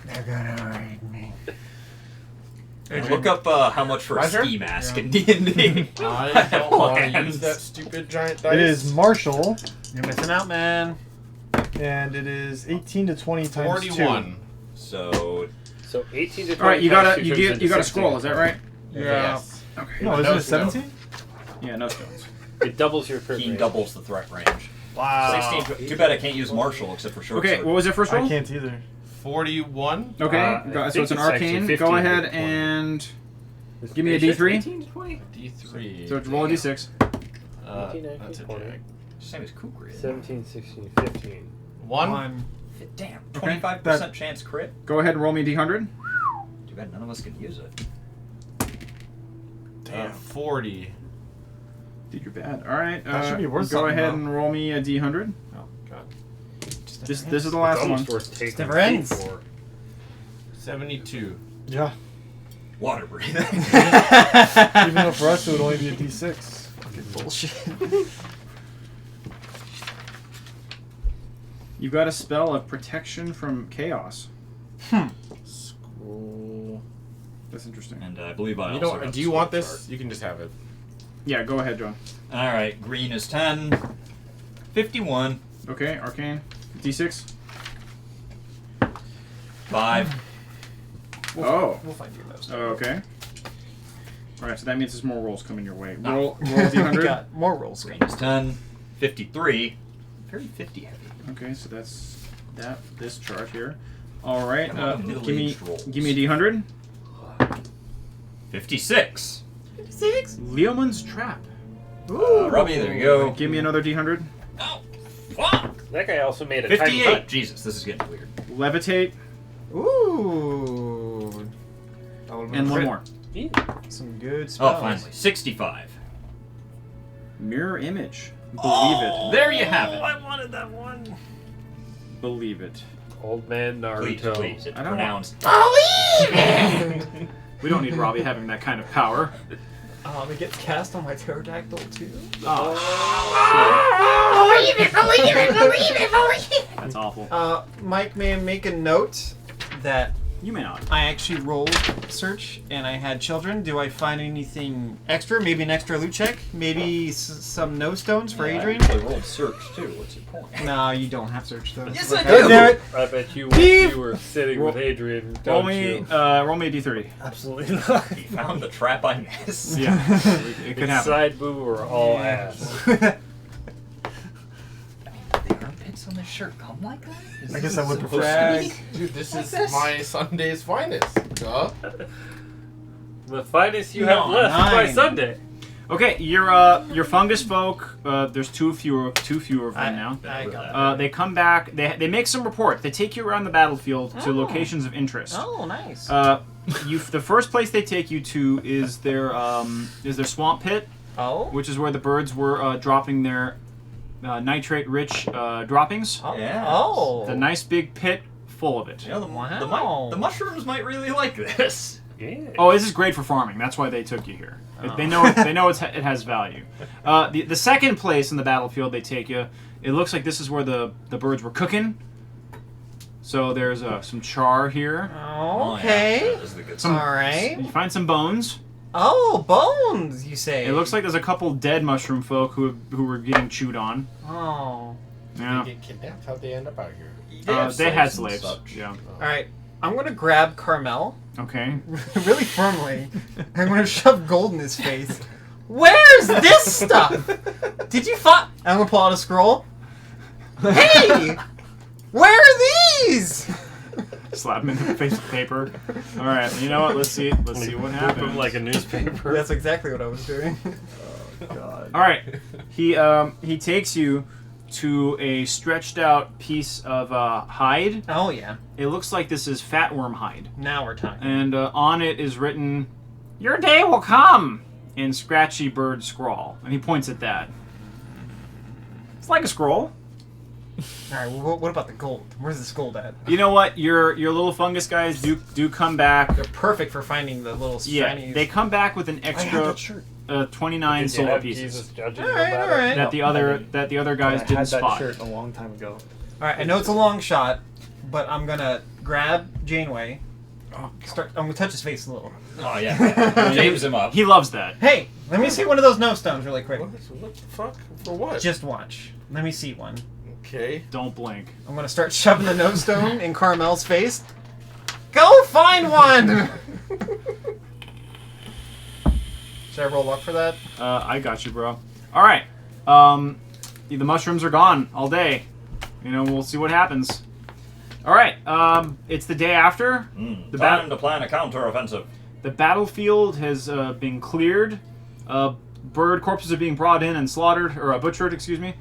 They're gonna raid me. And look up how much for a My turn? ski mask in D&D. I don't want to use Hands. that stupid giant dice. It is martial, You're missing out, man. and it is 18 to 20 times 41. So, So 18 to 20 all right. You times gotta 2 you turns get into you got to 16. scroll. Is that right? Yeah. Yes. Okay. 2. No, Yeah, isn't no it 17? Yeah, no stones. It doubles your crit Keen range. doubles the threat range. Wow. 16. Too bad I can't use martial except for short Okay. sword. What was your first roll? I can't either. 41. Okay. I so think it's an it's actually arcane. 15 Go to ahead 20. and Is give me a it just D3. 18 to 20? D3. so roll a D6. 18, 19, That's a 20. jag. Same as Kukri. 17, 16, 15. 1. Damn, Okay. 25% chance crit. Go ahead and roll me a D100. Too bad none of us can use it. Damn. 40. Dude, you're bad. All right. That should be worth Go something, ahead though. and roll me a D100. Oh, God. This is the It's last one. almost worth taking never ends. for. 72. Yeah. Water breathing. Even though for us it would only be a D6. Fucking bullshit. You got a spell of protection from chaos. Scroll. That's interesting. And I believe I You also know, have do the you want spell this? chart. You can just have it. Yeah, go ahead, John. Alright, green is 10. 51. Okay, arcane. D6. 5. Oh. We'll find you those. Okay. All right, so that means there's more rolls coming your way. Ah. Roll D100. Got more rolls. Green is 10. 53. Very 50 heavy. Okay, so that's this chart here. All right, Come on, give me middle-aged rolls. give me a D100. 56. Leomund's trap. Robbie, there you go. Give me another D100. Oh, fuck! That guy also made a tiny 58. cut. Jesus, this is getting weird. Levitate Ooh. That would've been and one crit. more. Some good spells. Oh, finally. 65. Mirror image. Believe it. There you have it. I wanted that one. Believe it. Old man Please, Naruto. please. It's I don't pronounced. We don't need Robbie having that kind of power. It gets cast on my pterodactyl too. Oh, that's awful. Mike may make a note that You may not. I actually rolled search and I had children. Do I find anything extra? Maybe an extra loot check? Maybe some no stones for Adrian? I rolled search too. What's your point? No, you don't have search stones. Yes, I God do. damn it. I bet you Beep. wish you were sitting with Adrian, Roll don't me you? roll me a D30. Absolutely not. He found the trap I missed. Yeah, it could happen. Side boob or all ass? The armpits on the shirt come like that? I guess I would prefer Drag. Dude, this is my Sunday's finest. Duh. The finest you No, have left by 9. Sunday. Okay, your fungus folk. There's two fewer of them now. I got They come back. They make some reports. They take you around the battlefield to locations of interest. Oh, nice. The first place they take you to is their swamp pit, oh. which is where the birds were dropping their nitrate-rich droppings. Oh. Yeah. Oh. The nice big pit full of it. Yeah, Wow. the mushrooms might really like this. Yeah. Oh, this is great for farming. That's why they took you here. They know it has value. The second place in the battlefield they take you, it looks like this is where the birds were cooking. So there's some char here. Okay. Yeah, this is the good stuff. All right. You find some bones. Oh, bones, you say? It looks like there's a couple dead mushroom folk who were getting chewed on. Oh. Yeah. They get kidnapped. How'd they end up out here? They had and slaves. such. Yeah. All right. I'm gonna grab Carmel Okay. really firmly. I'm gonna shove gold in his face. Where's this stuff? Did you find? I'm gonna pull out a scroll. Hey, where are these? Slap him in the face with paper. All right. You know what? Let's see what Flip happens. him like a newspaper. That's exactly what I was doing. God. All right. He takes you to a stretched out piece of hide. Oh yeah. It looks like this is fatworm hide, Now we're talking. and on it is written, "Your day will come," in scratchy bird scrawl, and he points at that. It's like a scroll. All right. Well, what about the gold? Where's this gold at? You know what? Your little fungus guys do come back. They're perfect for finding the little Yeah, shinies. they come back with an I have extra that shirt. 29 Did you silver have pieces Jesus judging All you right, about all it? right. that the other guys I didn't had that spot. shirt a long time ago. All right. I know it's a long shot, but I'm gonna grab Janeway. Oh, I'm gonna touch his face a little. Oh yeah. James him up. He loves that. Hey, let me see one of those no stones really quick. What the fuck? For what? Just watch. Let me see one. Okay. Don't blink. I'm gonna start shoving the no stone in Carmel's face. Go find one! Should I roll luck for that? I got you, bro. All right. The mushrooms are gone all day. You know, we'll see what happens. All right. It's the day after. The Time to plan a counteroffensive. The battlefield has been cleared. Bird corpses are being brought in and slaughtered, or butchered, excuse me.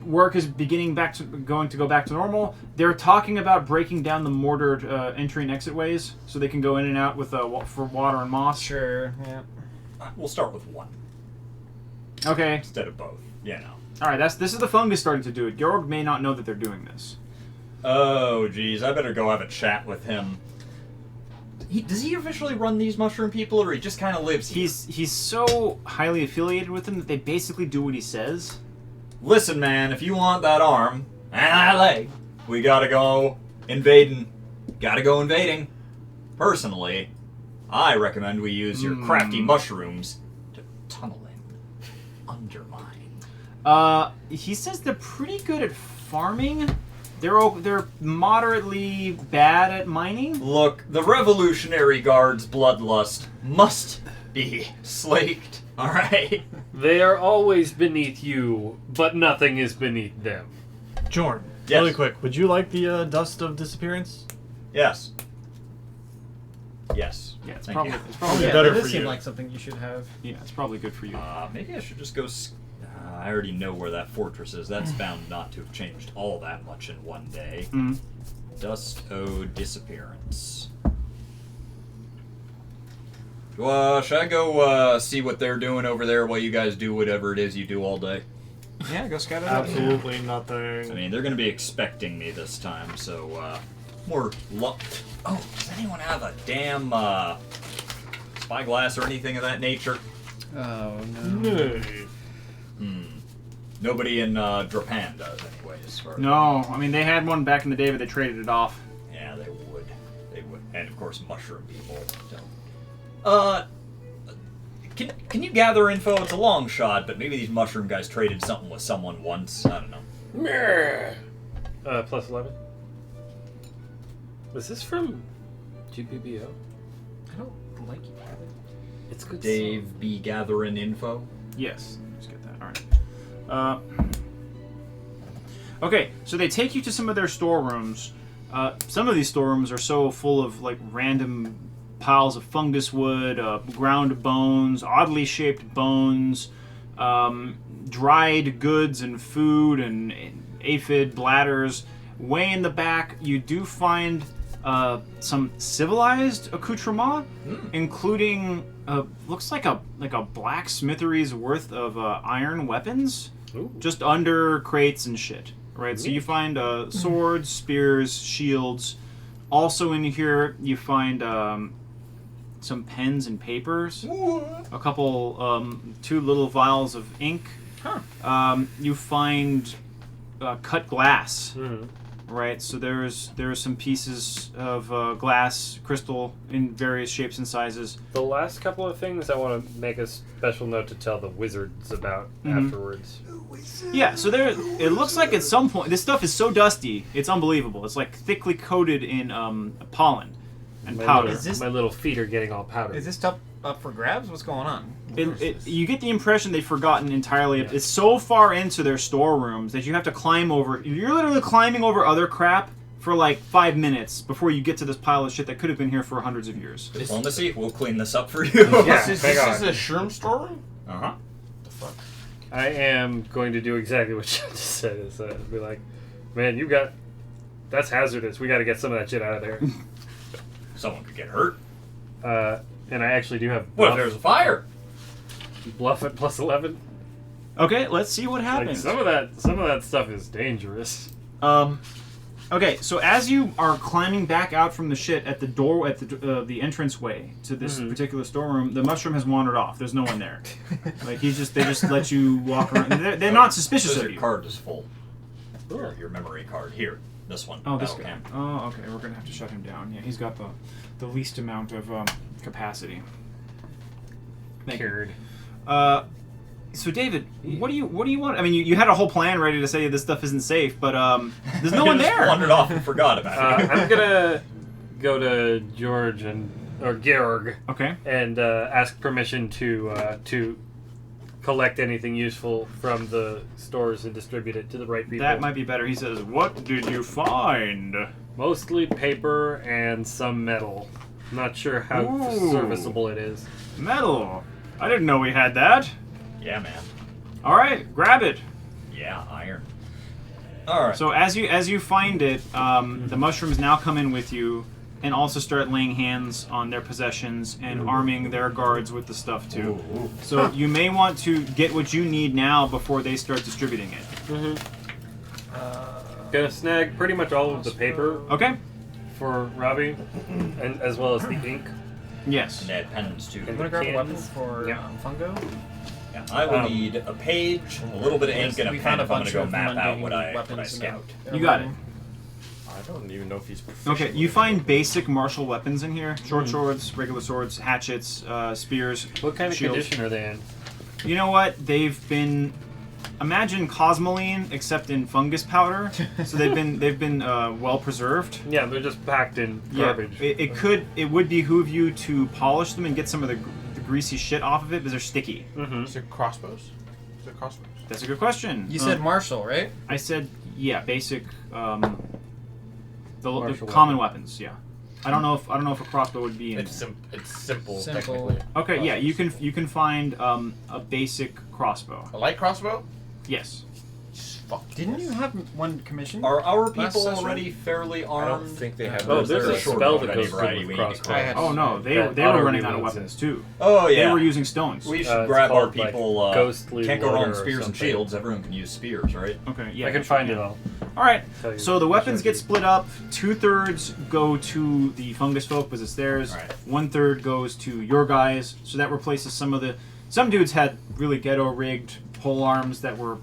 Work is going to go back to normal. They're talking about breaking down the mortared entry and exit ways so they can go in and out with for water and moss. Sure, yeah. We'll start with one Okay. instead of both. You know. All right. This is the fungus starting to do it. Georg may not know that they're doing this. Oh, geez, I better go have a chat with him. Does he officially run these mushroom people, or he just kind of lives here? He's so highly affiliated with them that they basically do what he says. Listen, man, if you want that arm and that leg, we gotta go invading. Gotta go invading. Personally, I recommend we use your crafty mushrooms to tunnel in, undermine. He says they're pretty good at farming. They're moderately bad at mining. Look, the Revolutionary Guard's bloodlust must be slaked, alright? They are always beneath you, but nothing is beneath them. Jorn, Yes. really quick, would you like the dust of disappearance? Yes. Yes. Yeah, it's Thank probably you. it's probably Yeah, better that does for seem you. like something you should have. yeah, it's probably good for you. Maybe I should just go. I already know where that fortress is. That's bound not to have changed all that much in one day. Mhm. Dust O disappearance. Should I go see what they're doing over there while you guys do whatever it is you do all day? Yeah, go scout it out. Absolutely I nothing. mean, they're going to be expecting me this time, so more luck. Oh, does anyone have a damn spyglass or anything of that nature? Oh no. No. Nobody in Drapan does, anyways. No, I mean they had one back in the day, but they traded it off. Yeah, they would. They would. And of course, mushroom people don't. Can you gather info? It's a long shot, but maybe these mushroom guys traded something with someone once. I don't know. Plus 11. Was this from GPBO? I don't like you. It's good. Dave be gathering info. Yes, let's get that. All right. Okay, so they take you to some of their storerooms. Some of these storerooms are so full of like random piles of fungus wood, ground bones, oddly shaped bones, dried goods and food, and aphid bladders. Way in the back, you do find some civilized accoutrement, including looks like a blacksmithery's worth of iron weapons, just under crates and shit. Right, so you find swords, spears, shields. Also in here, you find some pens and papers, a couple, 2 little vials of ink. You find cut glass. Right, so there's some pieces of glass, crystal in various shapes and sizes. The last couple of things I want to make a special note to tell the wizards about afterwards. Yeah, so it looks like at some point, this stuff is so dusty, it's unbelievable. It's like thickly coated in pollen and powder. My little feet are getting all powdered. Is this stuff up for grabs? What's going on? You get the impression they've forgotten entirely. Yeah. It's so far into their storerooms that you have to climb over. You're literally climbing over other crap for like 5 minutes before you get to this pile of shit that could have been here for hundreds of years. Diplomacy, we'll clean this up for you. Yeah, This is a shroom storeroom? Uh-huh. The fuck? I am going to do exactly what you just said. Is be like, man, that's hazardous. We got to get some of that shit out of there. Someone could get hurt. And I actually do have. What if there's a fire? Bluff at +11. Okay, let's see what Like, happens. some of that stuff is dangerous. Okay, so as you are climbing back out from the shit at the door at the entranceway to this particular storeroom, the mushroom has wandered off. There's no one there. Like they just let you walk around. They're not suspicious of Your you. card is full. Your memory card here. This one. Oh, this Battle guy. Camp. Oh, okay. We're gonna have to shut him down. Yeah, he's got the least amount of capacity. Cured. So David, what do you want? I mean, you had a whole plan ready to say this stuff isn't safe, but there's no one I just there. wandered off and forgot about it. I'm gonna go to George or Georg. Okay. And ask permission to collect anything useful from the stores and distribute it to the right people. That might be better. He says, "What did you find?" Mostly paper and some metal. Not sure how serviceable it is. Metal. I didn't know we had that. Yeah, man. All right, grab it. Yeah, iron. All right. So as you find it, the mushrooms now come in with you, and also start laying hands on their possessions and arming their guards with the stuff too. So you may want to get what you need now before they start distributing it. Gonna snag pretty much all of the paper Okay. for Robbie, and as well as the ink. Yes. And they had pens too. I'm gonna grab a Cans. weapon for Yeah. Fungo. Yeah, I will need a page, a little bit of ink, and a We pen found a if I'm bunch gonna go of map out mundane what I weapons scout. You got it. I don't even know if he's proficient. Okay, you find basic martial weapons in here: short swords, regular swords, hatchets, spears. What kind of shields. condition are they in? You know what? They've been imagine cosmoline except in fungus powder. So they've been well preserved. Yeah, they're just packed in garbage. Yeah, it would behoove you to polish them and get some of the greasy shit off of it because they're sticky. Is there crossbows? Is there crossbows? That's a good question. You said martial, right? I said basic. The Martial common weapons. Yeah. I don't know if a crossbow would be in. It's simple, Simple. technically. Okay, yeah, you can find a basic crossbow. A light crossbow? Yes. Fuck. Didn't you have one commissioned? Are our Last people session? already fairly armed? I don't think they have. Oh, Or is there's there a short spell bow that of goes any variety good with we need to crossbow. craft? Oh no, they That were auto running out of reloads weapons it. too. Oh yeah. They were using stones. We should It's grab our called, like, people. ghostly Can't go wrong water with or spears and something. shields. Everyone can use spears, right? Okay, yeah. I can find it all. All right. Tell you- So the weapons show get you. split up. 2/3 go to the fungus folk because it's theirs. Right. 1/3 goes to your guys. So that replaces some dudes had really ghetto rigged pole arms that were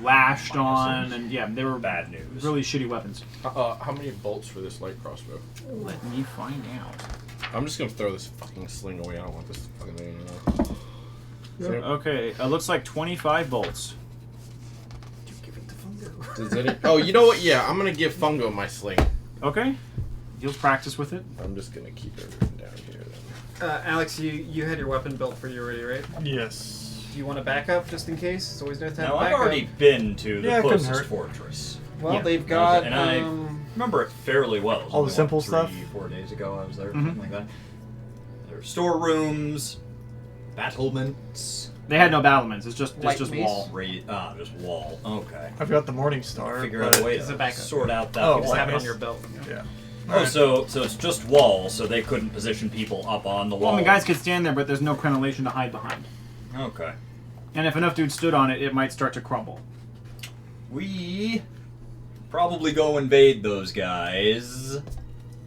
lashed on, and they were Bad news. really shitty weapons. How many bolts for this light crossbow? Let me find out. I'm just gonna throw this fucking sling away. I don't want this fucking thing anymore. Okay, it looks like 25 bolts. Does any? Oh, you know what? Yeah, I'm gonna give Fungo my sling. Okay, you'll practice with it. I'm just gonna keep everything down here then. Alex, you had your weapon built for you already, right? Yes. Do you want to back up just in case? It's always nice to have Now, I've backup. already been to the Yeah, it couldn't closest hurt. fortress. Well, Yeah. they've got. And I remember it fairly well. It was All the only, simple 3, stuff? 4 days ago I was there, Mhm. something like that. There are storerooms, battlements, They had no battlements. It's just Light just mace? wall. just wall. Okay. I've got the Morning Star. Figure out a way It's to a backup. sort out that Oh, wall. Just have it on mace. your belt. Yeah. Oh, so it's just wall, so they couldn't position people up on the wall. Well, the guys could stand there, but there's no crenellation to hide behind. Okay. And if enough dudes stood on it, it might start to crumble. We probably go invade those guys,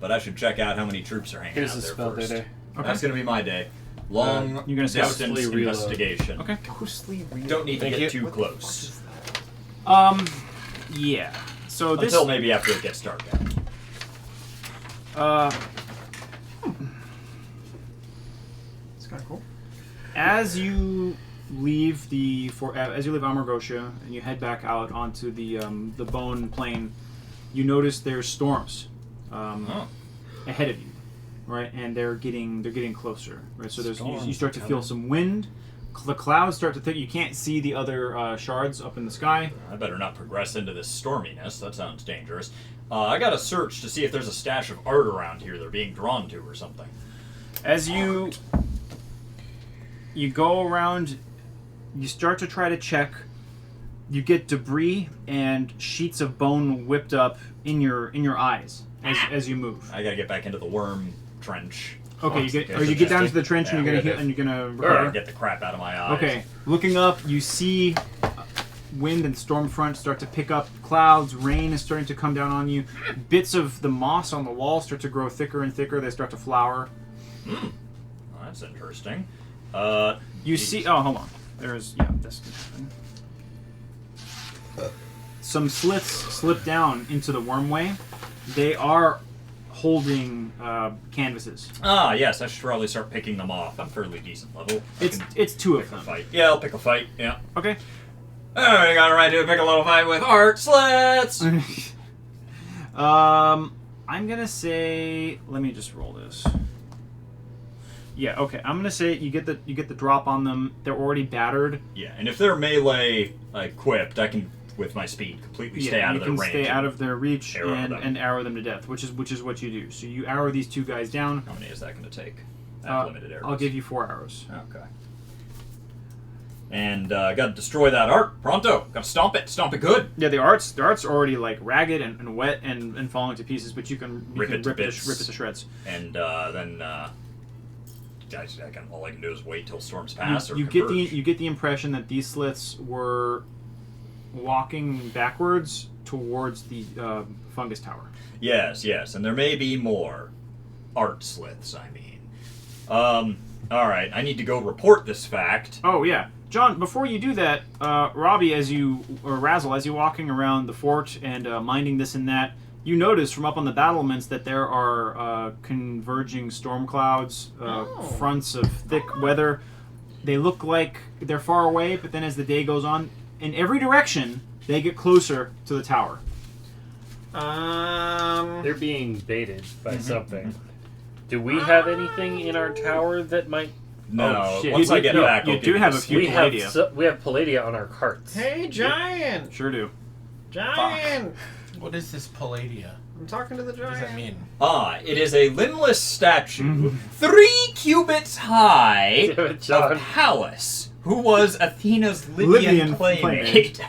but I should check out how many troops are hanging Here's out the there spell first. day. Okay. That's gonna be my day. Long you're gonna scout distance ghostly reload. investigation. Okay. Ghostly real. Don't need to Thank get you. too close Yeah. So this. until maybe after it gets dark out. It's kind of cool. As you leave Amargosia and you head back out onto the Bone Plain, you notice there's storms ahead of you, right? And they're getting closer, right? So there's you start to feel some wind. The clouds start to thicken. You can't see the other shards up in the sky. I better not progress into this storminess. That sounds dangerous. I gotta search to see if there's a stash of art around here they're being drawn to or something. As you go around, you start to try to check. You get debris and sheets of bone whipped up in your eyes as you move. I gotta get back into the worm trench. Okay, you get down to the trench and you're gonna recover. Get the crap out of my eyes. Okay, looking up, you see wind and storm front start to pick up clouds. Rain is starting to come down on you. Bits of the moss on the wall start to grow thicker and thicker. They start to flower. Well, that's interesting. You see. Oh, hold on. There's this can happen. Some slits slip down into the wormway. They are holding canvases. Yes, I should probably start picking them off. I'm fairly decent level. It's two of Pick a them. fight. Yeah, I'll pick a fight. Yeah. Okay. I got a right to pick a little fight with art slits. I'm gonna say. Let me just roll this. Yeah. Okay. I'm gonna say you get the drop on them. They're already battered. Yeah, and if they're melee equipped, I can, with my speed, completely stay out of their you range. can stay out of their reach Arrow them. and arrow them to death, which is what you do. So you arrow these two guys down. How many is that going to take? I have limited arrows. I'll give you 4 arrows. Okay. And got to destroy that art. Pronto. Got to stomp it. Stomp it good. Yeah, the art's already like ragged and wet and falling to pieces, but you can Rip it to rip bits. it to shreds. And then all I can do is wait till storms pass or You get converge. you get the impression that these slits were walking backwards towards the fungus tower. Yes, and there may be more art slits, I mean. Alright, I need to go report this fact. Oh yeah, John. Before you do that, Robbie, Razzle, as you're walking around the fort and minding this and that, you notice from up on the battlements that there are converging storm clouds, fronts of thick weather. They look like they're far away, but then as the day goes on, in every direction, they get closer to the tower. They're being baited by something. Do we have anything in our tower that might? No, Oh, shit. once I get back, you I'll do give have the a few We have Palladia. we have Palladia on our carts. Hey, Giant! Sure do. Giant! What is this Palladia? I'm talking to the What giant. does that mean? It is a limbless statue, 3 cubits high, Damn it, John. of Pallas, who was Athena's Libyan playmate.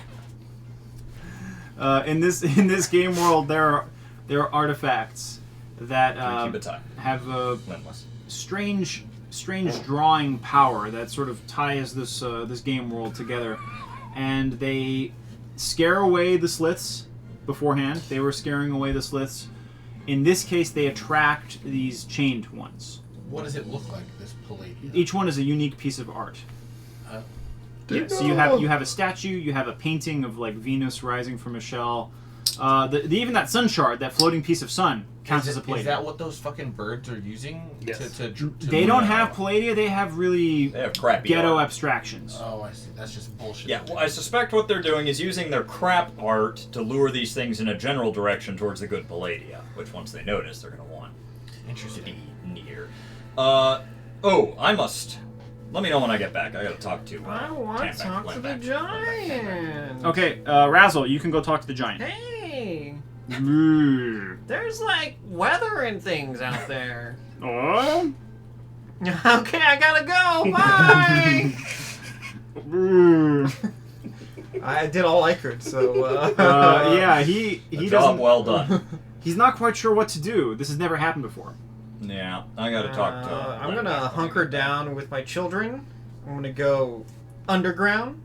In this game world, there are artifacts that 3 cubits high, have a limbless. strange drawing power that sort of ties this game world together, and they scare away the slits beforehand. They were scaring away the slits. In this case, they attract these chained ones. What does it look like, this Palladia? Each one is a unique piece of art. Uh, Yeah, so you have a statue, you have a painting of like Venus rising from a shell. Even that sun shard, that floating piece of sun, counts as a Is Palladia. that what those fucking birds are using? Yes. To They don't have Palladia, they have really They have crappy ghetto art. abstractions. Oh, I see. That's just bullshit. Yeah, well, I suspect what they're doing is using their crap art to lure these things in a general direction towards the good Palladia, which once they notice, they're going to want to Interesting. be near. I must Let me know when I get back. I gotta talk to. I want to talk to the giant. Okay, Razzle, you can go talk to the giant. Hey, Mm. there's like weather and things out there. Oh? Okay, I gotta go. Bye. Mm. I did all I could, so. Yeah, he Job doesn't. well done. He's not quite sure what to do. This has never happened before. Yeah, I gotta talk to. I'm Len gonna back when I hunker get back. down with my children. I'm gonna go underground.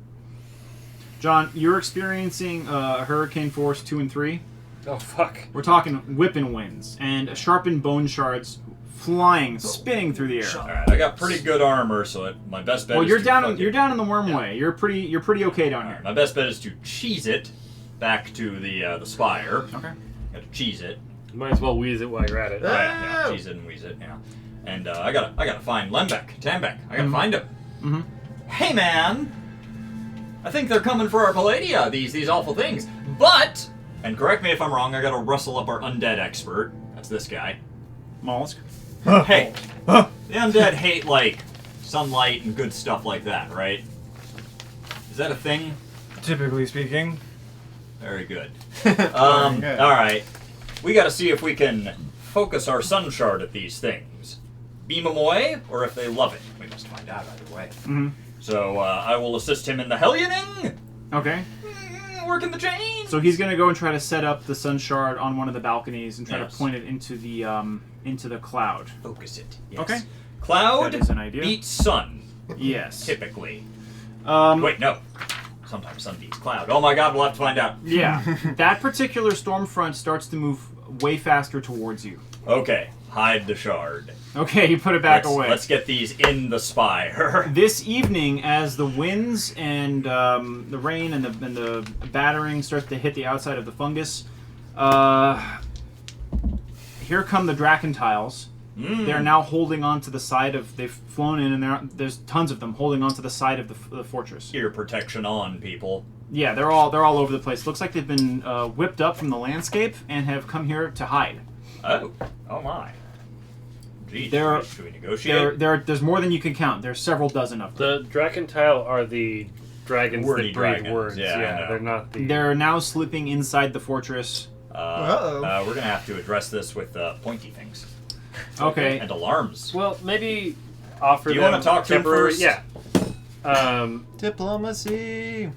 John, you're experiencing Hurricane Force 2 and 3. Oh fuck. We're talking whipping winds and sharpened bone shards flying, spinning through the air. All right, I got pretty good armor, so my best bet. Well, is you're to down. fucking- You're down in the wormway. You're pretty okay down here. My best bet is to cheese it back to the spire. Okay. Got to cheese it. Might as well wheeze it while you're at it. Yeah, Oh. cheese it and wheeze it. Yeah. And I gotta find Tambek. I gotta find him. Mm-hmm. Hey man, I think they're coming for our Palladia. These awful things. But, and correct me if I'm wrong, I gotta rustle up our undead expert. That's this guy. Mollusk. Hey, the undead hate like sunlight and good stuff like that, right? Is that a thing? Typically speaking. Very good. Good. All right. We got to see if we can focus our sun shard at these things. Beam them away, or if they love it. We must find out either way. Mm-hmm. So I will assist him in the Hellioning. Okay. Working the chains. So he's gonna go and try to set up the sun shard on one of the balconies and try Yes. to point it into the cloud. Focus it. Yes. Okay. Cloud That is an idea. beats sun, Yes. typically. Um, Wait, no. Sometimes sun beats cloud. Oh my god, we'll have to find out. Yeah. That particular storm front starts to move way faster towards you. Okay, hide the shard. Okay, you put it back away. Let's get these in the spire. This evening, as the winds and the rain and the battering starts to hit the outside of the fungus, here come the Dracentiles. They're now holding on to the side of. They've flown in, and there's tons of them holding on to the side of the fortress. Ear protection on, people. Yeah, they're all over the place. Looks like they've been whipped up from the landscape and have come here to hide. Oh my. Geez, There- should we negotiate? There's more than you can count. There's several dozen of them. The Dracentile are the dragons Wordy that breed dragons, words. yeah, I know. They're not the. They're now sleeping inside the fortress. Uh-oh. We're gonna have to address this with pointy things Okay. and alarms. Well, maybe offer Do you them wanna talk to him temporary. first? Yeah. Diplomacy.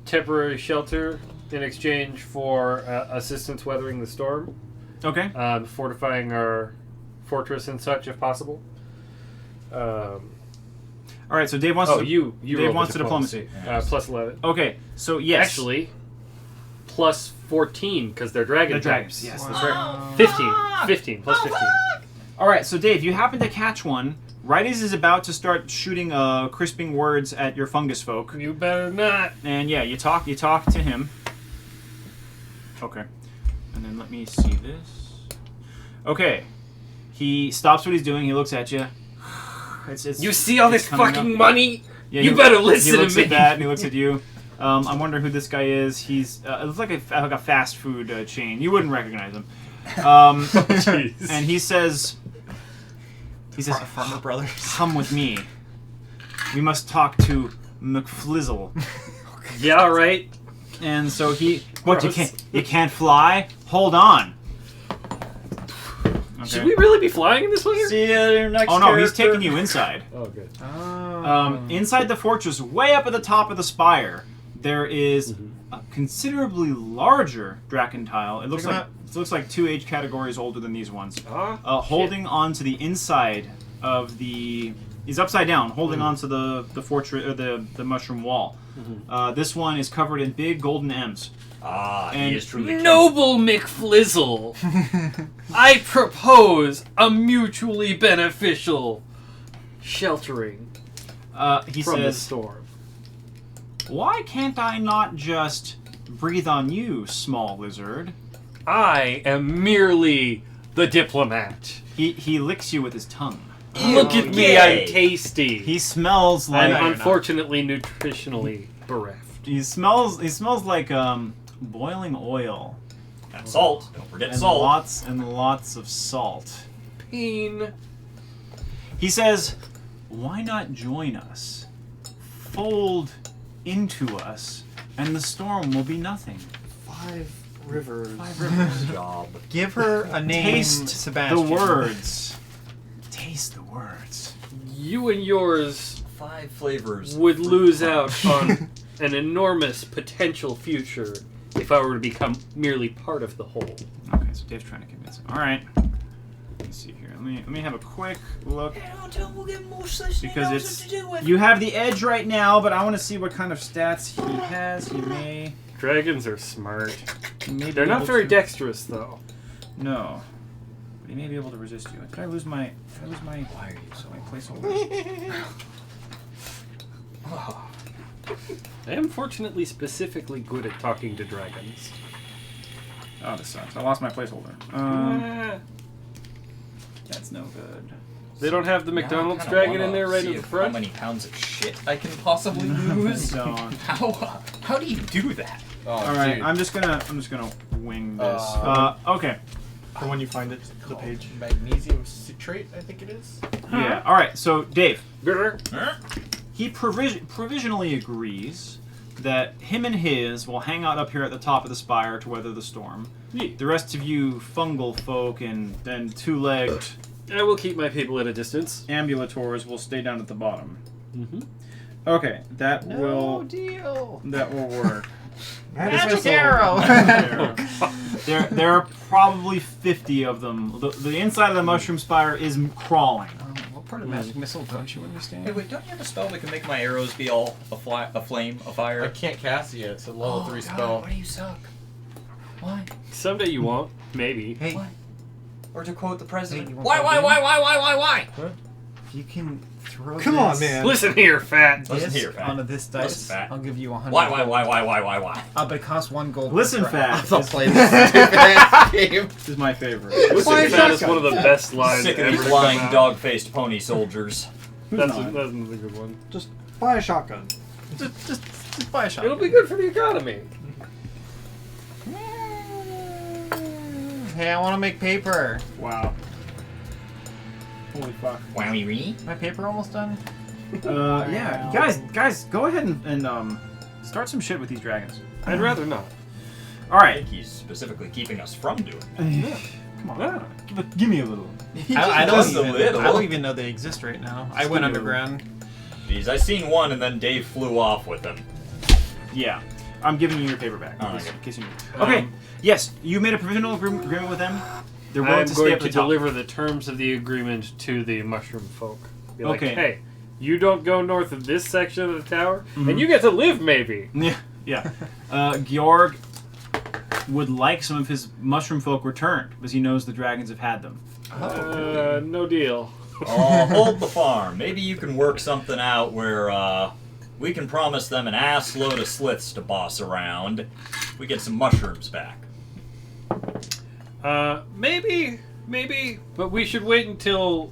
Temporary shelter in exchange for assistance weathering the storm, Okay. fortifying our fortress and such if possible. All right. So Dave wants to. You Dave rolled wants the to diplomacy. plus 11. Okay. So yes. Actually, plus 14 because they're dragon The dragons, types. yes, Wow. that's right. 15 plus 15. All right. So Dave, you happen to catch one right as he's about to start shooting crisping words at your fungus folk, You better not. and yeah, you talk to him. Okay. And then let me see this. Okay. He stops what he's doing. He looks at you. It's You see all it's this coming fucking up. money? Yeah, You better listen he to looks me. at that and he looks at you. I wonder who this guy is. He's it looks like a fast food chain. You wouldn't recognize him. And he says, Farmer Brothers. "Come with me. We must talk to McFlizzle." Yeah, all right. And so he, what? Gross. You can't fly? Hold on. Okay. Should we really be flying in this one? See you next. Oh no, he's character. taking you inside. Oh, good. Inside the fortress, way up at the top of the spire, there is a considerably larger Dracentile. It looks Check 'em like it looks like 2 age categories older than these ones. Ah, Holding on to the inside of the. He's upside down, holding on to the fortress or the mushroom wall. This one is covered in big golden M's. Ah, And he is truly. Noble McFlizzle, I propose a mutually beneficial sheltering He from the says, storm. "Why can't I not just breathe on you, small lizard?" I am merely the diplomat. He licks you with his tongue. Look at me, yay. I'm tasty. He smells like. I'm unfortunately nutritionally bereft. He smells like boiling oil And salt. Don't forget and salt. lots and lots of salt. Pain. He says, why not join us? Fold into us, and the storm will be nothing. 5 rivers. 5 rivers. Job. Give her a name, Taste Sebastian. the words. Taste the words. You and yours 5 flavors. would lose out on an enormous potential future if I were to become merely part of the whole. Okay, so Dave's trying to convince him. All right. Let's see here. Let me have a quick look because it's you have the edge right now, but I want to see what kind of stats he has. He may. Dragons are smart. He may be They're not able very to- dexterous, though. No. But he may be able to resist you. Did I lose my? Why are you so My placeholder? I am fortunately specifically good at talking to dragons. Oh, this sucks. I lost my placeholder. That's no good. They don't have the McDonald's dragon in there right in the How front? many pounds of shit I can possibly lose? Don't. How do you do that? Oh, All right, dude. I'm just gonna wing this. Okay. For when you find it, the page. Magnesium citrate, I think it is. Yeah. All right. So Dave, Grr. he provisionally agrees that him and his will hang out up here at the top of the spire to weather the storm. Neat. The rest of you fungal folk and then 2-legged I will keep my people at a distance. ambulators will stay down at the bottom. Mm-hmm. Okay, that No deal. will work. Magic arrow. There are probably 50 of them. The inside of the mushroom spire is crawling. What part of magic missile don't you understand? Hey, wait, don't you have a spell that can make my arrows be all a flame, a fire? I can't cast it yet. It's a level 3 spell. Why do you suck? Why? Someday you won't. Maybe. Hey, Why? Or to quote the president, Hey, you want why? if you can throw Come on, man. Listen here, fat. Listen this here, fat. onto this Listen, dice, fat. I'll give you 100 Why? gold. But it costs 1 gold. Listen, per fat. I'll play this stupid ass game. This is my favorite. Listen, Fire fat is shotgun. one of the best lines Sick of ever these to lying, come out. dog-faced pony soldiers. That's not? another good one. Just buy a shotgun. Just buy a shot. It'll be good for the economy. Hey, I want to make paper. Wow. Holy fuck. Wowie. My paper almost done? Yeah, guys, go ahead and start some shit with these dragons. I'd rather not. All I right. think he's specifically keeping us from doing it. Come on. Give me a little. I Just don't a even. little. I don't even know they exist right now. I went give me a underground. Jeez, I seen one and then Dave flew off with him. Yeah. I'm giving you your paper back. Oh, in case- okay. in case you need. Okay. Yes, you made a provisional agreement with them. They're willing I'm to stay going up to the top. deliver the terms of the agreement to the mushroom folk. Be like, Okay. hey, you don't go north of this section of the tower, Mhm. and you get to live, maybe. Yeah. Yeah. Georg would like some of his mushroom folk returned because he knows the dragons have had them. No deal. Oh, hold the farm. Maybe you can work something out where we can promise them an ass load of sliths to boss around. We get some mushrooms back. Maybe, but we should wait until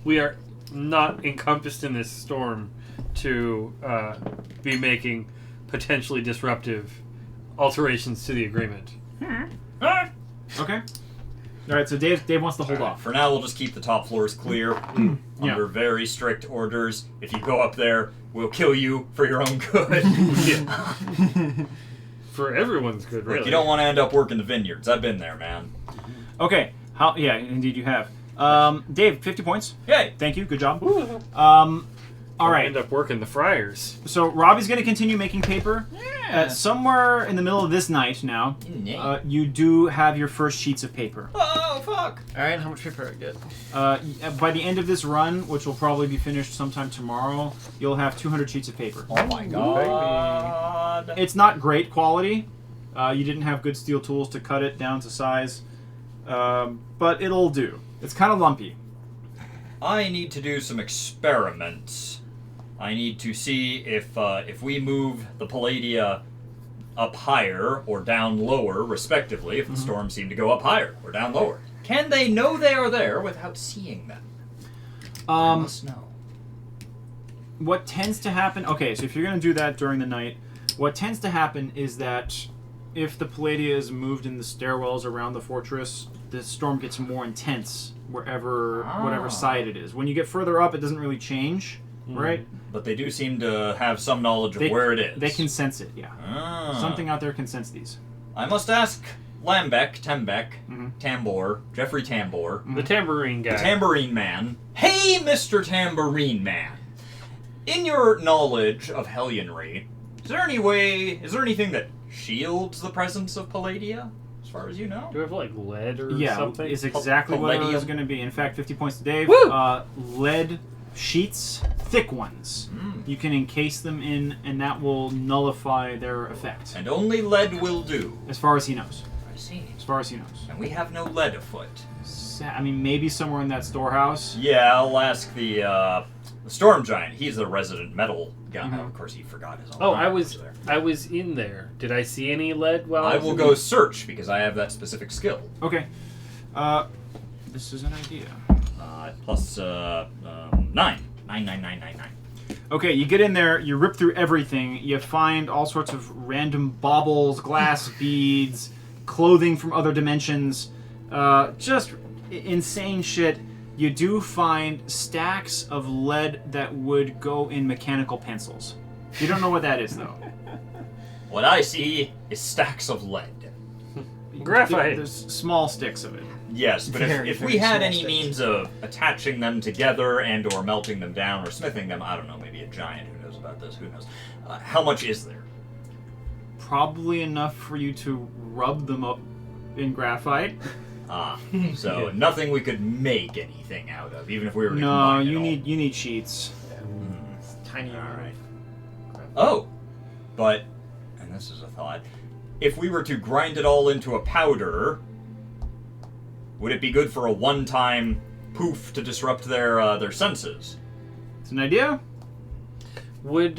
we are not encompassed in this storm to be making potentially disruptive alterations to the agreement. Okay. All right. So Dave wants to hold Alright, off. For now, we'll just keep the top floors clear under very strict orders. If you go up there, we'll kill you for your own good. Yeah. For everyone's good, really. Look, you don't want to end up working the vineyards. I've been there, man. Okay. Yeah, indeed you have. Dave, 50 points. Yay! Thank you. Good job. Woo. All right. End up working the friars. So Robbie's going to continue making paper. Somewhere in the middle of this night now, you do have your first sheets of paper. Oh, fuck! Alright, how much paper I get? By the end of this run, which will probably be finished sometime tomorrow, you'll have 200 sheets of paper. Oh my god. It's not great quality. You didn't have good steel tools to cut it down to size, but it'll do. It's kind of lumpy. I need to do some experiments. I need to see if we move the Palladia up higher or down lower, respectively, if the storms seem to go up higher or down lower. Can they know they are there without seeing them? I must know. What tends to happen... Okay, so if you're going to do that during the night, what tends to happen is that if the Palladia is moved in the stairwells around the fortress, the storm gets more intense wherever, whatever side it is. When you get further up, it doesn't really change. right? But they do seem to have some knowledge of They- where it is. They can sense it, yeah. Ah. Something out there can sense these. I must ask Lambeck, Tembeck, Mhm. Tambor, Jeffrey Tambor, The tambourine guy. the Tambourine Man. Hey, Mr. Tambourine Man! In your knowledge of Hellianry, is there anything that shields the presence of Palladia, as far as you know? Do we have like lead or Yeah, something? is exactly what it was Palladium. going to be. In fact, 50 points to Dave. Woo! Lead sheets, thick ones. Mm. You can encase them in, and that will nullify their effect. And only lead will do. As far as he knows. I see. As far as he knows. And we have no lead afoot. I mean, maybe somewhere in that storehouse. Yeah, I'll ask the Storm Giant. He's the resident metal guy. Mhm. Of course, he forgot his own. Oh, name I was over there. I was in there. Did I see any lead while I was will in go there? search because I have that specific skill. Okay. This is an idea. Plus 9. 9. Okay, you get in there, you rip through everything, you find all sorts of random baubles, glass beads, clothing from other dimensions, just insane shit. You do find stacks of lead that would go in mechanical pencils. You don't know what that is, though. What I see is stacks of lead. Graphite. There's small sticks of it. Yes, but Very, if very we had small any sticks. means of attaching them together and or melting them down or smithing them, I don't know, maybe a giant who knows about this, who knows. How much is there? Probably enough for you to rub them up in graphite. So nothing we could make anything out of, even if we were to No, combine it you all. need sheets. Tiny. Alright. Oh, but, and this is a thought, if we were to grind it all into a powder, would it be good for a one-time poof to disrupt their senses? It's an idea. Would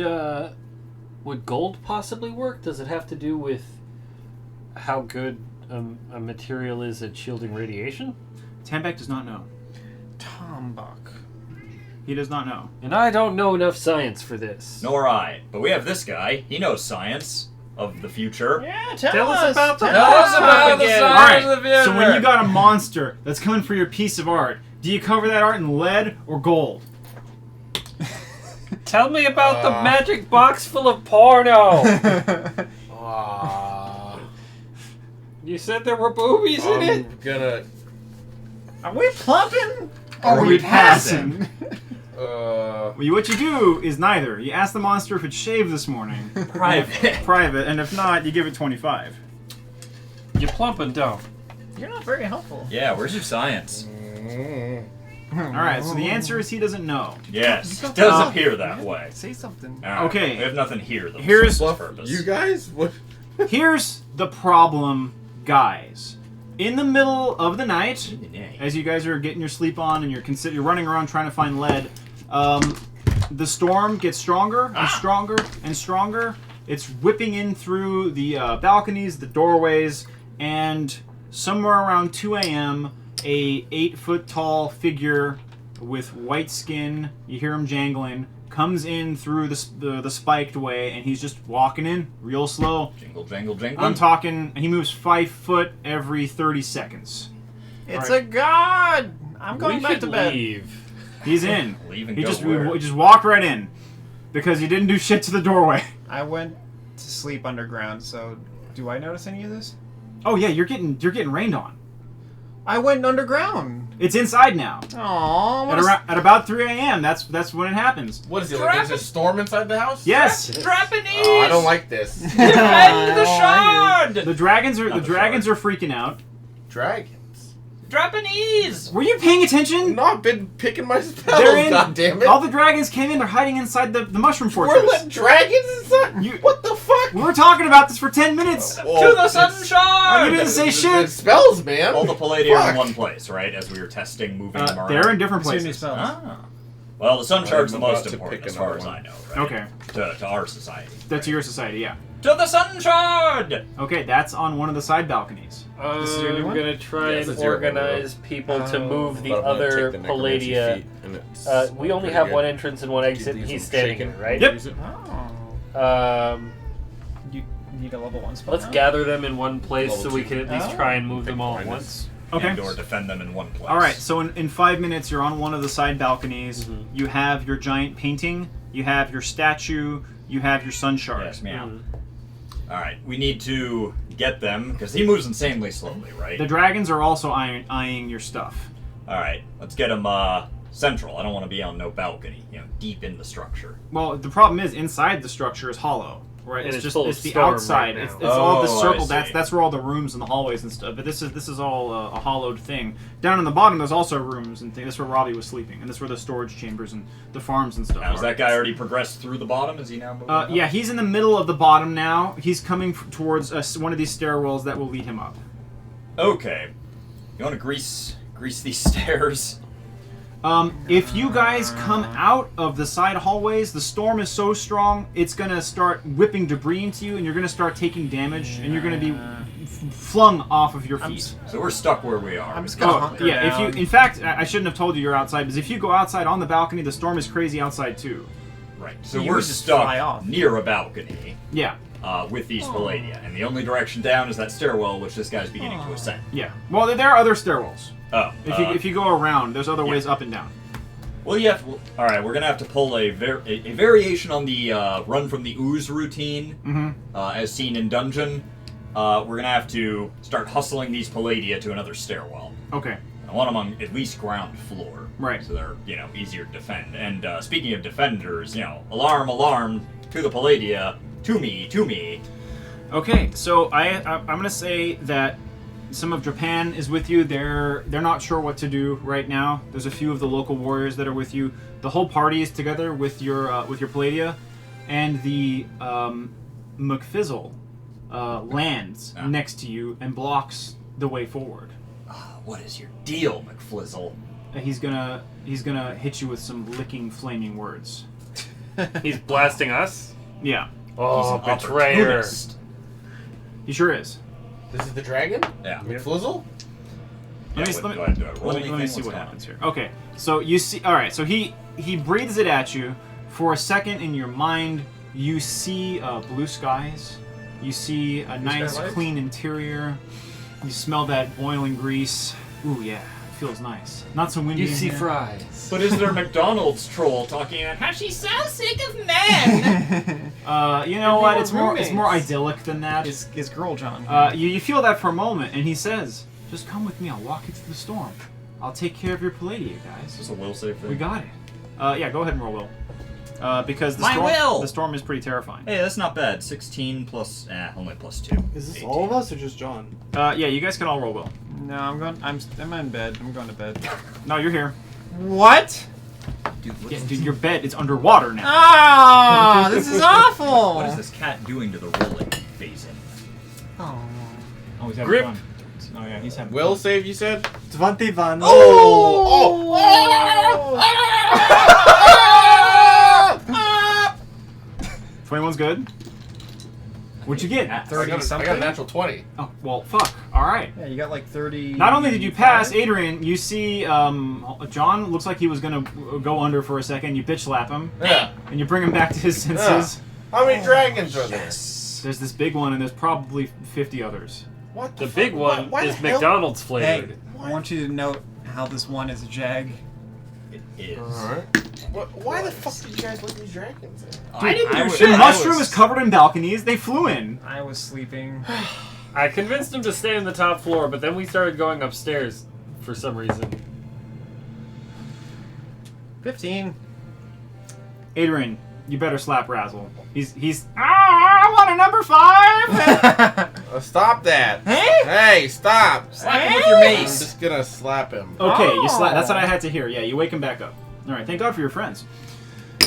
gold possibly work? Does it have to do with how good a material is at shielding radiation? Tambek does not know. Tombok. He does not know. And I don't know enough science for this. Nor I. But we have this guy. He knows science of the future. Yeah, Tell us about the tell us about the again. All science. right. So when you got a monster that's coming for your piece of art, do you cover that art in lead or gold? Tell me about the magic box full of porno. You said there were boobies in it? I'm gonna. Are we plumping? Or Are we we passing? Well, what you do is neither. You ask the monster if it's shaved this morning. Private. Private, and if not, you give it 25. You plump and don't. You're not very helpful. Yeah, where's your science? Alright, so the answer is he doesn't know. Yes, it does appear that way. Say something. All right, Okay. We have nothing here that Here's- serves this purpose. You guys? What? Here's the problem, guys. In the middle of the night, Nay. as you guys are getting your sleep on and you're running around trying to find lead, the storm gets stronger and stronger and stronger. It's whipping in through the balconies, the doorways, and somewhere around 2 a.m., a 8-foot tall figure with white skin, you hear him jangling, comes in through the spiked way, and he's just walking in real slow. Jingle, jangle, jingle. I'm talking, he moves 5 foot every 30 seconds. It's Alright. a god. I'm going we back should to bed. leave. He's in. Leave and He go just where? he just walked right in because he didn't do shit to the doorway. I went to sleep underground, so do I notice any of this? Oh yeah, you're getting rained on. I went underground. It's inside now. Aww. At about 3 a.m. That's when it happens. What is it? Like, there's a storm inside the house? Yes, Japanese! Oh, I don't like this. Defend the shard! the dragons are Not the dragons are freaking out. Dragons. Japanese! Were you paying attention? No, I've been picking my spells. They're in. God damn it! All the dragons came in. They're hiding inside the mushroom We're fortress. letting dragons inside. You- What the fuck? We were talking about this for 10 minutes. To the sun Oh, shard! you didn't say It's shit. spells, man. All the Palladium Fuck. in one place, right? As we were testing, moving them around. They're in different Let's do new places. spells. Ah. Well, the sun shard's the I'm most about to important pick as far as another I know, right? Okay, To our society. that's your society. Yeah. To the sun shard! Okay, that's on one of the side balconies. This is your new I'm one? gonna try Yeah, and it's a zero organize people to move the But I'm gonna other take the necromancy Palladia. feat, and it's We only pretty have good. one entrance and one exit, and These he's will standing shake here, it. right? Yep. Use it. Oh. Um, You need a level 1 spell let's now? gather them in one place Level so we 2. can at least Oh. try and move them all at Minus. once. Okay. and or defend them in one place. All right, so in 5 minutes, you're on one of the side balconies. You have your giant painting. You have your statue. You have your sun shard. Yes, meow. All right, we need to get them because he moves insanely slowly, right? The dragons are also eyeing your stuff. All right, let's get him central. I don't want to be on no balcony, deep in the structure. Well, the problem is inside the structure is hollow, right? And It's it's full of it's the storm outside. right It's now. all this Oh, circle. I see. That's where all the rooms and the hallways and stuff. But this is all a hollowed thing. Down in the bottom, there's also rooms and things. That's where Robbie was sleeping, and that's where the storage chambers and the farms and stuff. Now, has are. that guy already progressed through the bottom? Is he now moving up? Yeah, he's in the middle of the bottom now. He's coming towards one of these stairwells that will lead him up. Okay. You want to grease these stairs? If you guys come out of the side hallways, the storm is so strong, it's going to start whipping debris into you, and you're going to start taking damage, and you're going to be flung off of your feet. So we're stuck where we are. I'm just gonna Oh, hunker yeah, down. in fact, I shouldn't have told you you're outside, because if you go outside on the balcony, the storm is crazy outside too. Right. So You we're would just fly stuck off. near a balcony Yeah, with these Palladia, and the only direction down is that stairwell, which this guy's beginning to ascend. yeah. Well, there are other stairwells. Oh. If you go around, there's other ways up and down. Well, yeah. All right, we're gonna have to pull a variation on the run from the ooze routine, as seen in dungeon. We're gonna have to start hustling these Palladia to another stairwell. Okay. I want them on at least ground floor, Right. So they're easier to defend. And speaking of defenders, alarm, alarm to the Palladia, to me. Okay, so I'm gonna say that some of Drapan is with you. They're not sure what to do right now. There's a few of the local warriors that are with you. The whole party is together with your Palladia, and the McFizzle lands next to you and blocks the way forward. What is your deal, McFlizzle? He's gonna hit you with some licking, flaming words. He's blasting us? Yeah, Oh, He's an betrayer. opportunist. he sure is. This is the dragon? Yeah. McFlizzle? Let Do I me roll let me anything? see What's what going on? happens here. Okay, so you see. All right, so he breathes it at you. For a second, in your mind, you see blue skies. You see a nice, lights? clean interior. You smell that boiling grease. Ooh, yeah, it feels nice. Not so windy. You in see here. fries. But is there a McDonald's troll talking at How she's so sick of men. You know what? It's more roommates. idyllic than that. Is Girl John. You feel that for a moment, and he says, "Just come with me. I'll walk you through the storm. I'll take care of your Palladia, guys. Is this a will save thing? We got it." Yeah, go ahead and roll will. Because the My storm, will! the storm is pretty terrifying. Hey, that's not bad. 16 plus, only plus 2. Is this 18. all of us or just John? Yeah, you guys can all roll will. No, I'm in bed. I'm going to bed. No, you're here. What? Dude, Yeah, dude, your bed is underwater now. Ah, this is awful. What is this cat doing to the rolling phasing? Oh. Oh, he's having Grip. fun. Oh yeah, he's having Will save, you said? 21. Oh! 21's good. What'd you get? I 30 got something. a natural 20. Oh, well, fuck. All right. Yeah, you got like 30. Not only did you pass, Adrian, you see John looks like he was going to go under for a second. You bitch slap him, Yeah. and you bring him back to his senses. How many dragons are there? There's this big one, and there's probably 50 others. What The fuck? big one Why is the hell? McDonald's Hey, flavored. I want you to note how this one is a jag. It is. Alright. Why the fuck did you guys let these dragons in? I didn't do was- shit. The I mushroom was- is covered in balconies. They flew in. I was sleeping. I convinced him to stay on the top floor, but then we started going upstairs for some reason. 15. Adrian, you better slap Razzle. He's. I want a number 5. Stop that. Hey? Hey, stop. Slap him with your I'm mace. just gonna slap him. Okay, you slap. Oh. That's what I had to hear. Yeah, you wake him back up. All right, thank God for your friends.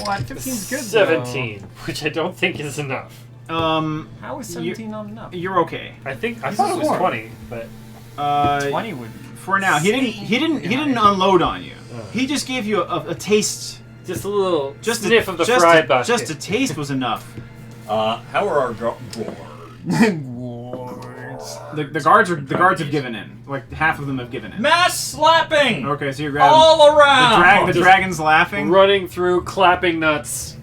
What? 15's good. 17, which I don't think is enough. Though. How is 17 not enough? You're okay. I thought it was 20, but 20 would. For now, he didn't unload on you. He just gave you a taste. just a little Just sniff a, of the just fried a, basket. Just a taste was enough. How are our gourds? The guards have given in. Like half of them have given in. Mass slapping! Okay, so you're grabbing All around! the dragon's laughing. running through, clapping nuts.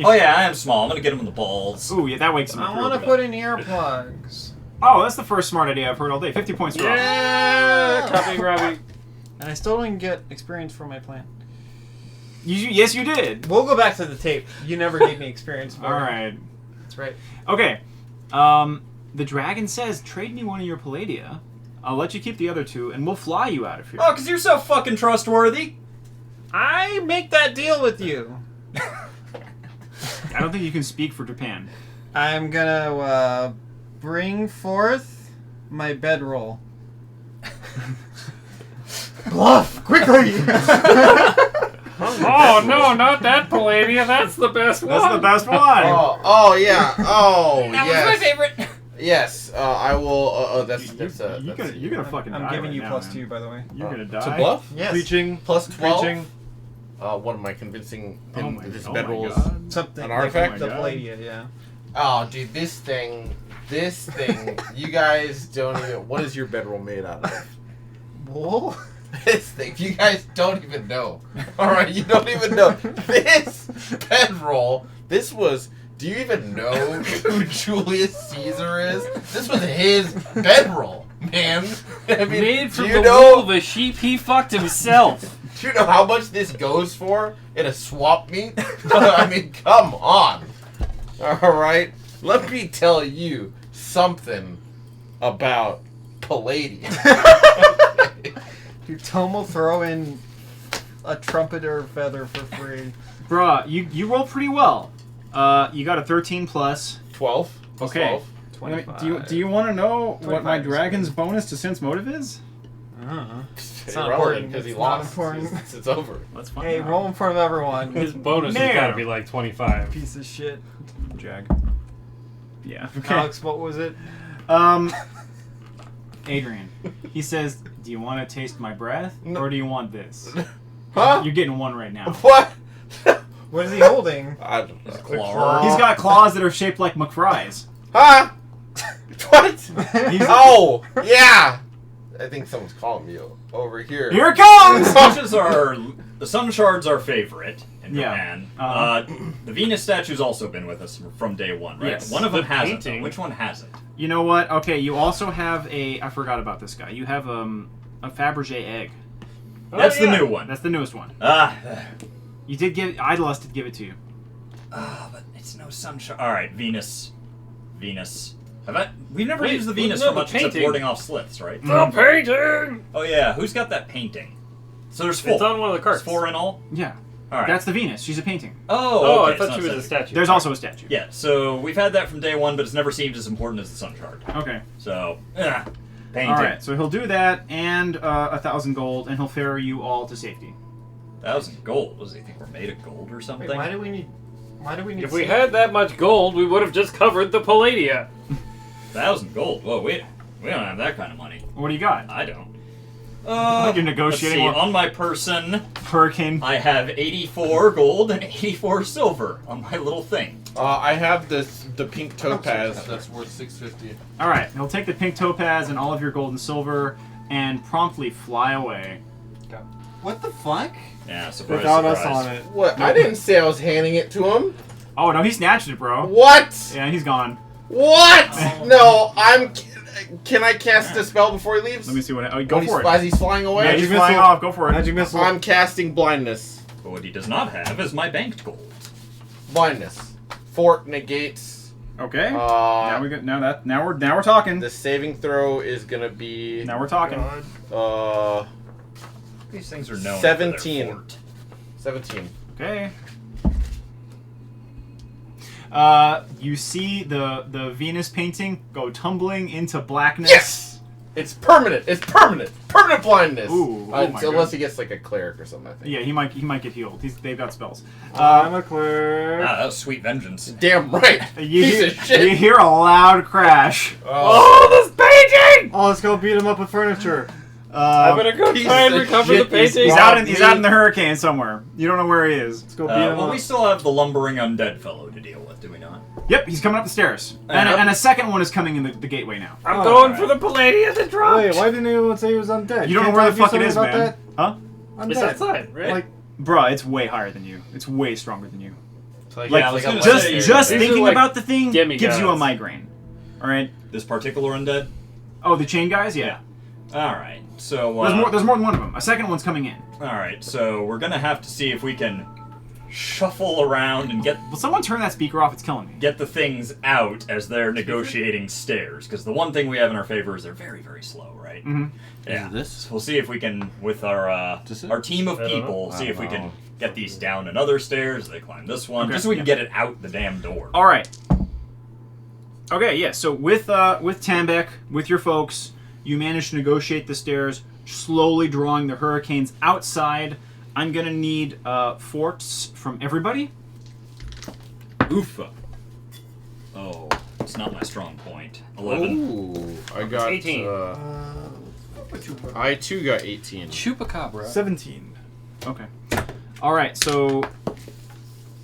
Oh yeah, I am small. I'm gonna get him in the balls. Ooh, yeah, that wakes him up. I real want to good. put in earplugs. Oh, that's the first smart idea I've heard all day. 50 points for Rob. Yeah, copying Robbie. And I still don't get experience for my plan. Yes, you did. We'll go back to the tape. You never gave me experience for it. All right. That's right. Okay. The dragon says, trade me one of your Palladia. I'll let you keep the other two, and we'll fly you out of here. Oh, because you're so fucking trustworthy. I make that deal with you. I don't think you can speak for Japan. I'm gonna bring forth my bedroll. Bluff! Quickly! Oh no, not that Palladia. That's the best one. That's the best one. Oh yeah. Oh That yes. was my favorite. Yes. I will. That's You're gonna fucking die. I'm giving right you now, +2, man. by the way. You're gonna die. to bluff. Yes. Preaching. Plus 12. Preaching. What am I convincing Oh him my, that this oh bedroll my is? God. Something. An artifact? Like the Oh my God. Palladia, yeah. Oh, dude, this thing. You guys don't even. What is your bedroll made out of? Wool? This thing. You guys don't even know. All right, you don't even know. This bedroll. This was. Do you even know who Julius Caesar is? This was his bedroll, man. I mean, Made do from you the know? wool of a sheep he fucked himself. Do you know how much this goes for in a swap meet? I mean, come on. All right, let me tell you something about Palladium. Dude, Tom will throw in a trumpeter feather for free. Bruh, you rolled pretty well. You got a 13 plus. 12. Plus Okay. 12. Do you want to know what my 25 is dragon's bonus to sense motive is? I don't know. It's not irrelevant important. because he It's not lost. important. It's over. Let's find Hey, out. roll in front of everyone. His bonus No. has got to be like 25. Piece of shit. Jag. Yeah. Okay. Alex, what was it? Adrian. He says, "Do you want to taste my breath, No. or do you want this?" Huh? You're getting one right now. What? What is he holding? I don't know. claw. He's got claws that are shaped like McFry's. Huh? What? He's- Oh, yeah. I think someone's calling me over here. Here it comes! The sun shards are favorite in Yeah. Japan. Uh-huh. The Venus statue's also been with us from day one, right? Yes. One of them The hasn't. painting. Though. Which one hasn't? You know what? Okay, you also have a. I forgot about this guy. You have a Fabergé egg. That's the new one. That's the newest one. Ah, You did give. Idolus did give it to you. but it's no sun shard. All right, Venus. We've never Wait, used the Venus no, for the much except painting. warding off sliths, right? The painting! Oh yeah, who's got that painting? So there's 4. It's on one of the cards. There's 4 in all. Yeah. All right. That's the Venus. She's a painting. Oh, Oh, okay, I thought it's she not was a statue. There's also a statue. Yeah, so we've had that from day one, but it's never seemed as important as the sun shard. Okay. So, painting. All right. So he'll do that and 1,000 gold, and he'll ferry you all to safety. 1,000 gold. Does he think we're made of gold or something? Wait, why do we need? If we had that much gold, we would have just covered the Palladia. 1,000 gold. Whoa, we don't have that kind of money. What do you got? I don't. You're negotiating Let's see, with- on my person, Hurricane. I have 84 gold and 84 silver on my little thing. I have the pink topaz that's worth 650. All right. He'll take the pink topaz and all of your gold and silver, and promptly fly away. What the fuck? Yeah, surprise, Without surprise. us on it. What? I didn't say I was handing it to him. Oh no, he snatched it, bro. What? Yeah, he's gone. What? No, Can I cast a spell before he leaves? Let me see what. Oh, go When for it. As he's flying away? Magic Magic flying missile. off. Go for it. Magic missile. I'm casting blindness. But what he does not have is my banked gold. Blindness. Fort negates. Okay. Now we got. Now we're talking. The saving throw is gonna be Now we're talking. These things are known. 17. For their fort. 17. Okay. You see the Venus painting go tumbling into blackness. Yes! It's permanent. It's permanent. Permanent blindness. Ooh, oh my unless God. he gets like a cleric or something. I think. Yeah, he might get healed. They've got spells. I'm a clerk. Ah, that was sweet vengeance. Damn right. You Piece hear, of shit. you hear a loud crash. Oh, this painting! Oh, let's go beat him up with furniture. I'm gonna go piece try and of recover shit, the he's painting. He's out in the hurricane somewhere. You don't know where he is. Let's go beat him Well, up. we still have the lumbering undead fellow to deal with, do we not? Yep, he's coming up the stairs, and a second one is coming in the gateway now. I'm Oh, going alright. for the Palladia that dropped. Wait, why didn't anyone say he was undead? You don't know Can't where I the do fuck it something is, about man. that? Huh? I'm It's dead. outside, right? Like, Bruh, it's way higher than you. It's way stronger than you. Like, Yeah, I was like gonna a say- Just legendary just These thinking are like about the thing gives you a demigods. migraine. All right. This particular undead? Oh, the chain guys. Yeah. Alright, so... There's more than one of them. A second one's coming in. Alright, so we're gonna have to see if we can shuffle around and get Will someone turn that speaker off? It's killing me. the things out as they're negotiating stairs. Because the one thing we have in our favor is they're very, very slow, right? Mm-hmm. Yeah. Is this? So we'll see if we can, with our This it? team of I don't know. people, see if we Oh. can get these down another stairs. They climb this one, Okay, just so we can yeah. get it out the damn door. All right. Okay, yeah. So with Tambek, with your folks, you manage to negotiate the stairs, slowly drawing the hurricanes outside. I'm gonna need forts from everybody. Oofa. Oh, it's not my strong point. 11. Ooh, I got 18. I too got 18. Chupacabra. 17. Okay. All right. So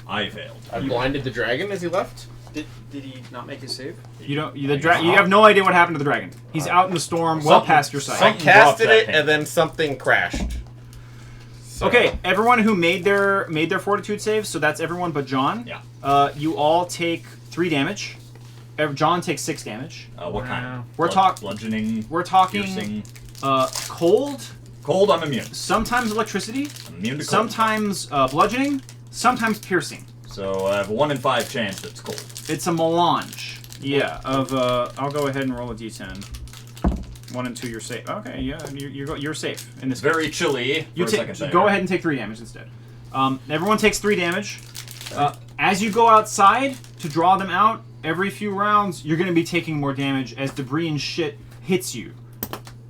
I failed. I blinded the dragon as he left. Did he not make his save? you don't. You have no idea what happened to the dragon. He's out in the storm, well Something- past your sight. I Something casted dropped that it, paint. and then something crashed. So- Okay, everyone who made their fortitude saves, so that's everyone but John. Yeah. You all take 3 damage. John takes 6 damage. What kind? We're talk- Bludgeoning. We're talking Piercing. cold, Cold, I'm immune. sometimes electricity, I'm immune to cold. sometimes bludgeoning, sometimes piercing. So I have a 1 in 5 chance that it's cold. It's a melange. Yeah. Of I'll go ahead and roll a d10. 1 and 2, you're safe. Okay, yeah, you're safe in this. It's very chilly. You for a second there. go ahead and take 3 damage instead. Everyone takes 3 damage. As you go outside to draw them out, every few rounds, you're going to be taking more damage as debris and shit hits you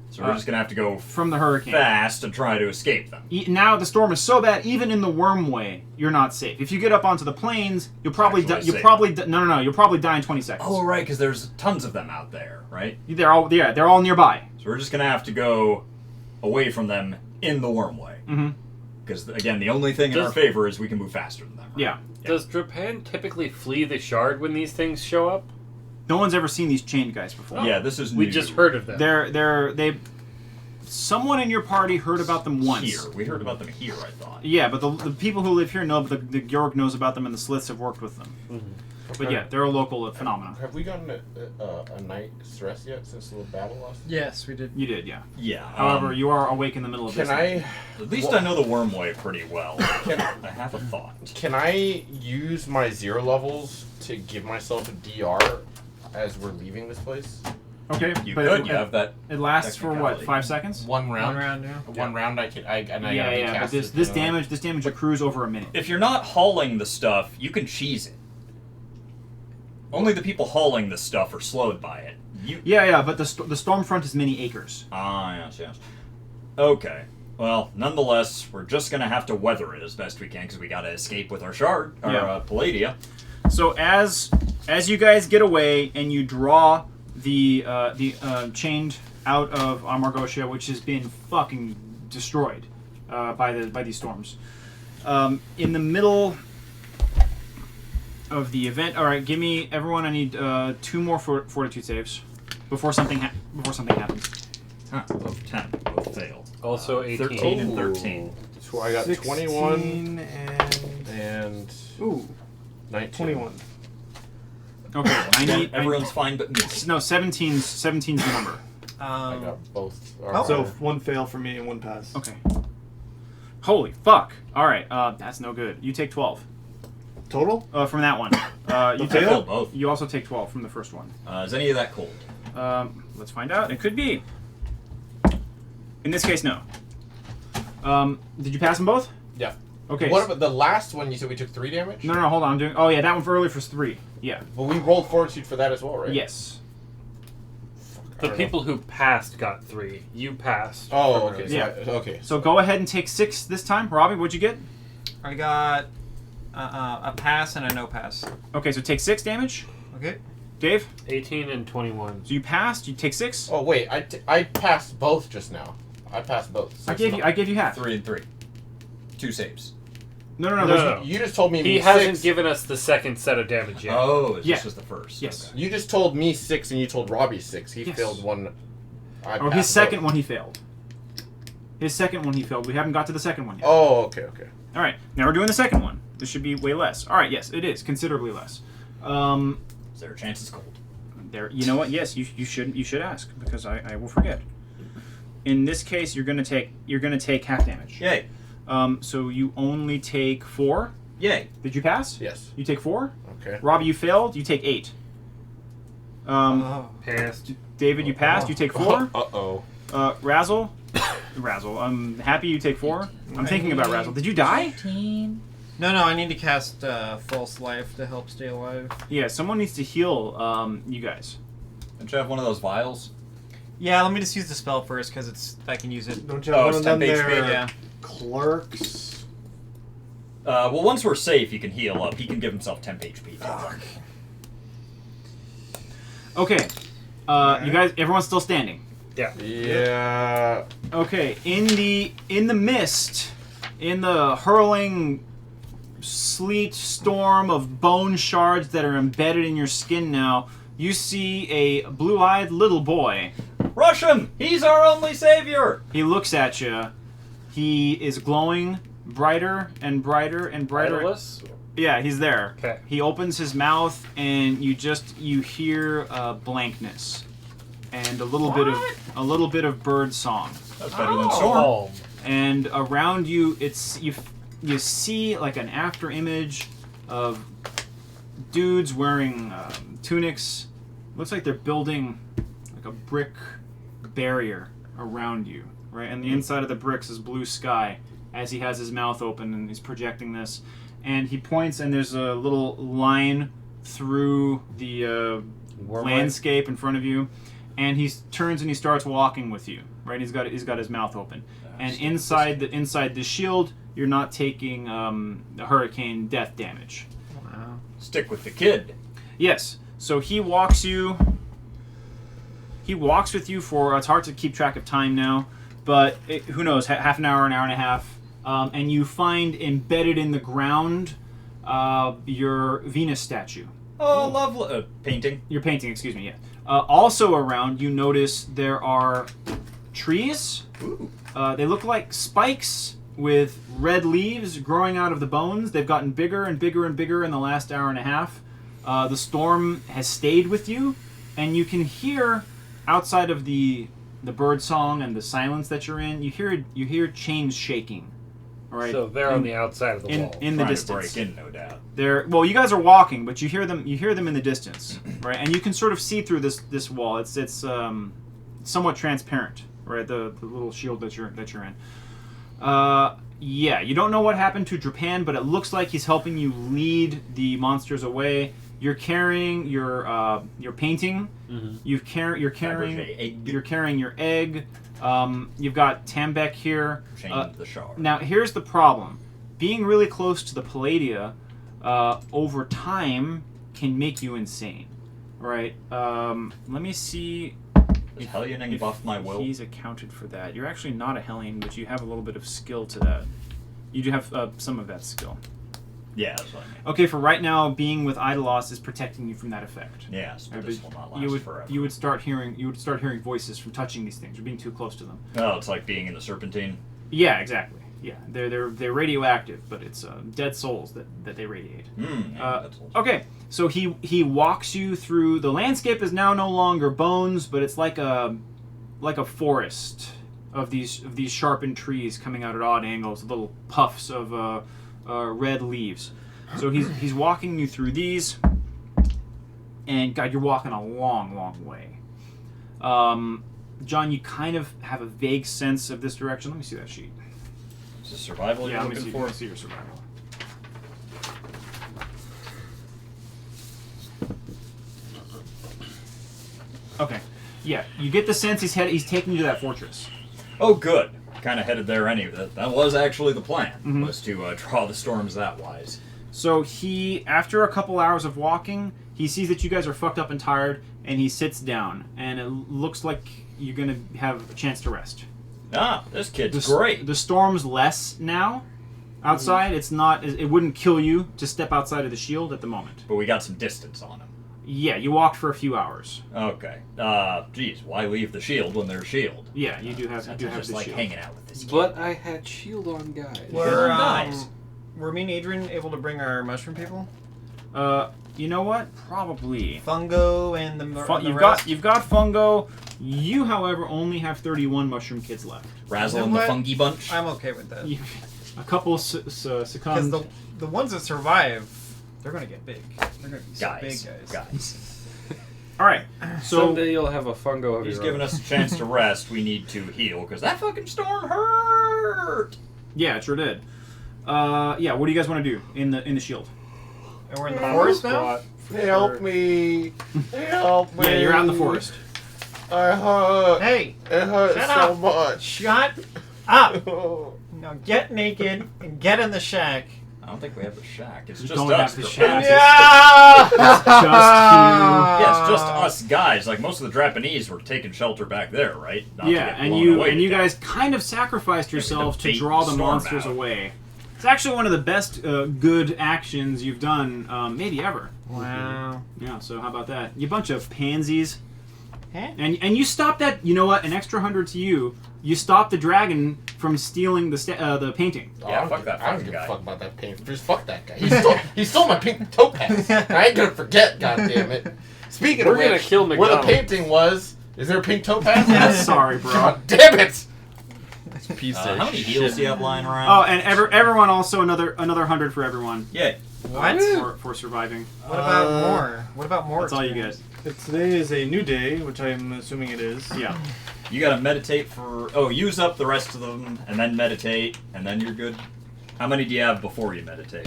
So we're just gonna have to go from the hurricane. fast to try to escape them. Now the storm is so bad, even in the wormway, you're not safe. If you get up onto the plains, you'll probably Actually you'll safe. probably no, you'll probably die in 20 seconds. Oh right, because there's tons of them out there, right? They're all nearby. So we're just gonna have to go away from them in the wormway. Mm-hmm. Because again, the only thing in our favor is we can move faster than them. Right? Yeah. Does Drapan typically flee the shard when these things show up? No one's ever seen these chained guys before. Yeah, this is We new. just heard of them. They someone in your party heard about them once. Here. We heard about them here, I thought. Yeah, but the people who live here know, but the Georg knows about them, and the Sliths have worked with them. But yeah, they're a local phenomenon. Have we gotten a night's rest yet since the battle last? Yes, we did. You did, yeah. Yeah. However, you are awake in the middle of Can this. I At least I know the wormway pretty well. Can- I have a thought. can I use my 0 levels to give myself a DR as we're leaving this place? Okay, You but could. You have that. it lasts for what, technicality. 5 seconds? One round. yeah. One round. I can. I Yeah, gotta yeah. But cast this it, this you know. damage accrues over a minute. If you're not hauling the stuff, you can cheese it. Only the people hauling the stuff are slowed by it. You. Yeah, but the storm front is many acres. Ah, yes. Okay. Well, nonetheless, we're just gonna have to weather it as best we can because we gotta escape with our shard, our Yeah. Palladia. So as you guys get away and you draw the chained out of Amargosia, which has been fucking destroyed by these storms, in the middle of the event. All right, give me everyone. I need 2 more fortitude saves before something happens. Huh, both 10. Both failed. Also 18. 13 and 13. So I got 21 and and ooh, 19. 21. Okay, Everyone's fine but me. no 17's the number. I got both. So 1 fail for me and 1 pass. Okay. Holy fuck! All right, that's no good. You take 12 Total? from that one. You I take failed both. You also take 12 from the first one. Is any of that cold? Let's find out. It could be. In this case, no. Did you pass them both? Yeah. Okay. What about the last one? You said we took 3 damage. No, hold on. I'm doing. Oh yeah, that one for earlier was 3. Yeah. But we rolled fortitude for that as well, right? Yes. The people who passed got 3. You passed. Oh, okay. So Yeah. okay. So go ahead and take 6 this time. Robbie, what'd you get? I got a pass and a no pass. Okay, so take 6 damage. Okay. Dave, 18 and 21. so you passed. You take 6. Oh wait, I passed both just now. I passed both. I gave you half. 3 and 3. 2 saves. No. No. You just told me He 6. hasn't given us the second set of damage yet. Oh, Yeah. this was the first. Yes. Okay. You just told me 6 and you told Robbie 6. He Yes. failed one. I Or his passed second both. one he failed. His second one he failed. We haven't got to the second one yet. Oh, okay. All right, now we're doing the second one. This should be way less. All right, yes, it is considerably less. Is there a chance it's cold? There. You know what? Yes, you should ask because I will forget. In this case, you're gonna take half damage. Yay. So you only take 4. Yay. Did you pass? Yes. You take 4. Okay. Robbie, you failed. You take 8. Passed. David, you passed. You take 4. Uh-oh. Razzle. Razzle. I'm happy you take 4. I'm thinking about Razzle. Did you die? No, I need to cast False Life to help stay alive. Yeah, someone needs to heal you guys. Don't you have one of those vials? Yeah, let me just use the spell first because I can use it. Don't you have one it's of them 10 HP, there? Yeah. Clerks. Well, once we're safe, he can heal up. He can give himself 10 HP. Okay. You guys, everyone's still standing. Yeah. Okay, in the mist, in the hurling sleet storm of bone shards that are embedded in your skin now, you see a blue-eyed little boy. Rush him! He's our only savior! He looks at you. He is glowing brighter and brighter and brighter. Vitalist? Yeah, he's there. Okay. He opens his mouth and you hear blankness and a little bit of bird song. That's better than Storm. Oh. And around you, you see like an after image of dudes wearing tunics. Looks like they're building like a brick barrier around you, right? And the inside of the bricks is blue sky as he has his mouth open and he's projecting this. And he points and there's a little line through the landscape in front of you. And he turns and he starts walking with you, right? He's got his mouth open. And inside the shield, you're not taking the hurricane death damage. Wow. Stick with the kid. Yes. So he walks with you for, it's hard to keep track of time now, but who knows, half an hour and a half. And you find embedded in the ground your Venus statue. Oh, lovely. Painting. Your painting, excuse me, yeah. Also around, you notice there are trees. Ooh. They look like spikes with red leaves growing out of the bones. They've gotten bigger and bigger and bigger in the last hour and a half. The storm has stayed with you, and you can hear outside of the bird song and the silence that you're in. You hear chains shaking. All right. So they're on the outside of the wall. In the Trying to distance. break in, no doubt. Well, you guys are walking, but you hear them in the distance, right? And you can sort of see through this wall. It's somewhat transparent, right? The little shield that you're in. Yeah, you don't know what happened to Drapan, but it looks like he's helping you lead the monsters away. You're carrying your painting. Mm-hmm. You're carrying your egg. You've got Tambek here. Chained the shard. Now, here's the problem. Being really close to the Palladia over time can make you insane. Right? Let me see Does Hellioning buff my will? he's accounted for that. You're actually not a Hellion, but you have a little bit of skill to that. You do have some of that skill. Yeah, that's what I mean. Okay, for right now, being with Idolos is protecting you from that effect. Yes, but Right, this but will not last forever. you would start hearing voices from touching these things or being too close to them. Oh, it's like being in the Serpentine. Yeah, exactly. Yeah, they're radioactive, but it's dead souls that they radiate. That's Okay, so he walks you through. The landscape is now no longer bones, but it's like a forest of these sharpened trees coming out at odd angles, little puffs of red leaves. So he's walking you through these, and God, you're walking a long, long way. John, you kind of have a vague sense of this direction. Let me see that sheet. Is this survival you're Let me looking see, for? see your survival. Okay. Yeah, you get the sense he's taking you to that fortress. Oh, good. Kind of headed there anyway. That was actually the plan, Mhm. was to draw the storms that wise. So he, after a couple hours of walking, he sees that you guys are fucked up and tired, and he sits down, and it looks like you're gonna have a chance to rest. Ah, this kid's great. The storm's less now outside. It's not. It wouldn't kill you to step outside of the shield at the moment. But we got some distance on him. Yeah, you walked for a few hours. Okay. Geez, why leave the shield when there's shield? Yeah, you do have. Sounds You do have just the like shield. hanging out with this kid. But I had shield on, guys. Were me and Adrian able to bring our mushroom people? You know what? Probably. Fungo and the You've got Fungo. You, however, only have 31 mushroom kids left. Razzle You know and the what? fungi bunch. I'm okay with that. A couple Because succumbed. the ones that survive, they're gonna get big. They're gonna be so big, guys. All right. So Someday you'll have a fungo of He's your giving own. us a chance to rest. We need to heal because that fucking storm hurt. yeah, it sure did. Yeah. What do you guys want to do in the shield? And we're in the forest now. Help me! Help me! Yeah, you're out in the forest. I hurt. Hey, It hurts Shut so up. much. shut up! Now get naked and get in the shack. I don't think we have the shack. It's You just don't us. have the girl. shack. Yeah! Just Yeah, it's just us guys. Like most of the Japanese were taking shelter back there, right? Not to Yeah, get and blown you away and to you death. guys kind of sacrificed yourselves to bait draw the the storm monsters out. away. It's actually one of the best good actions you've done, maybe ever. Wow. Yeah. So how about that? You bunch of pansies. Huh? And you stopped that. You know what? An extra 100 to you. You stopped the dragon from stealing the painting. Yeah, I don't fuck give- that I don't fucking give guy. a fuck about that paint. Just fuck that guy. He stole my pink topaz. I ain't gonna forget. God damn it. Speaking We're of gonna which, kill where McDonald. the painting was, is there a pink topaz? Sorry, bro. God damn it! Piece How of many heals shit. do you have lying around? Oh, and everyone also another 100 for everyone yeah. What? for surviving. What about more? What about more? That's all you experience? get. Today is a new day, which I'm assuming it is. Yeah. You gotta meditate for. Oh, use up the rest of them, and then meditate, and then you're good. How many do you have before you meditate?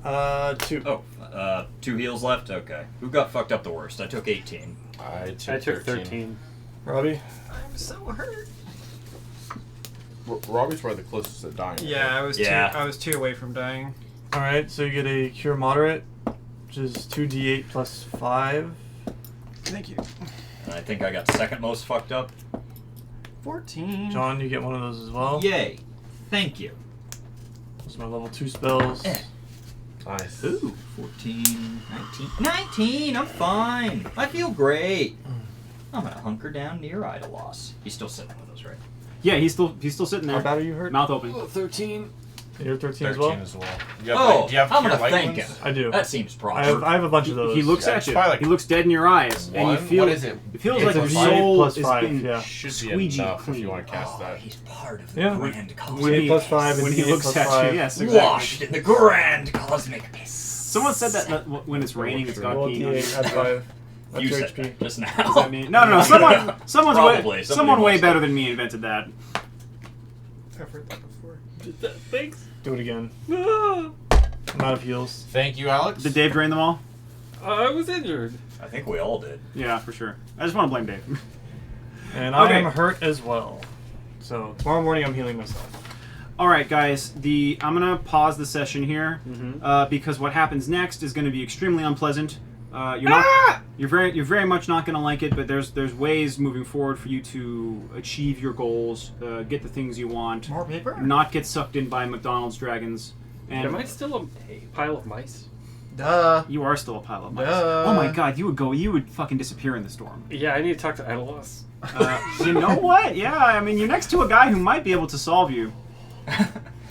2. Oh, 2 heals left? Okay. Who got fucked up the worst? I took 18. I I took 13. Robbie? I'm so hurt. Robbie's probably the closest to dying. Yeah, I was Yeah. two. I was 2 away from dying. Alright, so you get a Cure Moderate, which is 2d8 plus 5. Thank you. And I think I got second most fucked up. 14. John, you get one of those as well. Yay. Thank you. Those are my level 2 spells. Nice. Ooh, 14, 19. 19! I'm fine. I feel great. I'm gonna hunker down near Idolos. He's still sitting with us, right? Yeah, he's still sitting there. How bad are you hurt? Mouth open. 13. You're 13 as 13 well? as well. You have, Oh, do you have I'm cure gonna light thank ones? him. I do. That seems proper. I have a bunch of those. He looks Yeah, at it's you. probably like He looks dead in your eyes, and you One? feel What is it? it feels It's like a your five soul plus is 5, being yeah. Should be squeegee enough if clean. you want to cast that. He's part of the Yeah. grand cosmic. When he, 8 plus 5 when and he 8 looks plus at 5. you, yes, exactly. Washed in the grand cosmic abyss. Someone said that when it's raining, it's got Roll peeing on you. d8, add 5. That's You your said HP. that just now. Does that mean? No. Someone's Probably. way, Somebody someone way must better have. than me invented that. I've heard that before. Thanks. Do it again. Ah, I'm out of heals. Thank you, Alex. Did Dave drain them all? I was injured. I think we all did. Yeah, for sure. I just want to blame Dave. And I Okay. am hurt as well. So tomorrow morning I'm healing myself. All right, guys. I'm gonna pause the session here because what happens next is going to be extremely unpleasant. You're very much not going to like it, but there's ways moving forward for you to achieve your goals, get the things you want, More paper? not get sucked in by McDonald's dragons. And Am I still a pile of mice? Duh. you are still a pile of mice. Duh. Oh my god, you would fucking disappear in the storm. Yeah, I need to talk to Idolos. You know what? Yeah, I mean, you're next to a guy who might be able to solve you.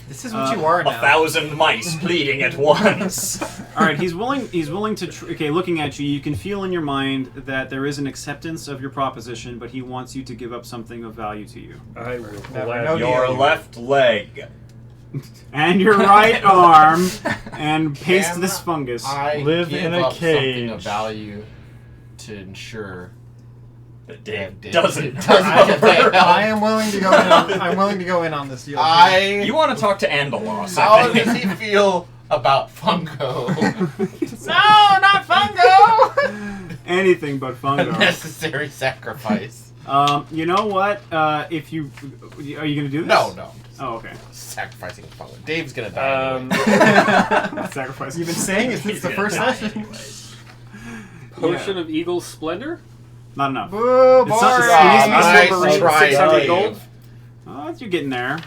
This is what you are now. 1,000 mice pleading at once. All right, he's willing to. Okay, looking at you, you can feel in your mind that there is an acceptance of your proposition, but he wants you to give up something of value to you. I will Never gladly- know. Your left leg. And your right arm, and paste Can this fungus. I Live give in a up something of cage. value to ensure That Dave Dave doesn't. doesn't get I am willing to go in. I'm willing to go in on this deal. You want to talk to Andalos, How I think. does he feel about Funko? No, not Fungo. Anything but A fungo. necessary sacrifice. You know what? If you are you gonna do this? No. Oh, okay. Sacrificing Funko. Dave's gonna die. Anyway. Sacrifice. You've been saying it since He's the gonna first die session. anyways. Potion of Eagle's Splendor? Not enough. Boo, It's not- boring. it's- Nice Silver try, 600 Dave. gold? Oh, you're getting there.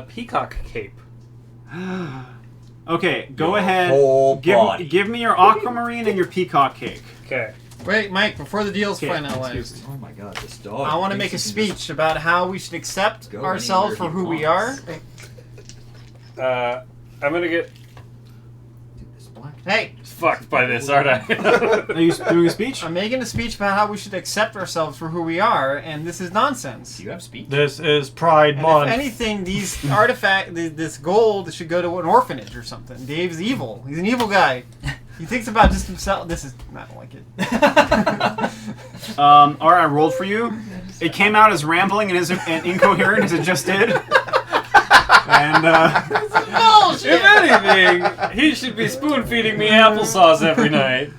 Peacock Cape. Okay, go Your ahead. whole body. Give me your aquamarine and your peacock cake. Okay. Wait, Mike, before the deal's Okay, finalized, excuse Oh my god, this dog. I want to make a thinks he can speech about how we should accept Go ourselves for anywhere who he we are. wants. I'm gonna get. Dude, this black Hey, Fucked by this, aren't I? Are you doing a speech? I'm making a speech about how we should accept ourselves for who we are, and this is nonsense. Do you have speech? This is Pride And Month. if anything, these this gold should go to an orphanage or something. Dave's evil. He's an evil guy. He thinks about just himself. This is I don't like it. All right, I rolled for you. It came out as rambling and incoherent as it just did. And If anything, he should be spoon feeding me applesauce every night.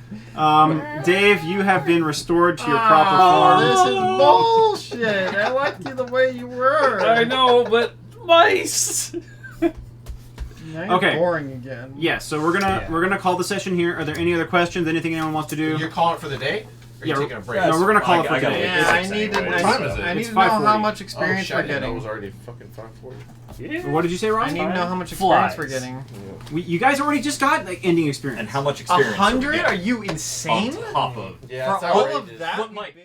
Dave, you have been restored to your Oh, proper this form. is bullshit. I liked you the way you were. I know, but mice. Now you're Okay. boring again. Yeah, so we're gonna call the session here. Are there any other questions? Anything anyone wants to do? You're calling it for the day? Or are you Yeah, taking a break? No, we're gonna call it for I got today. it. Yeah, I It's need to. anyway. What time is it? I need It's to know how 5:40. much Oh, experience shit, I we're didn't know it getting. was already fucking 5:40. Yeah. What did you say, Ross? I need to know how much experience Flies. we're getting. You guys already just got like ending experience. And how much experience? 100? Are you On insane? top of. Yeah, For it's all outrageous. of that? But we've Mike- been-